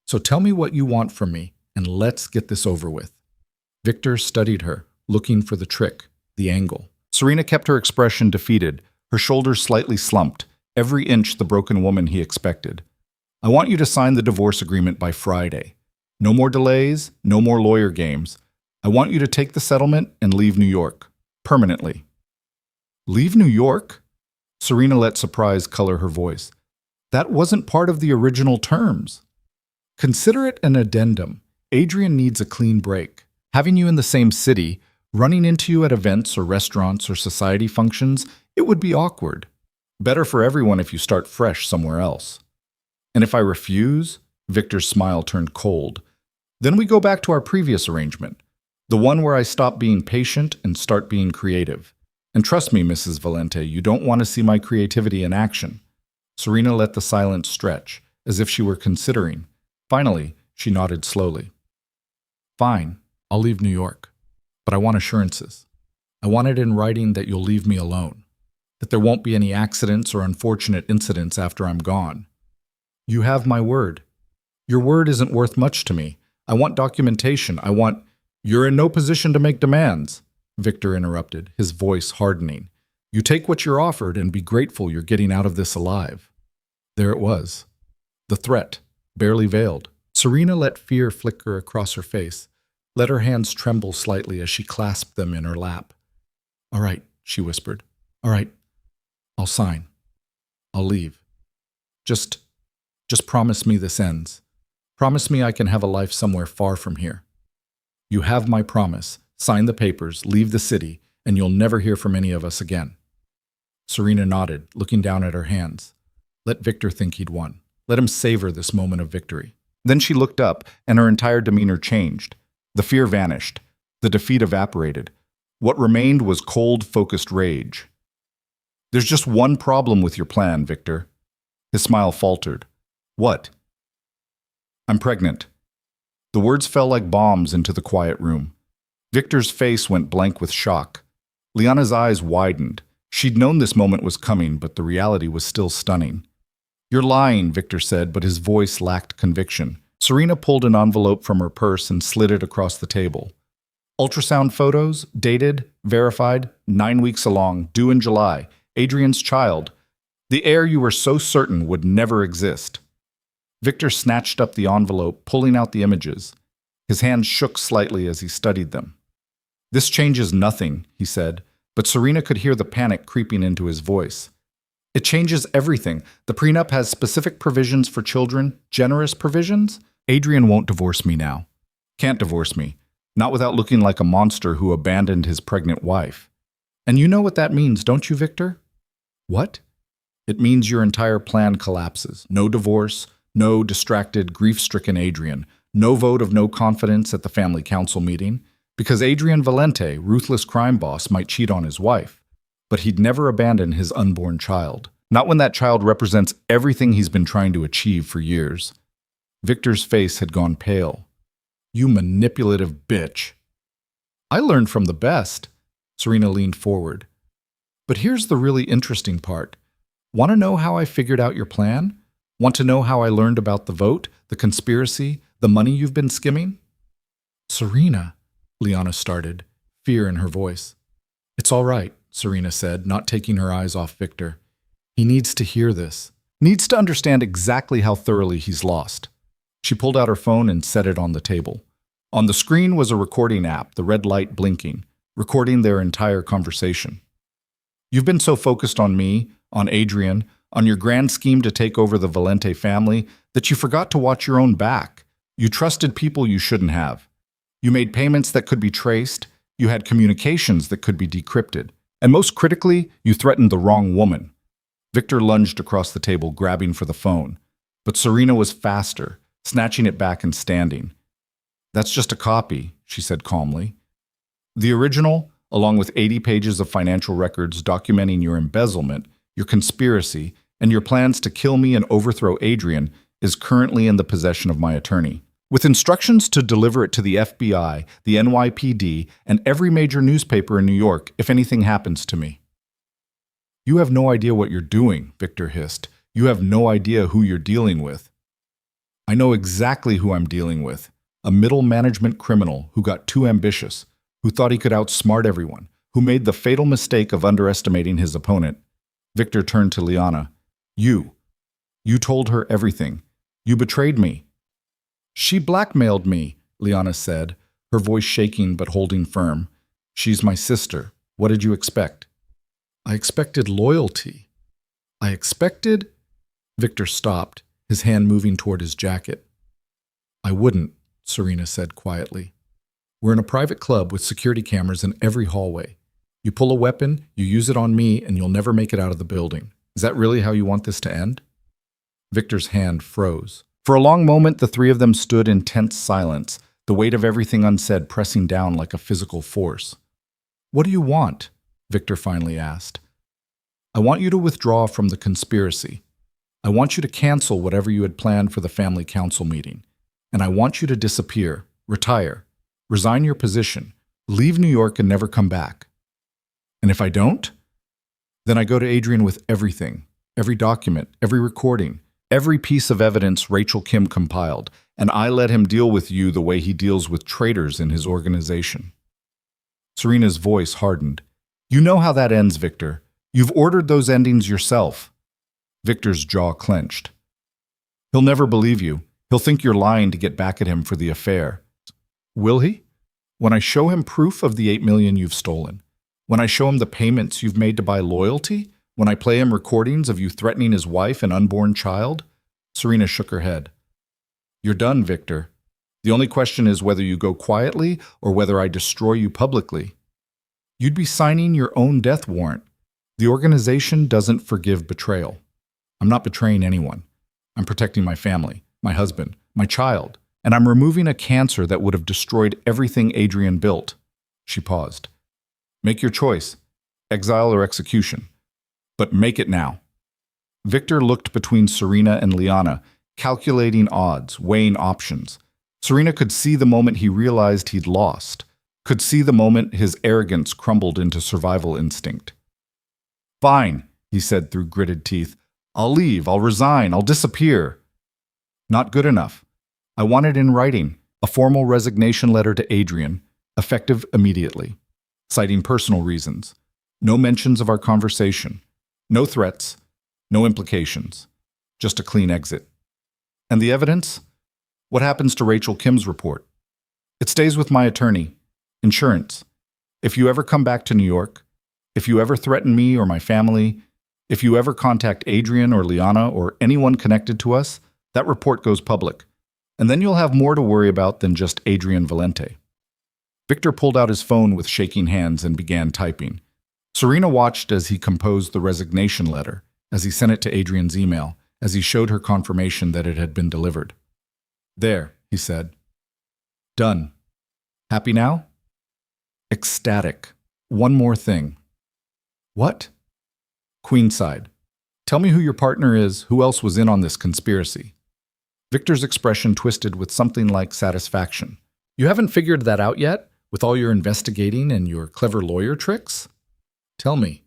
So tell me what you want from me, and let's get this over with. Victor studied her, looking for the trick, the angle. Serena kept her expression defeated, her shoulders slightly slumped, every inch the broken woman he expected. I want you to sign the divorce agreement by Friday. No more delays, no more lawyer games. I want you to take the settlement and leave New York. Permanently. Leave New York? Serena let surprise color her voice. That wasn't part of the original terms. Consider it an addendum. Adrian needs a clean break. Having you in the same city, running into you at events or restaurants or society functions, it would be awkward. Better for everyone if you start fresh somewhere else. And if I refuse? Victor's smile turned cold. Then we go back to our previous arrangement, the one where I stop being patient and start being creative. And trust me, Mrs. Valente, you don't want to see my creativity in action. Serena let the silence stretch, as if she were considering. Finally, she nodded slowly. Fine, I'll leave New York. But I want assurances. I want it in writing that you'll leave me alone. That there won't be any accidents or unfortunate incidents after I'm gone. You have my word. Your word isn't worth much to me. I want documentation. You're in no position to make demands. Victor interrupted, his voice hardening. You take what you're offered and be grateful you're getting out of this alive. There it was. The threat, barely veiled. Serena let fear flicker across her face, let her hands tremble slightly as she clasped them in her lap. All right, she whispered. All right, I'll sign. I'll leave. Just promise me this ends. Promise me I can have a life somewhere far from here. You have my promise. Sign the papers, leave the city, and you'll never hear from any of us again. Serena nodded, looking down at her hands. Let Victor think he'd won. Let him savor this moment of victory. Then she looked up, and her entire demeanor changed. The fear vanished. The defeat evaporated. What remained was cold, focused rage. There's just one problem with your plan, Victor. His smile faltered. What? I'm pregnant. The words fell like bombs into the quiet room. Victor's face went blank with shock. Liana's eyes widened. She'd known this moment was coming, but the reality was still stunning. You're lying, Victor said, but his voice lacked conviction. Serena pulled an envelope from her purse and slid it across the table. Ultrasound photos, dated, verified, 9 weeks along, due in July. Adrian's child. The heir you were so certain would never exist. Victor snatched up the envelope, pulling out the images. His hands shook slightly as he studied them. This changes nothing, he said, but Serena could hear the panic creeping into his voice. It changes everything. The prenup has specific provisions for children, generous provisions. Adrian won't divorce me now. Can't divorce me. Not without looking like a monster who abandoned his pregnant wife. And you know what that means, don't you, Victor? What? It means your entire plan collapses. No divorce, no distracted, grief-stricken Adrian, no vote of no confidence at the family council meeting, because Adrian Valente, ruthless crime boss, might cheat on his wife, but he'd never abandon his unborn child. Not when that child represents everything he's been trying to achieve for years. Victor's face had gone pale. You manipulative bitch. I learned from the best. Serena leaned forward. But here's the really interesting part. Want to know how I figured out your plan? Want to know how I learned about the vote, the conspiracy, the money you've been skimming? Serena, Liana started, fear in her voice. It's all right, Serena said, not taking her eyes off Victor. He needs to hear this. Needs to understand exactly how thoroughly he's lost. She pulled out her phone and set it on the table. On the screen was a recording app, the red light blinking, recording their entire conversation. You've been so focused on me, on Adrian, on your grand scheme to take over the Valente family, that you forgot to watch your own back. You trusted people you shouldn't have. You made payments that could be traced. You had communications that could be decrypted. And most critically, you threatened the wrong woman. Victor lunged across the table, grabbing for the phone. But Serena was faster, snatching it back and standing. "That's just a copy," she said calmly. "The original, along with 80 pages of financial records documenting your embezzlement, your conspiracy, and your plans to kill me and overthrow Adrian, is currently in the possession of my attorney, with instructions to deliver it to the FBI, the NYPD, and every major newspaper in New York if anything happens to me." "You have no idea what you're doing," Victor hissed. "You have no idea who you're dealing with." "I know exactly who I'm dealing with. A middle management criminal who got too ambitious, who thought he could outsmart everyone, who made the fatal mistake of underestimating his opponent." Victor turned to Liana. You told her everything. You betrayed me." "She blackmailed me," Liana said, her voice shaking but holding firm. "She's my sister. What did you expect?" "I expected loyalty. I expected—" Victor stopped, his hand moving toward his jacket. "I wouldn't," Serena said quietly. "We're in a private club with security cameras in every hallway. You pull a weapon, you use it on me, and you'll never make it out of the building. Is that really how you want this to end?" Victor's hand froze. For a long moment, the three of them stood in tense silence, the weight of everything unsaid pressing down like a physical force. "What do you want?" Victor finally asked. "I want you to withdraw from the conspiracy. I want you to cancel whatever you had planned for the family council meeting. And I want you to disappear, retire, resign your position, leave New York and never come back. And if I don't? Then I go to Adrian with everything, every document, every recording, every piece of evidence Rachel Kim compiled, and I let him deal with you the way he deals with traitors in his organization." Serena's voice hardened. "You know how that ends, Victor. You've ordered those endings yourself." Victor's jaw clenched. "He'll never believe you. He'll think you're lying to get back at him for the affair." "Will he? When I show him proof of the $8 million you've stolen? When I show him the payments you've made to buy loyalty? When I play him recordings of you threatening his wife and unborn child?" Serena shook her head. "You're done, Victor. The only question is whether you go quietly or whether I destroy you publicly. You'd be signing your own death warrant. The organization doesn't forgive betrayal. I'm not betraying anyone. I'm protecting my family, my husband, my child, and I'm removing a cancer that would have destroyed everything Adrian built." She paused. "Make your choice, exile or execution. But make it now." Victor looked between Serena and Liana, calculating odds, weighing options. Serena could see the moment he realized he'd lost, could see the moment his arrogance crumbled into survival instinct. "Fine," he said through gritted teeth. "I'll leave, I'll resign, I'll disappear." "Not good enough. I want it in writing, a formal resignation letter to Adrian, effective immediately, citing personal reasons. No mentions of our conversation. No threats, no implications. Just a clean exit. And the evidence? What happens to Rachel Kim's report? It stays with my attorney. Insurance. If you ever come back to New York, if you ever threaten me or my family, if you ever contact Adrian or Liana or anyone connected to us, that report goes public. And then you'll have more to worry about than just Adrian Valente." Victor pulled out his phone with shaking hands and began typing. Serena watched as he composed the resignation letter, as he sent it to Adrian's email, as he showed her confirmation that it had been delivered. "There," he said. "Done. Happy now?" "Ecstatic. One more thing." "What?" "Queenside. Tell me who your partner is, who else was in on this conspiracy." Victor's expression twisted with something like satisfaction. "You haven't figured that out yet, with all your investigating and your clever lawyer tricks?" "Tell me."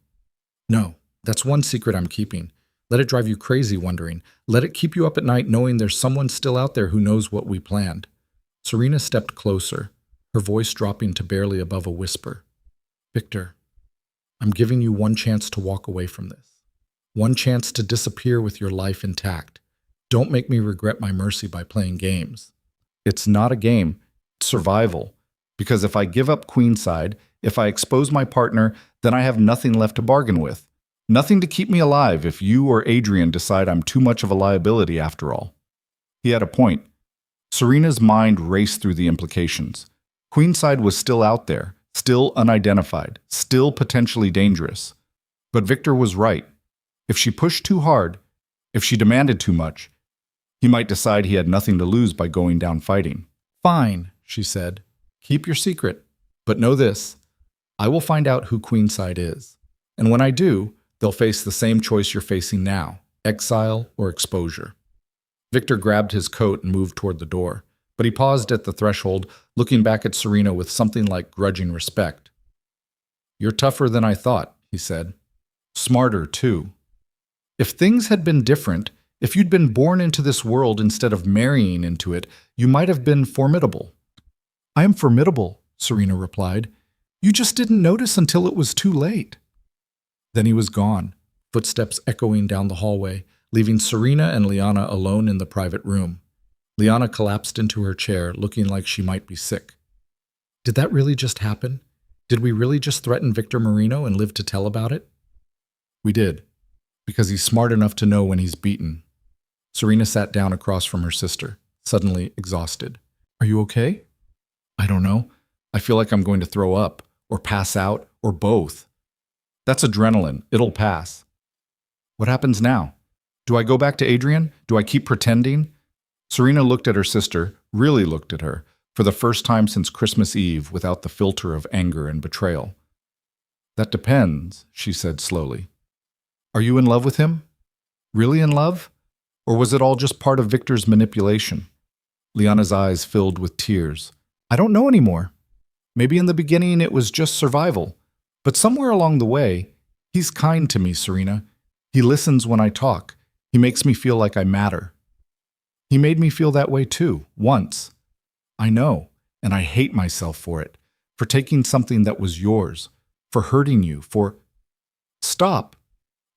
"No, that's one secret I'm keeping. Let it drive you crazy wondering. Let it keep you up at night knowing there's someone still out there who knows what we planned." Serena stepped closer, her voice dropping to barely above a whisper. "Victor, I'm giving you one chance to walk away from this. One chance to disappear with your life intact. Don't make me regret my mercy by playing games." "It's not a game. It's survival. Because if I give up Queenside, if I expose my partner, then I have nothing left to bargain with. Nothing to keep me alive if you or Adrian decide I'm too much of a liability after all. He had a point. Serena's mind raced through the implications. Queenside was still out there, still unidentified, still potentially dangerous. But Victor was right. If she pushed too hard, if she demanded too much, he might decide he had nothing to lose by going down fighting. Fine, she said. Keep your secret. But know this, I will find out who Queenside is. And when I do, they'll face the same choice you're facing now, exile or exposure. Victor grabbed his coat and moved toward the door, but he paused at the threshold, looking back at Serena with something like grudging respect. You're tougher than I thought, he said. Smarter, too. If things had been different, if you'd been born into this world instead of marrying into it, you might have been formidable. I am formidable, Serena replied. You just didn't notice until it was too late. Then he was gone, footsteps echoing down the hallway, leaving Serena and Liana alone in the private room. Liana collapsed into her chair, looking like she might be sick. Did that really just happen? Did we really just threaten Victor Marino and live to tell about it? We did, because he's smart enough to know when he's beaten. Serena sat down across from her sister, suddenly exhausted. Are you okay? I don't know. I feel like I'm going to throw up, or pass out, or both. That's adrenaline. It'll pass. What happens now? Do I go back to Adrian? Do I keep pretending? Serena looked at her sister, really looked at her, for the first time since Christmas Eve without the filter of anger and betrayal. That depends, she said slowly. Are you in love with him? Really in love? Or was it all just part of Victor's manipulation? Liana's eyes filled with tears. I don't know anymore. Maybe in the beginning it was just survival. But somewhere along the way, he's kind to me, Serena. He listens when I talk. He makes me feel like I matter. He made me feel that way too, once. I know, and I hate myself for it, for taking something that was yours, for hurting you, for... Stop!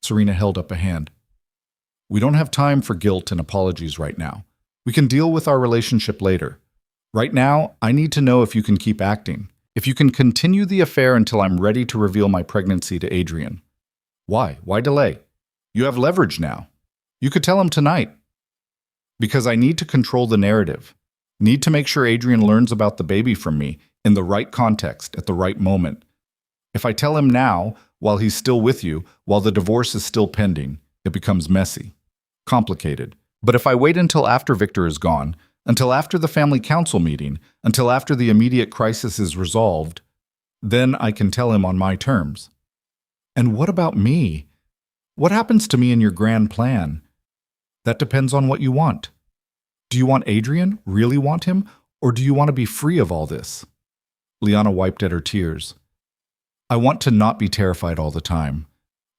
Serena held up a hand. We don't have time for guilt and apologies right now. We can deal with our relationship later. Right now, I need to know if you can keep acting, if you can continue the affair until I'm ready to reveal my pregnancy to Adrian. Why? Why delay? You have leverage now. You could tell him tonight. Because I need to control the narrative. Need to make sure Adrian learns about the baby from me in the right context at the right moment. If I tell him now, while he's still with you, while the divorce is still pending, it becomes messy, complicated. But if I wait until after Victor is gone, until after the family council meeting, until after the immediate crisis is resolved, then I can tell him on my terms. And what about me? What happens to me in your grand plan? That depends on what you want. Do you want Adrian, really want him, or do you want to be free of all this? Liana wiped at her tears. I want to not be terrified all the time.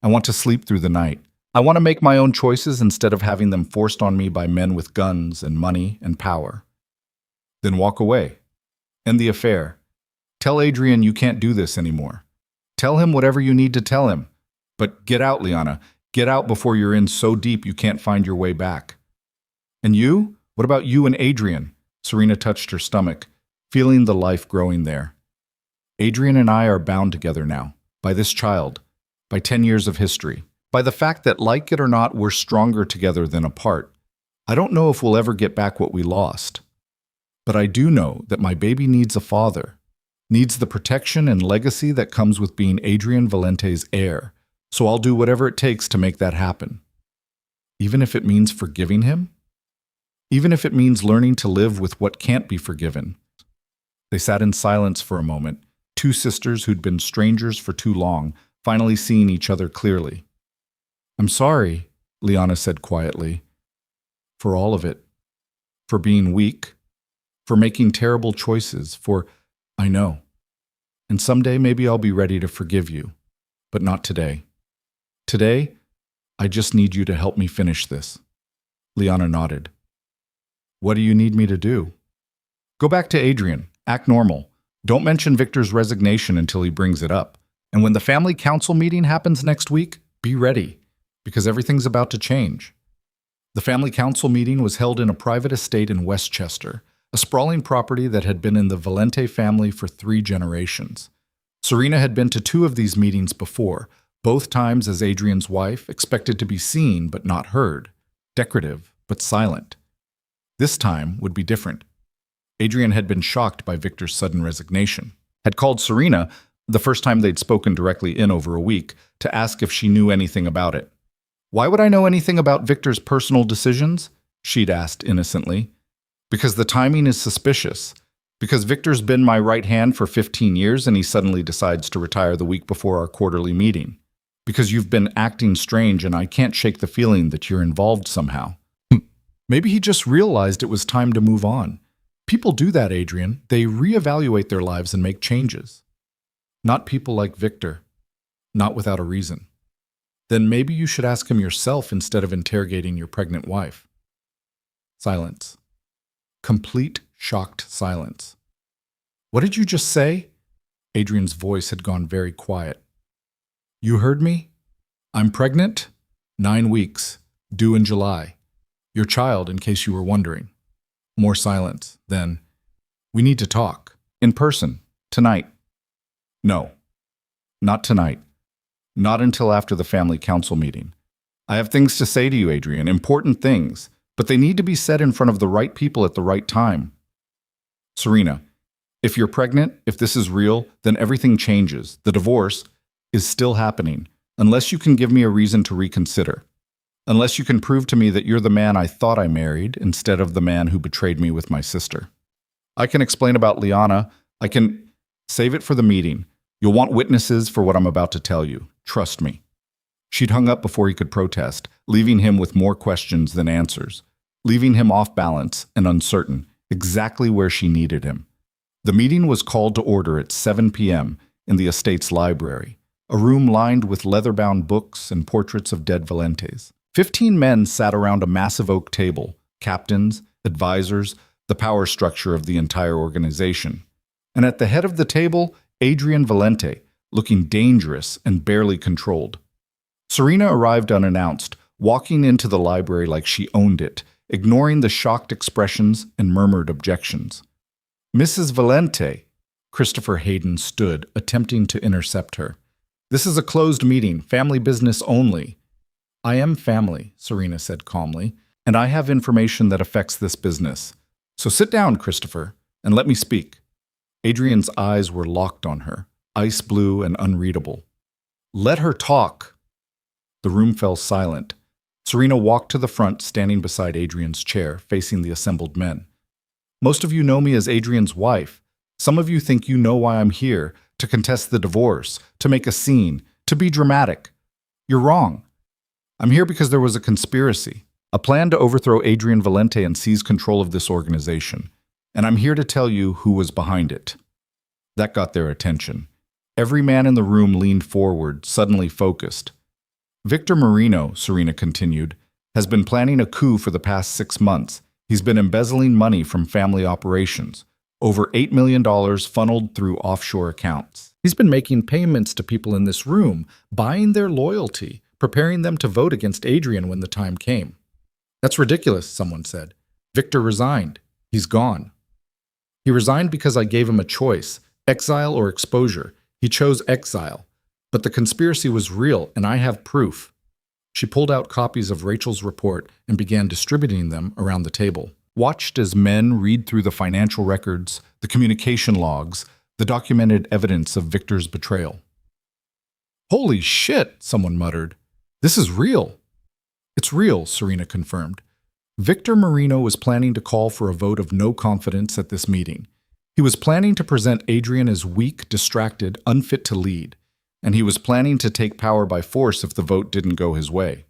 I want to sleep through the night. I want to make my own choices instead of having them forced on me by men with guns and money and power. Then walk away. End the affair. Tell Adrian you can't do this anymore. Tell him whatever you need to tell him. But get out, Liana. Get out before you're in so deep you can't find your way back. And you? What about you and Adrian? Serena touched her stomach, feeling the life growing there. Adrian and I are bound together now, by this child, by 10 years of history, by the fact that, like it or not, we're stronger together than apart. I don't know if we'll ever get back what we lost. But I do know that my baby needs a father, needs the protection and legacy that comes with being Adrian Valente's heir, so I'll do whatever it takes to make that happen. Even if it means forgiving him? Even if it means learning to live with what can't be forgiven. They sat in silence for a moment, two sisters who'd been strangers for too long, finally seeing each other clearly. I'm sorry, Liana said quietly, for all of it, for being weak, for making terrible choices, I know. And someday maybe I'll be ready to forgive you, but not today. Today, I just need you to help me finish this. Liana nodded. What do you need me to do? Go back to Adrian. Act normal. Don't mention Victor's resignation until he brings it up. And when the family council meeting happens next week, be ready, because everything's about to change. The family council meeting was held in a private estate in Westchester, a sprawling property that had been in the Valente family for 3 generations. Serena had been to 2 of these meetings before, Both times as Adrian's wife, expected to be seen but not heard, decorative but silent. This time would be different. Adrian had been shocked by Victor's sudden resignation, had called Serena, the first time they'd spoken directly in over a week, to ask if she knew anything about it. "Why would I know anything about Victor's personal decisions?" she'd asked innocently. "Because the timing is suspicious. Because Victor's been my right hand for 15 years and he suddenly decides to retire the week before our quarterly meeting. Because you've been acting strange and I can't shake the feeling that you're involved somehow." Maybe he just realized it was time to move on. People do that, Adrian. They reevaluate their lives and make changes. Not people like Victor. Not without a reason. Then maybe you should ask him yourself instead of interrogating your pregnant wife. Silence. Complete, shocked silence. "What did you just say?" Adrian's voice had gone very quiet. "You heard me? I'm pregnant. 9 weeks. Due in July. Your child, in case you were wondering." More silence. Then, "We need to talk. In person. Tonight." "No. Not tonight. Not until after the family council meeting. I have things to say to you, Adrian. Important things. But they need to be said in front of the right people at the right time." "Serena, if you're pregnant, if this is real, then everything changes. The divorce is still happening, unless you can give me a reason to reconsider. Unless you can prove to me that you're the man I thought I married instead of the man who betrayed me with my sister. I can explain about Liana. I can save it for the meeting. You'll want witnesses for what I'm about to tell you. Trust me." She'd hung up before he could protest, leaving him with more questions than answers, leaving him off balance and uncertain, exactly where she needed him. The meeting was called to order at 7 p.m. in the estate's library, a room lined with leather-bound books and portraits of dead Valentes. 15 men sat around a massive oak table, captains, advisors, the power structure of the entire organization. And at the head of the table, Adrian Valente, looking dangerous and barely controlled. Serena arrived unannounced, walking into the library like she owned it, ignoring the shocked expressions and murmured objections. "Mrs. Valente," Christopher Hayden stood, attempting to intercept her. "This is a closed meeting, family business only." "I am family," Serena said calmly, "and I have information that affects this business. So sit down, Christopher, and let me speak." Adrian's eyes were locked on her, ice blue and unreadable. "Let her talk." The room fell silent. Serena walked to the front, standing beside Adrian's chair, facing the assembled men. "Most of you know me as Adrian's wife. Some of you think you know why I'm here, to contest the divorce, to make a scene, to be dramatic. You're wrong. I'm here because there was a conspiracy, a plan to overthrow Adrian Valente and seize control of this organization. And I'm here to tell you who was behind it." That got their attention. Every man in the room leaned forward, suddenly focused. "Victor Marino," Serena continued, "has been planning a coup for the past 6 months. He's been embezzling money from family operations, over $8 million funneled through offshore accounts. He's been making payments to people in this room, buying their loyalty, preparing them to vote against Adrian when the time came." "That's ridiculous," someone said. "Victor resigned. He's gone." "He resigned because I gave him a choice, exile or exposure. He chose exile. But the conspiracy was real, and I have proof." She pulled out copies of Rachel's report and began distributing them around the table. Watched as men read through the financial records, the communication logs, the documented evidence of Victor's betrayal. "Holy shit," someone muttered. "This is real." "It's real," Serena confirmed. Victor Marino was planning to call for a vote of no confidence at this meeting. He was planning to present Adrian as weak, distracted, unfit to lead, and he was planning to take power by force if the vote didn't go his way.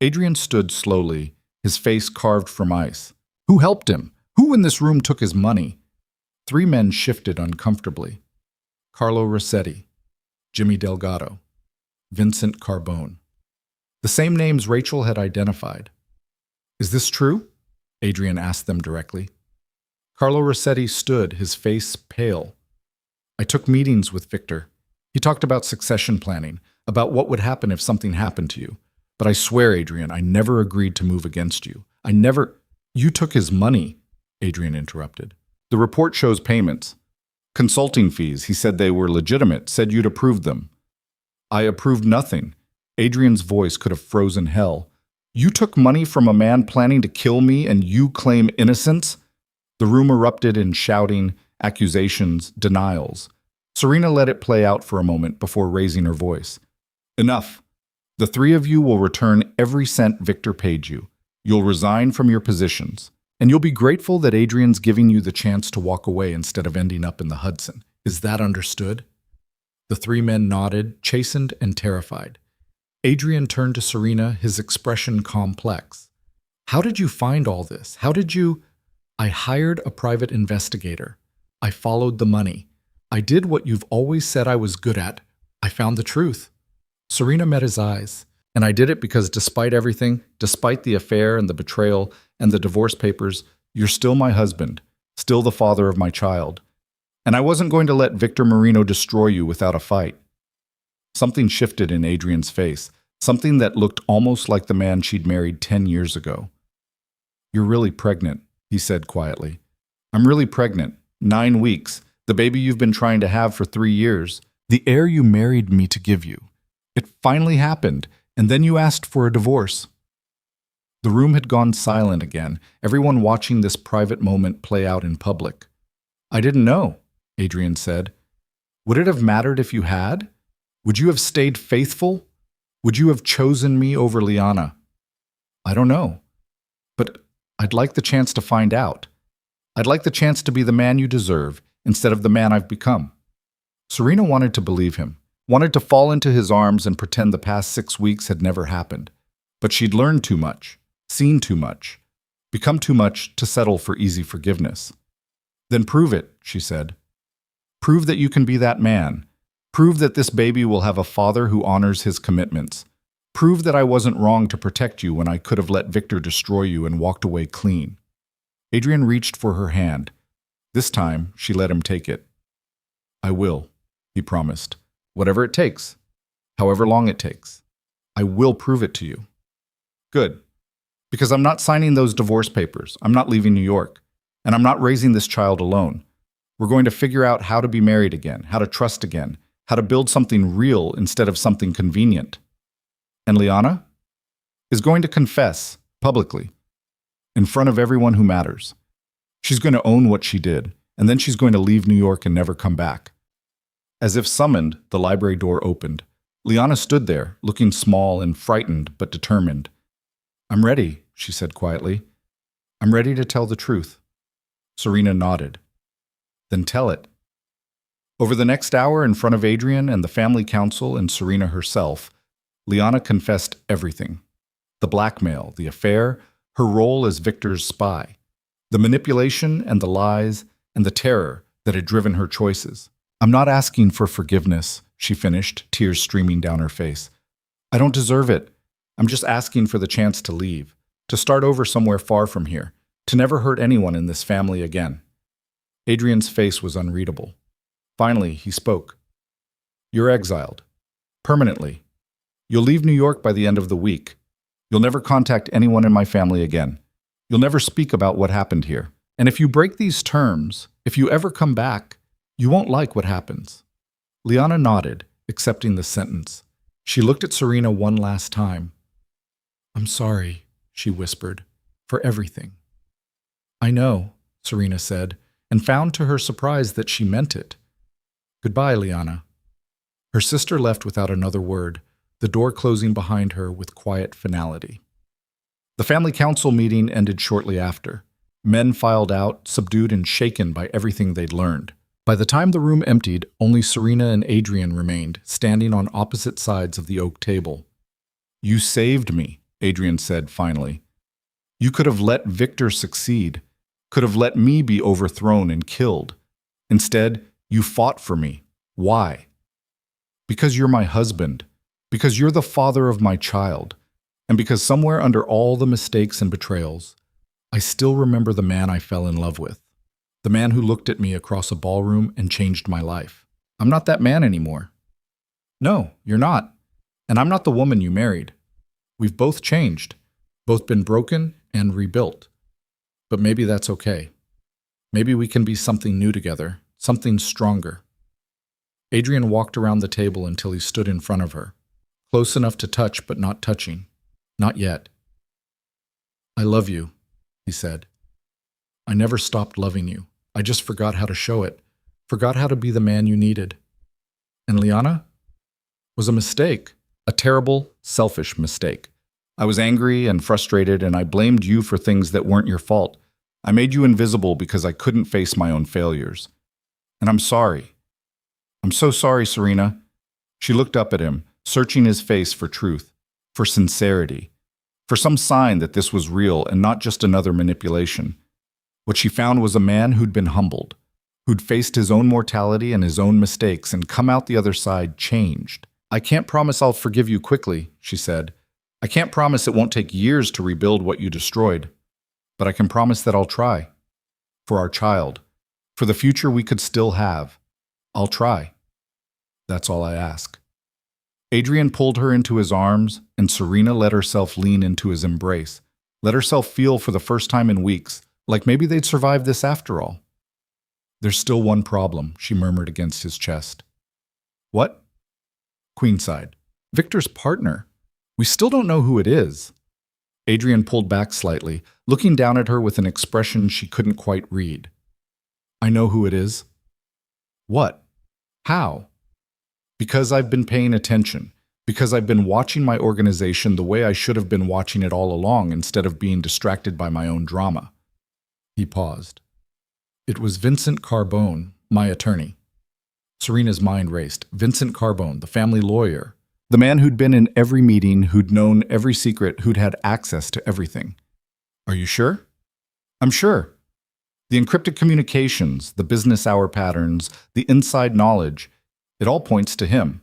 Adrian stood slowly, his face carved from ice. Who helped him? Who in this room took his money? 3 men shifted uncomfortably. Carlo Rossetti, Jimmy Delgado, Vincent Carbone. The same names Rachel had identified. "Is this true?" Adrian asked them directly. Carlo Rossetti stood, his face pale. "I took meetings with Victor. He talked about succession planning, about what would happen if something happened to you. But I swear, Adrian, I never agreed to move against you. I never—" "You took his money," Adrian interrupted. "The report shows payments. Consulting fees, he said they were legitimate, said you'd approved them." I approved nothing. Adrian's voice could have frozen hell. You took money from a man planning to kill me and you claim innocence? The room erupted in shouting, accusations, denials. Serena let it play out for a moment before raising her voice. Enough. The three of you will return every cent Victor paid you. You'll resign from your positions. And you'll be grateful that Adrian's giving you the chance to walk away instead of ending up in the Hudson. Is that understood? The three men nodded, chastened and terrified. Adrian turned to Serena, his expression complex. How did you find all this? How did you... I hired a private investigator. I followed the money. I did what you've always said I was good at. I found the truth. Serena met his eyes. And I did it because despite everything, despite the affair and the betrayal and the divorce papers, you're still my husband, still the father of my child. And I wasn't going to let Victor Marino destroy you without a fight. Something shifted in Adrian's face, something that looked almost like the man she'd married 10 years ago. You're really pregnant, he said quietly. I'm really pregnant. 9 weeks. The baby you've been trying to have for 3 years. The heir you married me to give you. It finally happened, and then you asked for a divorce. The room had gone silent again, everyone watching this private moment play out in public. I didn't know, Adrian said. Would it have mattered if you had? Would you have stayed faithful? Would you have chosen me over Liana? I don't know. But I'd like the chance to find out. I'd like the chance to be the man you deserve instead of the man I've become. Serena wanted to believe him, wanted to fall into his arms and pretend the past 6 weeks had never happened. But she'd learned too much, seen too much, become too much to settle for easy forgiveness. Then prove it, she said. Prove that you can be that man. Prove that this baby will have a father who honors his commitments. Prove that I wasn't wrong to protect you when I could have let Victor destroy you and walked away clean. Adrian reached for her hand. This time, she let him take it. I will, he promised. Whatever it takes. However long it takes. I will prove it to you. Good. Because I'm not signing those divorce papers. I'm not leaving New York. And I'm not raising this child alone. We're going to figure out how to be married again, how to trust again, how to build something real instead of something convenient. And Liana is going to confess, publicly, in front of everyone who matters. She's going to own what she did, and then she's going to leave New York and never come back. As if summoned, the library door opened. Liana stood there, looking small and frightened but determined. I'm ready, she said quietly. I'm ready to tell the truth. Serena nodded. Then tell it. Over the next hour, in front of Adrian and the family council and Serena herself, Liana confessed everything. The blackmail, the affair, her role as Victor's spy, the manipulation and the lies and the terror that had driven her choices. I'm not asking for forgiveness, she finished, tears streaming down her face. I don't deserve it. I'm just asking for the chance to leave, to start over somewhere far from here, to never hurt anyone in this family again. Adrian's face was unreadable. Finally, he spoke. You're exiled. Permanently. You'll leave New York by the end of the week. You'll never contact anyone in my family again. You'll never speak about what happened here. And if you break these terms, if you ever come back, you won't like what happens. Liana nodded, accepting the sentence. She looked at Serena one last time. I'm sorry, she whispered, for everything. I know, Serena said, and found to her surprise that she meant it. Goodbye, Liana. Her sister left without another word, the door closing behind her with quiet finality. The family council meeting ended shortly after. Men filed out, subdued and shaken by everything they'd learned. By the time the room emptied, only Serena and Adrian remained, standing on opposite sides of the oak table. You saved me, Adrian said finally. You could have let Victor succeed, could have let me be overthrown and killed. Instead, you fought for me. Why? Because you're my husband, because you're the father of my child, and because somewhere under all the mistakes and betrayals, I still remember the man I fell in love with, the man who looked at me across a ballroom and changed my life. I'm not that man anymore. No, you're not. And I'm not the woman you married. We've both changed, both been broken and rebuilt. But maybe that's okay. Maybe we can be something new together, something stronger. Adrian walked around the table until he stood in front of her, close enough to touch but not touching. Not yet. I love you, he said. I never stopped loving you. I just forgot how to show it, forgot how to be the man you needed. And Liana? Was a mistake, a terrible, selfish mistake. I was angry and frustrated, and I blamed you for things that weren't your fault. I made you invisible because I couldn't face my own failures. And I'm sorry. I'm so sorry, Serena. She looked up at him, searching his face for truth, for sincerity, for some sign that this was real and not just another manipulation. What she found was a man who'd been humbled, who'd faced his own mortality and his own mistakes and come out the other side changed. I can't promise I'll forgive you quickly, she said. I can't promise it won't take years to rebuild what you destroyed. But I can promise that I'll try. For our child. For the future we could still have. I'll try. That's all I ask. Adrian pulled her into his arms, and Serena let herself lean into his embrace, let herself feel for the first time in weeks, like maybe they'd survive this after all. There's still one problem, she murmured against his chest. What? Queenside. Victor's partner. We still don't know who it is. Adrian pulled back slightly, looking down at her with an expression she couldn't quite read. I know who it is. What? How? Because I've been paying attention. Because I've been watching my organization the way I should have been watching it all along instead of being distracted by my own drama. He paused. It was Vincent Carbone, my attorney. Serena's mind raced. Vincent Carbone, the family lawyer. The man who'd been in every meeting, who'd known every secret, who'd had access to everything. Are you sure? I'm sure. The encrypted communications, the business hour patterns, the inside knowledge, it all points to him.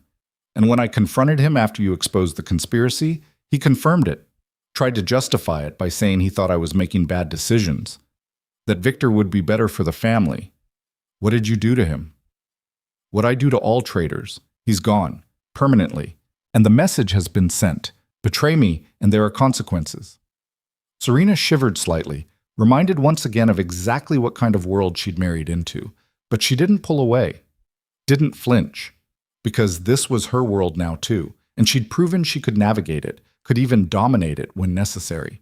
And when I confronted him after you exposed the conspiracy, he confirmed it, tried to justify it by saying he thought I was making bad decisions, that Victor would be better for the family. What did you do to him? What I do to all traitors. He's gone, permanently. And the message has been sent. Betray me, and there are consequences. Serena shivered slightly, reminded once again of exactly what kind of world she'd married into. But she didn't pull away, didn't flinch, because this was her world now too, and she'd proven she could navigate it, could even dominate it when necessary.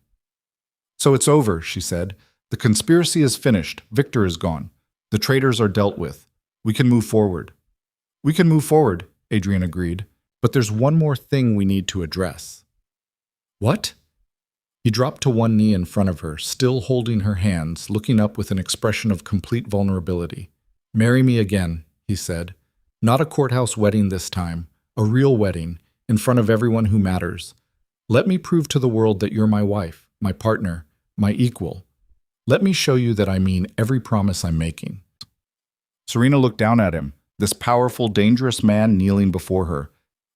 So it's over, she said. The conspiracy is finished. Victor is gone. The traitors are dealt with. We can move forward. We can move forward, Adrian agreed. But there's one more thing we need to address. What? He dropped to one knee in front of her, still holding her hands, looking up with an expression of complete vulnerability. Marry me again, he said. Not a courthouse wedding this time, a real wedding, in front of everyone who matters. Let me prove to the world that you're my wife, my partner, my equal. Let me show you that I mean every promise I'm making. Serena looked down at him, this powerful, dangerous man kneeling before her,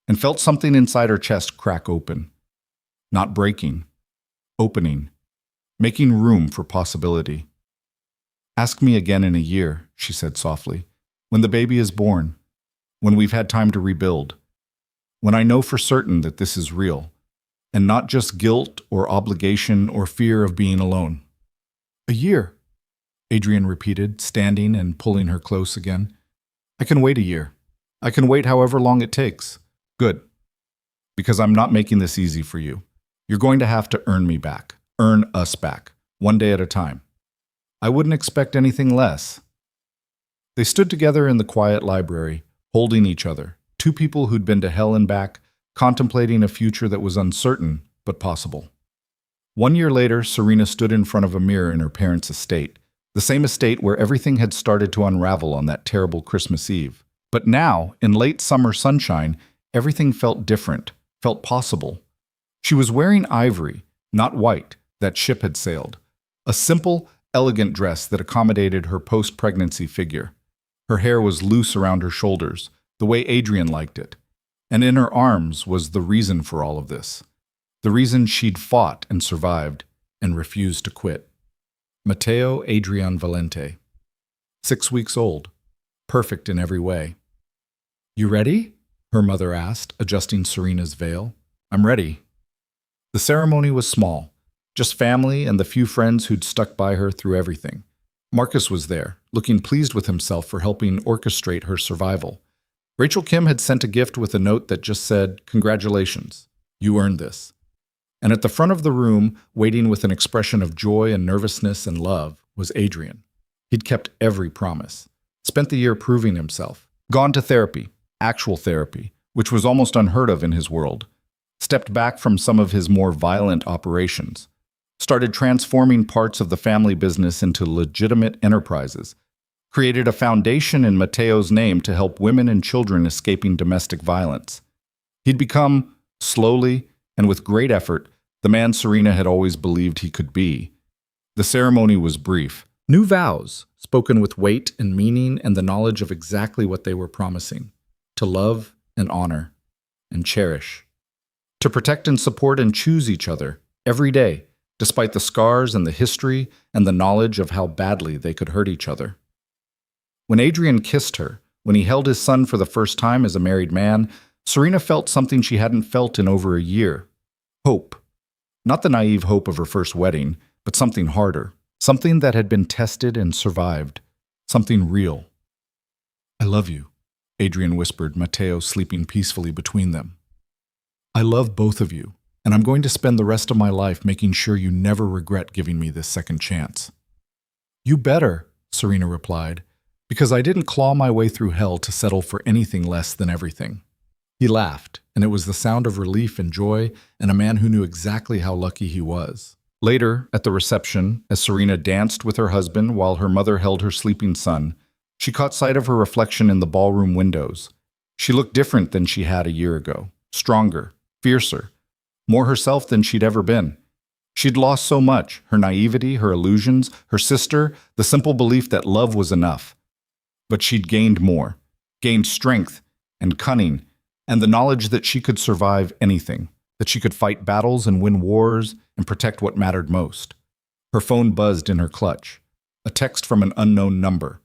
and felt something inside her chest crack open. Not breaking, opening, making room for possibility. Ask me again in a year, she said softly, when the baby is born, when we've had time to rebuild, when I know for certain that this is real, and not just guilt or obligation or fear of being alone. A year, Adrian repeated, standing and pulling her close again. I can wait a year. I can wait however long it takes. Good. Because I'm not making this easy for you. You're going to have to earn me back. Earn us back. One day at a time. I wouldn't expect anything less. They stood together in the quiet library, holding each other. Two people who'd been to hell and back, contemplating a future that was uncertain but possible. 1 year later, Serena stood in front of a mirror in her parents' estate. The same estate where everything had started to unravel on that terrible Christmas Eve. But now, in late summer sunshine, everything felt different, felt possible. She was wearing ivory, not white, that ship had sailed. A simple, elegant dress that accommodated her post-pregnancy figure. Her hair was loose around her shoulders, the way Adrian liked it. And in her arms was the reason for all of this. The reason she'd fought and survived and refused to quit. Matteo Adrian Valente. 6 weeks old. Perfect in every way. You ready? Her mother asked, adjusting Serena's veil. I'm ready. The ceremony was small, just family and the few friends who'd stuck by her through everything. Marcus was there, looking pleased with himself for helping orchestrate her survival. Rachel Kim had sent a gift with a note that just said, "Congratulations, you earned this." And at the front of the room, waiting with an expression of joy and nervousness and love, was Adrian. He'd kept every promise, spent the year proving himself, gone to therapy, actual therapy, which was almost unheard of in his world, stepped back from some of his more violent operations, started transforming parts of the family business into legitimate enterprises, created a foundation in Mateo's name to help women and children escaping domestic violence. He'd become, slowly and with great effort, the man Serena had always believed he could be. The ceremony was brief. New vows, spoken with weight and meaning and the knowledge of exactly what they were promising: to love and honor and cherish, to protect and support and choose each other every day, despite the scars and the history and the knowledge of how badly they could hurt each other. When Adrian kissed her, when he held his son for the first time as a married man, Serena felt something she hadn't felt in over a year: hope. Not the naive hope of her first wedding, but something harder, something that had been tested and survived, something real. "I love you," Adrian whispered, Mateo sleeping peacefully between them. "I love both of you, and I'm going to spend the rest of my life making sure you never regret giving me this second chance." "You better," Serena replied, "because I didn't claw my way through hell to settle for anything less than everything." He laughed, and it was the sound of relief and joy, and a man who knew exactly how lucky he was. Later, at the reception, as Serena danced with her husband while her mother held her sleeping son, she caught sight of her reflection in the ballroom windows. She looked different than she had a year ago, stronger, fiercer, more herself than she'd ever been. She'd lost so much: her naivety, her illusions, her sister, the simple belief that love was enough. But she'd gained more, gained strength and cunning, and the knowledge that she could survive anything, that she could fight battles and win wars and protect what mattered most. Her phone buzzed in her clutch, a text from an unknown number.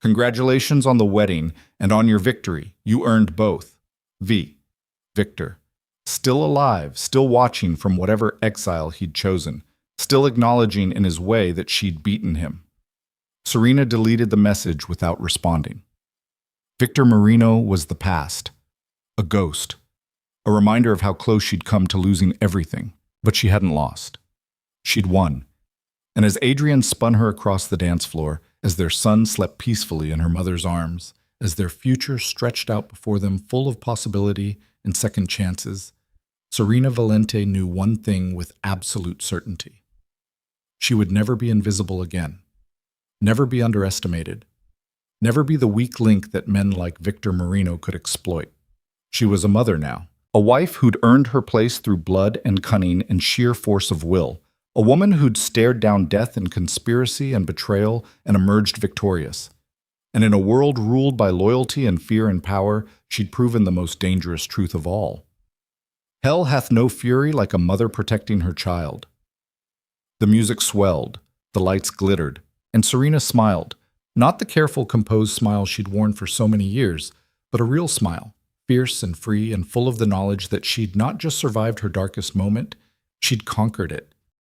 "Congratulations on the wedding and on your victory. You earned both. V. Victor." Still alive, still watching from whatever exile he'd chosen, still acknowledging in his way that she'd beaten him. Serena deleted the message without responding. Victor Marino was the past. A ghost. A reminder of how close she'd come to losing everything. But she hadn't lost. She'd won. And as Adrian spun her across the dance floor, as their son slept peacefully in her mother's arms, as their future stretched out before them full of possibility and second chances, Serena Valente knew one thing with absolute certainty. She would never be invisible again. Never be underestimated. Never be the weak link that men like Victor Marino could exploit. She was a mother now, a wife who'd earned her place through blood and cunning and sheer force of will, a woman who'd stared down death and conspiracy and betrayal and emerged victorious. And in a world ruled by loyalty and fear and power, she'd proven the most dangerous truth of all. Hell hath no fury like a mother protecting her child. The music swelled, the lights glittered, and Serena smiled, not the careful, composed smile she'd worn for so many years, but a real smile, fierce and free and full of the knowledge that she'd not just survived her darkest moment, she'd conquered it.